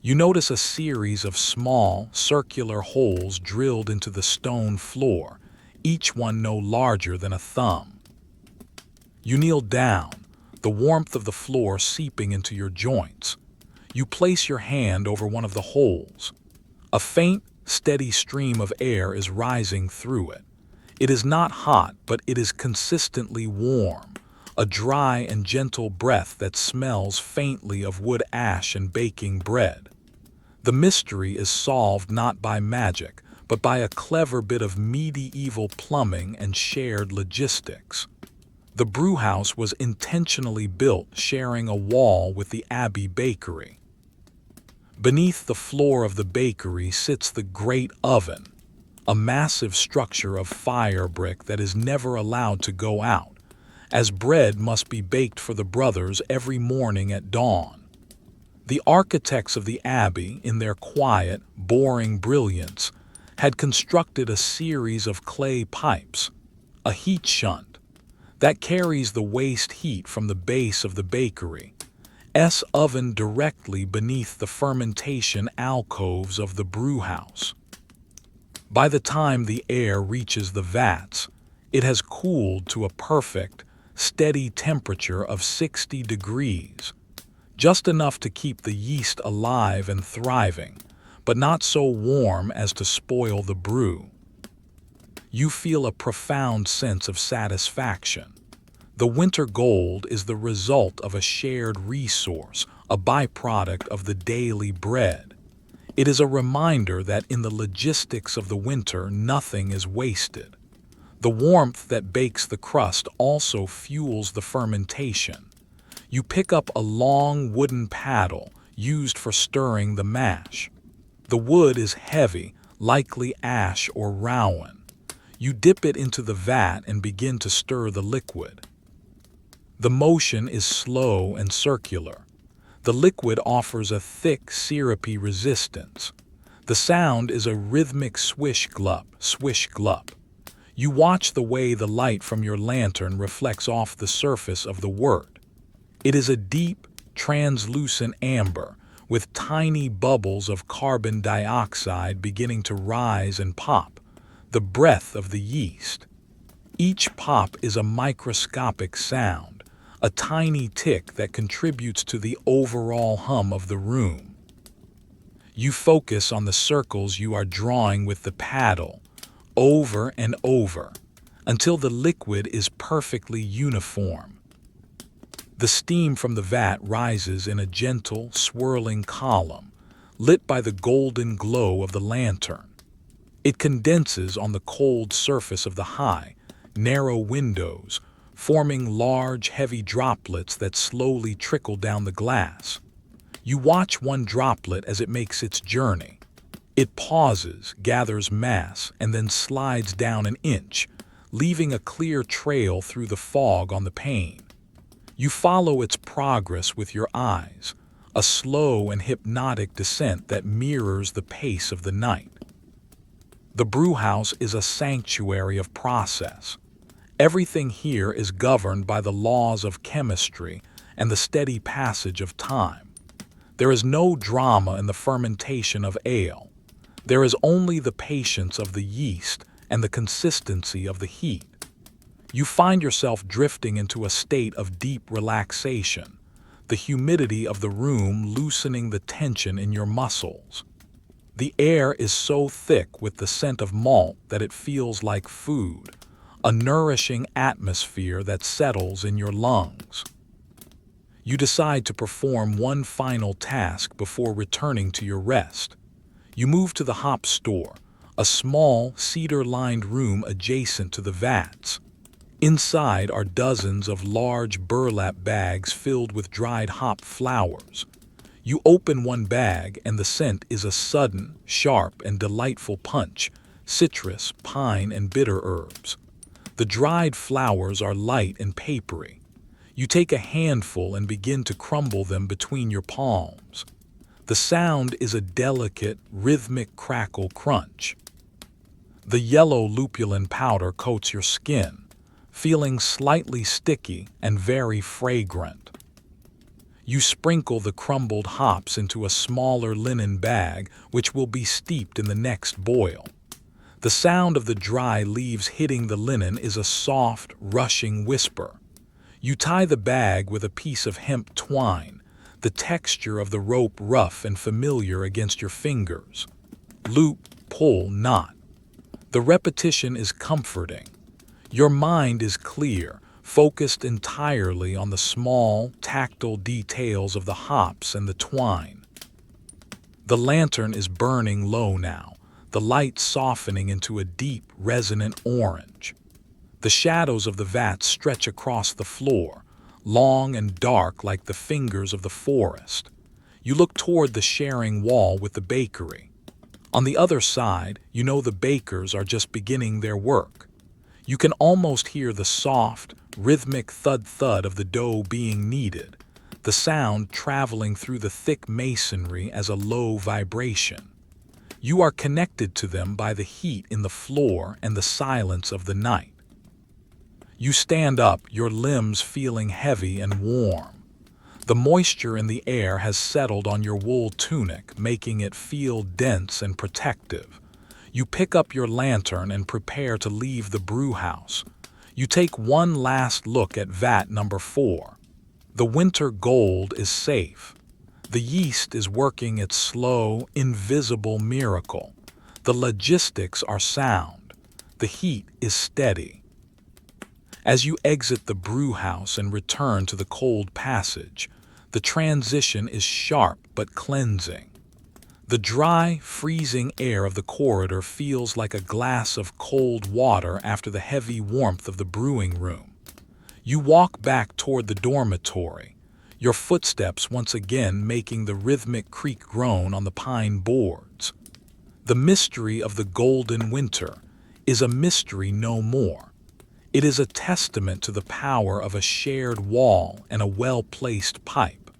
A: You notice a series of small, circular holes drilled into the stone floor, each one no larger than a thumb. You kneel down, the warmth of the floor seeping into your joints. You place your hand over one of the holes. A faint, steady stream of air is rising through it. It is not hot, but it is consistently warm, a dry and gentle breath that smells faintly of wood ash and baking bread. The mystery is solved not by magic, but by a clever bit of medieval plumbing and shared logistics. The brewhouse was intentionally built sharing a wall with the Abbey Bakery. Beneath the floor of the bakery sits the great oven, a massive structure of fire brick that is never allowed to go out, as bread must be baked for the brothers every morning at dawn. The architects of the Abbey, in their quiet, boring brilliance, had constructed a series of clay pipes, a heat shunt, that carries the waste heat from the base of the bakery's oven directly beneath the fermentation alcoves of the brewhouse. By the time the air reaches the vats, it has cooled to a perfect, steady temperature of 60 degrees, just enough to keep the yeast alive and thriving, but not so warm as to spoil the brew. You feel a profound sense of satisfaction. The winter gold is the result of a shared resource, a byproduct of the daily bread. It is a reminder that in the logistics of the winter, nothing is wasted. The warmth that bakes the crust also fuels the fermentation. You pick up a long wooden paddle used for stirring the mash. The wood is heavy, likely ash or rowan. You dip it into the vat and begin to stir the liquid. The motion is slow and circular. The liquid offers a thick, syrupy resistance. The sound is a rhythmic swish-glup, swish-glup. You watch the way the light from your lantern reflects off the surface of the wort. It is a deep, translucent amber, with tiny bubbles of carbon dioxide beginning to rise and pop. the breath of the yeast. Each pop is a microscopic sound, a tiny tick that contributes to the overall hum of the room. You focus on the circles you are drawing with the paddle, over and over, until the liquid is perfectly uniform. The steam from the vat rises in a gentle, swirling column, lit by the golden glow of the lantern. It condenses on the cold surface of the high, narrow windows, forming large, heavy droplets that slowly trickle down the glass. You watch one droplet as it makes its journey. It pauses, gathers mass, and then slides down an inch, leaving a clear trail through the fog on the pane. You follow its progress with your eyes, a slow and hypnotic descent that mirrors the pace of the night. The brewhouse is a sanctuary of process. Everything here is governed by the laws of chemistry and the steady passage of time. There is no drama in the fermentation of ale. There is only the patience of the yeast and the consistency of the heat. You find yourself drifting into a state of deep relaxation, the humidity of the room loosening the tension in your muscles. The air is so thick with the scent of malt that it feels like food, a nourishing atmosphere that settles in your lungs. You decide to perform one final task before returning to your rest. You move to the hop store, a small, cedar-lined room adjacent to the vats. Inside are dozens of large burlap bags filled with dried hop flowers. You open one bag and the scent is a sudden, sharp, and delightful punch: citrus, pine, and bitter herbs. The dried flowers are light and papery. You take a handful and begin to crumble them between your palms. The sound is a delicate, rhythmic crackle crunch. The yellow lupulin powder coats your skin, feeling slightly sticky and very fragrant. You sprinkle the crumbled hops into a smaller linen bag, which will be steeped in the next boil. The sound of the dry leaves hitting the linen is a soft, rushing whisper. You tie the bag with a piece of hemp twine, the texture of the rope rough and familiar against your fingers. Loop, pull, knot. The repetition is comforting. Your mind is clear, focused entirely on the small, tactile details of the hops and the twine. The lantern is burning low now, the light softening into a deep, resonant orange. The shadows of the vats stretch across the floor, long and dark like the fingers of the forest. You look toward the sharing wall with the bakery. On the other side, you know the bakers are just beginning their work. You can almost hear the soft, rhythmic thud-thud of the dough being kneaded, the sound traveling through the thick masonry as a low vibration. You are connected to them by the heat in the floor and the silence of the night. You stand up, your limbs feeling heavy and warm. The moisture in the air has settled on your wool tunic, making it feel dense and protective. You pick up your lantern and prepare to leave the brewhouse. You take one last look at vat number 4. The winter gold is safe. The yeast is working its slow, invisible miracle. The logistics are sound. The heat is steady. As you exit the brewhouse and return to the cold passage, the transition is sharp but cleansing. The dry, freezing air of the corridor feels like a glass of cold water after the heavy warmth of the brewing room. You walk back toward the dormitory, your footsteps once again making the rhythmic creak groan on the pine boards. The mystery of the golden winter is a mystery no more. It is a testament to the power of a shared wall and a well-placed pipe.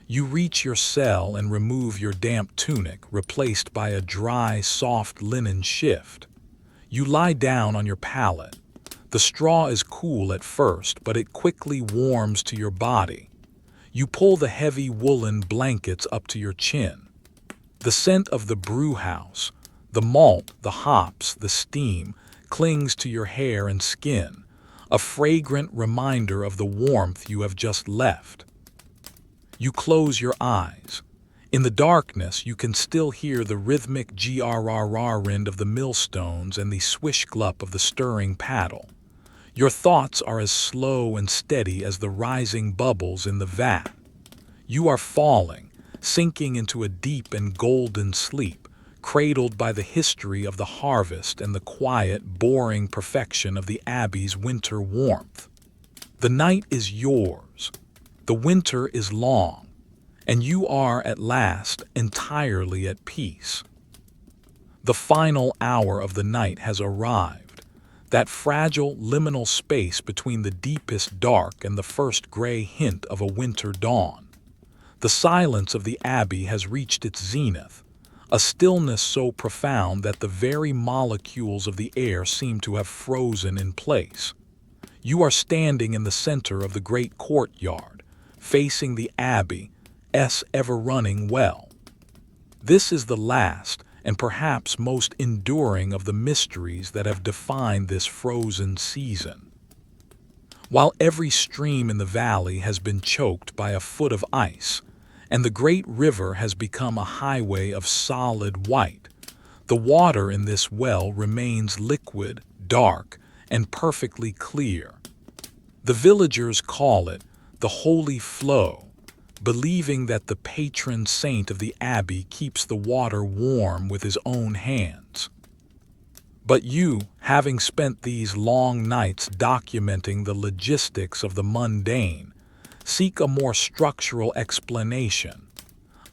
A: You reach your cell and remove your damp tunic, replaced by a dry, soft linen shift. You lie down on your pallet. The straw is cool at first, but it quickly warms to your body. You pull the heavy woolen blankets up to your chin. The scent of the brewhouse, The malt, the hops, the steam clings to your hair and skin, a fragrant reminder of the warmth you have just left. You close your eyes. In the darkness, you can still hear the rhythmic grrrrind of the millstones and the swish-glup of the stirring paddle. Your thoughts are as slow and steady as the rising bubbles in the vat. You are falling, sinking into a deep and golden sleep, cradled by the history of the harvest and the quiet, boring perfection of the abbey's winter warmth. The night is yours. The winter is long, and you are at last entirely at peace. The final hour of the night has arrived, that fragile liminal space between the deepest dark and the first gray hint of a winter dawn. The silence of the abbey has reached its zenith, a stillness so profound that the very molecules of the air seem to have frozen in place. You are standing in the center of the great courtyard, facing the abbey's ever-running well. This is the last and perhaps most enduring of the mysteries that have defined this frozen season. While every stream in the valley has been choked by a foot of ice, and the great river has become a highway of solid white, the water in this well remains liquid, dark, and perfectly clear. The villagers call it the holy flow, believing that the patron saint of the abbey keeps the water warm with his own hands. But you, having spent these long nights documenting the logistics of the mundane, seek a more structural explanation,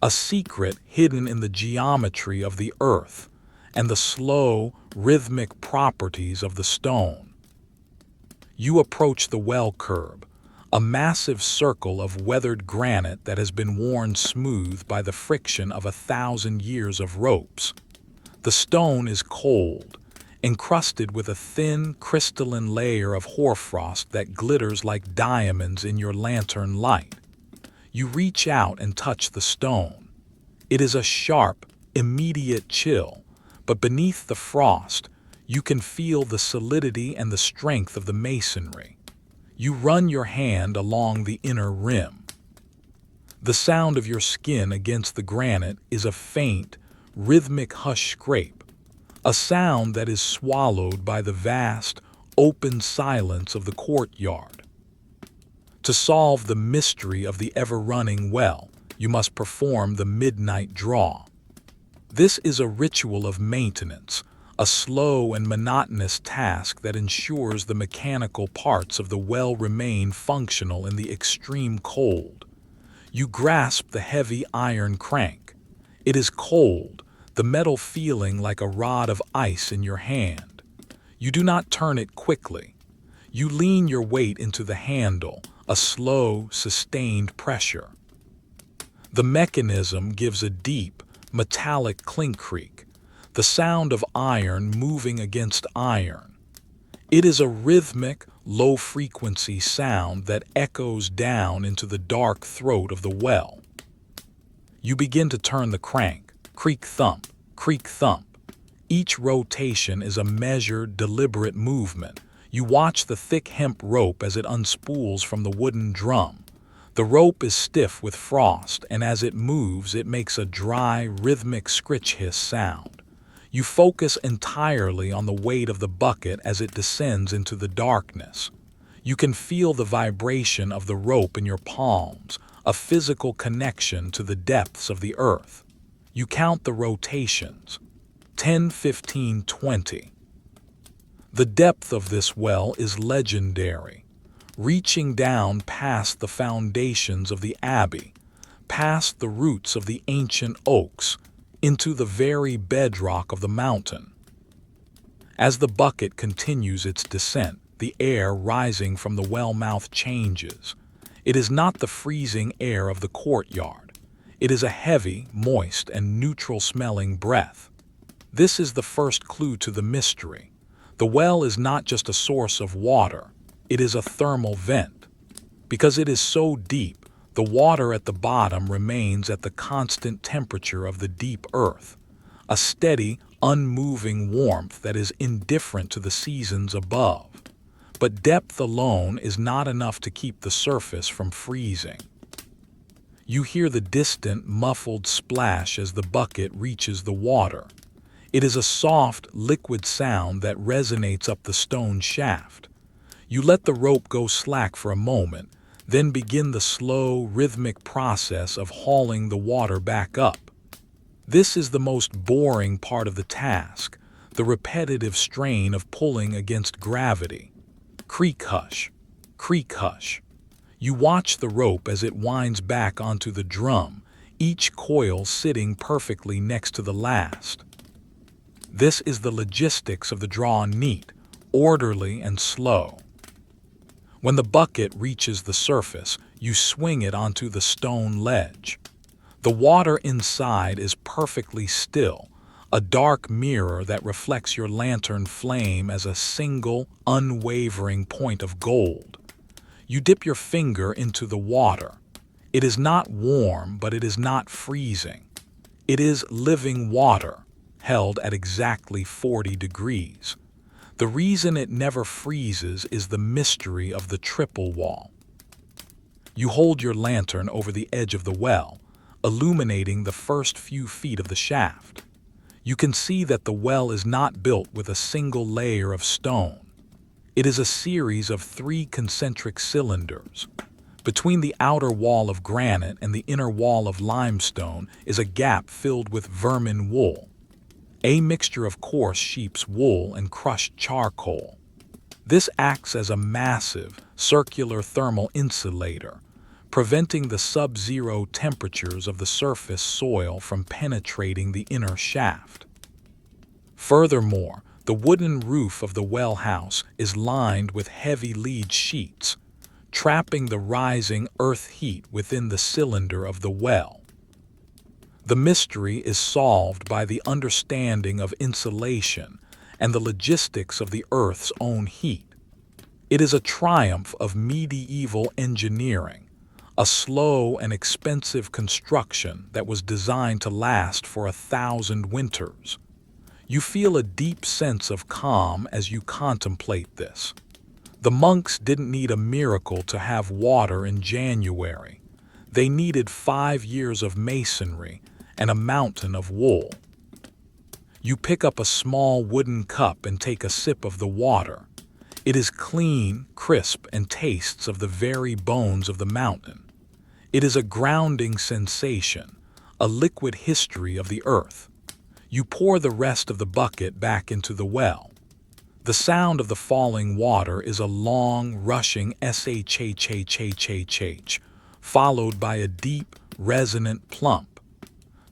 A: a secret hidden in the geometry of the earth and the slow, rhythmic properties of the stone. You approach the well curb, a massive circle of weathered granite that has been worn smooth by the friction of 1,000 years of ropes. The stone is cold, encrusted with a thin, crystalline layer of hoarfrost that glitters like diamonds in your lantern light. You reach out and touch the stone. It is a sharp, immediate chill, but beneath the frost, you can feel the solidity and the strength of the masonry. You run your hand along the inner rim. The sound of your skin against the granite is a faint, rhythmic hush scrape, a sound that is swallowed by the vast, open silence of the courtyard. To solve the mystery of the ever-running well, you must perform the midnight draw. This is a ritual of maintenance, a slow and monotonous task that ensures the mechanical parts of the well remain functional in the extreme cold. You grasp the heavy iron crank. It is cold, the metal feeling like a rod of ice in your hand. You do not turn it quickly. You lean your weight into the handle, a slow, sustained pressure. The mechanism gives a deep, metallic clink-creak, the sound of iron moving against iron. It is a rhythmic, low-frequency sound that echoes down into the dark throat of the well. You begin to turn the crank, creak-thump, creak-thump. Each rotation is a measured, deliberate movement. You watch the thick hemp rope as it unspools from the wooden drum. The rope is stiff with frost, and as it moves, it makes a dry, rhythmic scritch-hiss sound. You focus entirely on the weight of the bucket as it descends into the darkness. You can feel the vibration of the rope in your palms, a physical connection to the depths of the earth. You count the rotations, 10, 15, 20. The depth of this well is legendary, reaching down past the foundations of the abbey, past the roots of the ancient oaks, into the very bedrock of the mountain. As the bucket continues its descent, the air rising from the well mouth changes. It is not the freezing air of the courtyard. It is a heavy, moist, and neutral-smelling breath. This is the first clue to the mystery. The well is not just a source of water. It is a thermal vent. Because it is so deep, the water at the bottom remains at the constant temperature of the deep earth, a steady, unmoving warmth that is indifferent to the seasons above. But depth alone is not enough to keep the surface from freezing. You hear the distant, muffled splash as the bucket reaches the water. It is a soft, liquid sound that resonates up the stone shaft. You let the rope go slack for a moment, then begin the slow, rhythmic process of hauling the water back up. This is the most boring part of the task, the repetitive strain of pulling against gravity. Creak hush, creak hush. You watch the rope as it winds back onto the drum, each coil sitting perfectly next to the last. This is the logistics of the draw neat, orderly and slow. When the bucket reaches the surface, you swing it onto the stone ledge. The water inside is perfectly still, a dark mirror that reflects your lantern flame as a single, unwavering point of gold. You dip your finger into the water. It is not warm, but it is not freezing. It is living water, held at exactly 40 degrees. The reason it never freezes is the mystery of the triple wall. You hold your lantern over the edge of the well, illuminating the first few feet of the shaft. You can see that the well is not built with a single layer of stone. It is a series of 3 concentric cylinders. Between the outer wall of granite and the inner wall of limestone is a gap filled with vermin wool, a mixture of coarse sheep's wool and crushed charcoal. This acts as a massive, circular thermal insulator, preventing the sub-zero temperatures of the surface soil from penetrating the inner shaft. Furthermore, the wooden roof of the well house is lined with heavy lead sheets, trapping the rising earth heat within the cylinder of the well. The mystery is solved by the understanding of insulation and the logistics of the earth's own heat. It is a triumph of medieval engineering, a slow and expensive construction that was designed to last for 1,000 winters. You feel a deep sense of calm as you contemplate this. The monks didn't need a miracle to have water in January. They needed 5 years of masonry and a mountain of wool. You pick up a small wooden cup and take a sip of the water. It is clean, crisp, and tastes of the very bones of the mountain. It is a grounding sensation, a liquid history of the earth. You pour the rest of the bucket back into the well. The sound of the falling water is a long, rushing shhhhhh, followed by a deep, resonant plump.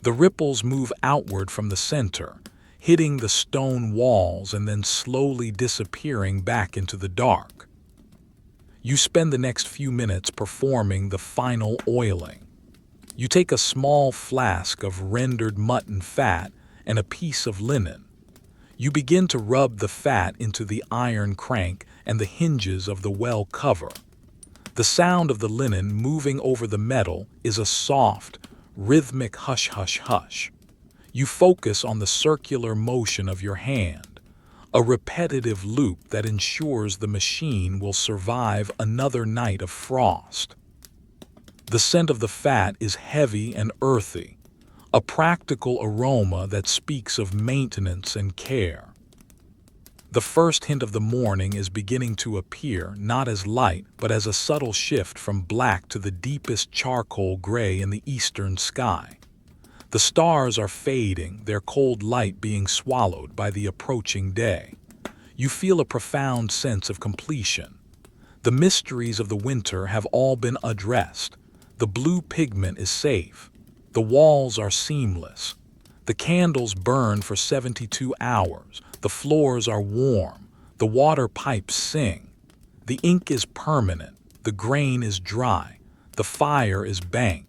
A: The ripples move outward from the center, hitting the stone walls and then slowly disappearing back into the dark. You spend the next few minutes performing the final oiling. You take a small flask of rendered mutton fat and a piece of linen. You begin to rub the fat into the iron crank and the hinges of the well cover. The sound of the linen moving over the metal is a soft, rhythmic hush hush hush. You focus on the circular motion of your hand, a repetitive loop that ensures the machine will survive another night of frost. The scent of the fat is heavy and earthy, a practical aroma that speaks of maintenance and care. The first hint of the morning is beginning to appear, not as light, but as a subtle shift from black to the deepest charcoal gray in the eastern sky. The stars are fading, their cold light being swallowed by the approaching day. You feel a profound sense of completion. The mysteries of the winter have all been addressed. The blue pigment is safe. The walls are seamless. The candles burn for 72 hours. The floors are warm. The water pipes sing. The ink is permanent. The grain is dry. The fire is banked.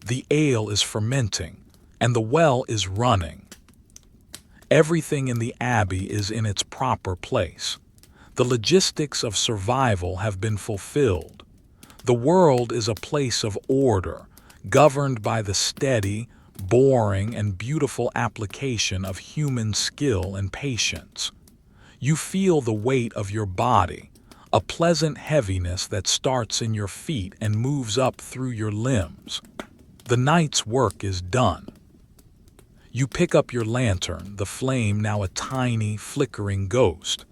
A: The ale is fermenting, and the well is running. Everything in the abbey is in its proper place. The logistics of survival have been fulfilled. The world is a place of order, governed by the steady, boring and beautiful application of human skill and patience. You feel the weight of your body, a pleasant heaviness that starts in your feet and moves up through your limbs. The night's work is done. You pick up your lantern, the flame now a tiny, flickering ghost.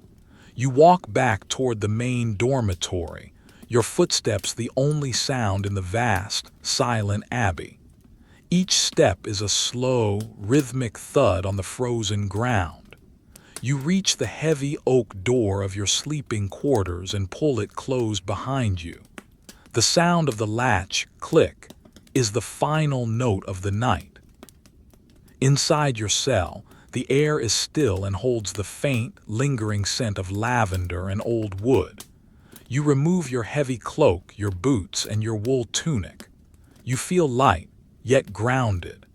A: You walk back toward the main dormitory, your footsteps the only sound in the vast, silent abbey. Each step is a slow, rhythmic thud on the frozen ground. You reach the heavy oak door of your sleeping quarters and pull it closed behind you. The sound of the latch click is the final note of the night. Inside your cell, the air is still and holds the faint, lingering scent of lavender and old wood. You remove your heavy cloak, your boots, and your wool tunic. You feel light, yet grounded.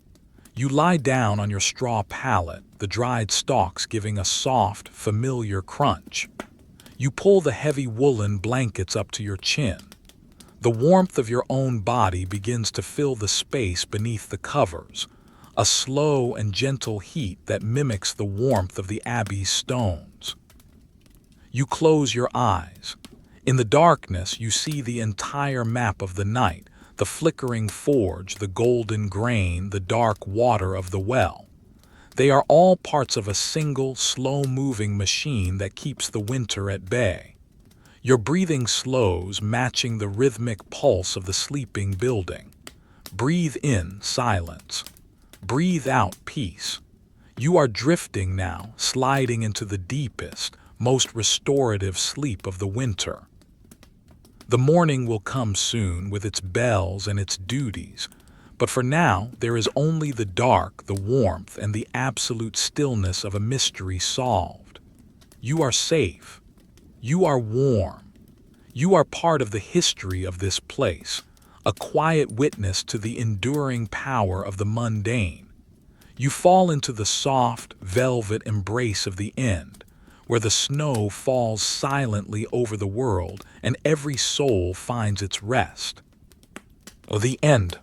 A: You lie down on your straw pallet, the dried stalks giving a soft, familiar crunch. You pull the heavy woolen blankets up to your chin. The warmth of your own body begins to fill the space beneath the covers, a slow and gentle heat that mimics the warmth of the abbey's stones. You close your eyes. In the darkness, you see the entire map of the night, the flickering forge, the golden grain, the dark water of the well. They are all parts of a single, slow-moving machine that keeps the winter at bay. Your breathing slows, matching the rhythmic pulse of the sleeping building. Breathe in silence. Breathe out peace. You are drifting now, sliding into the deepest, most restorative sleep of the winter. The morning will come soon with its bells and its duties, but for now there is only the dark, the warmth, and the absolute stillness of a mystery solved. You are safe. You are warm. You are part of the history of this place, a quiet witness to the enduring power of the mundane. You fall into the soft, velvet embrace of the end, where the snow falls silently over the world and every soul finds its rest. The end.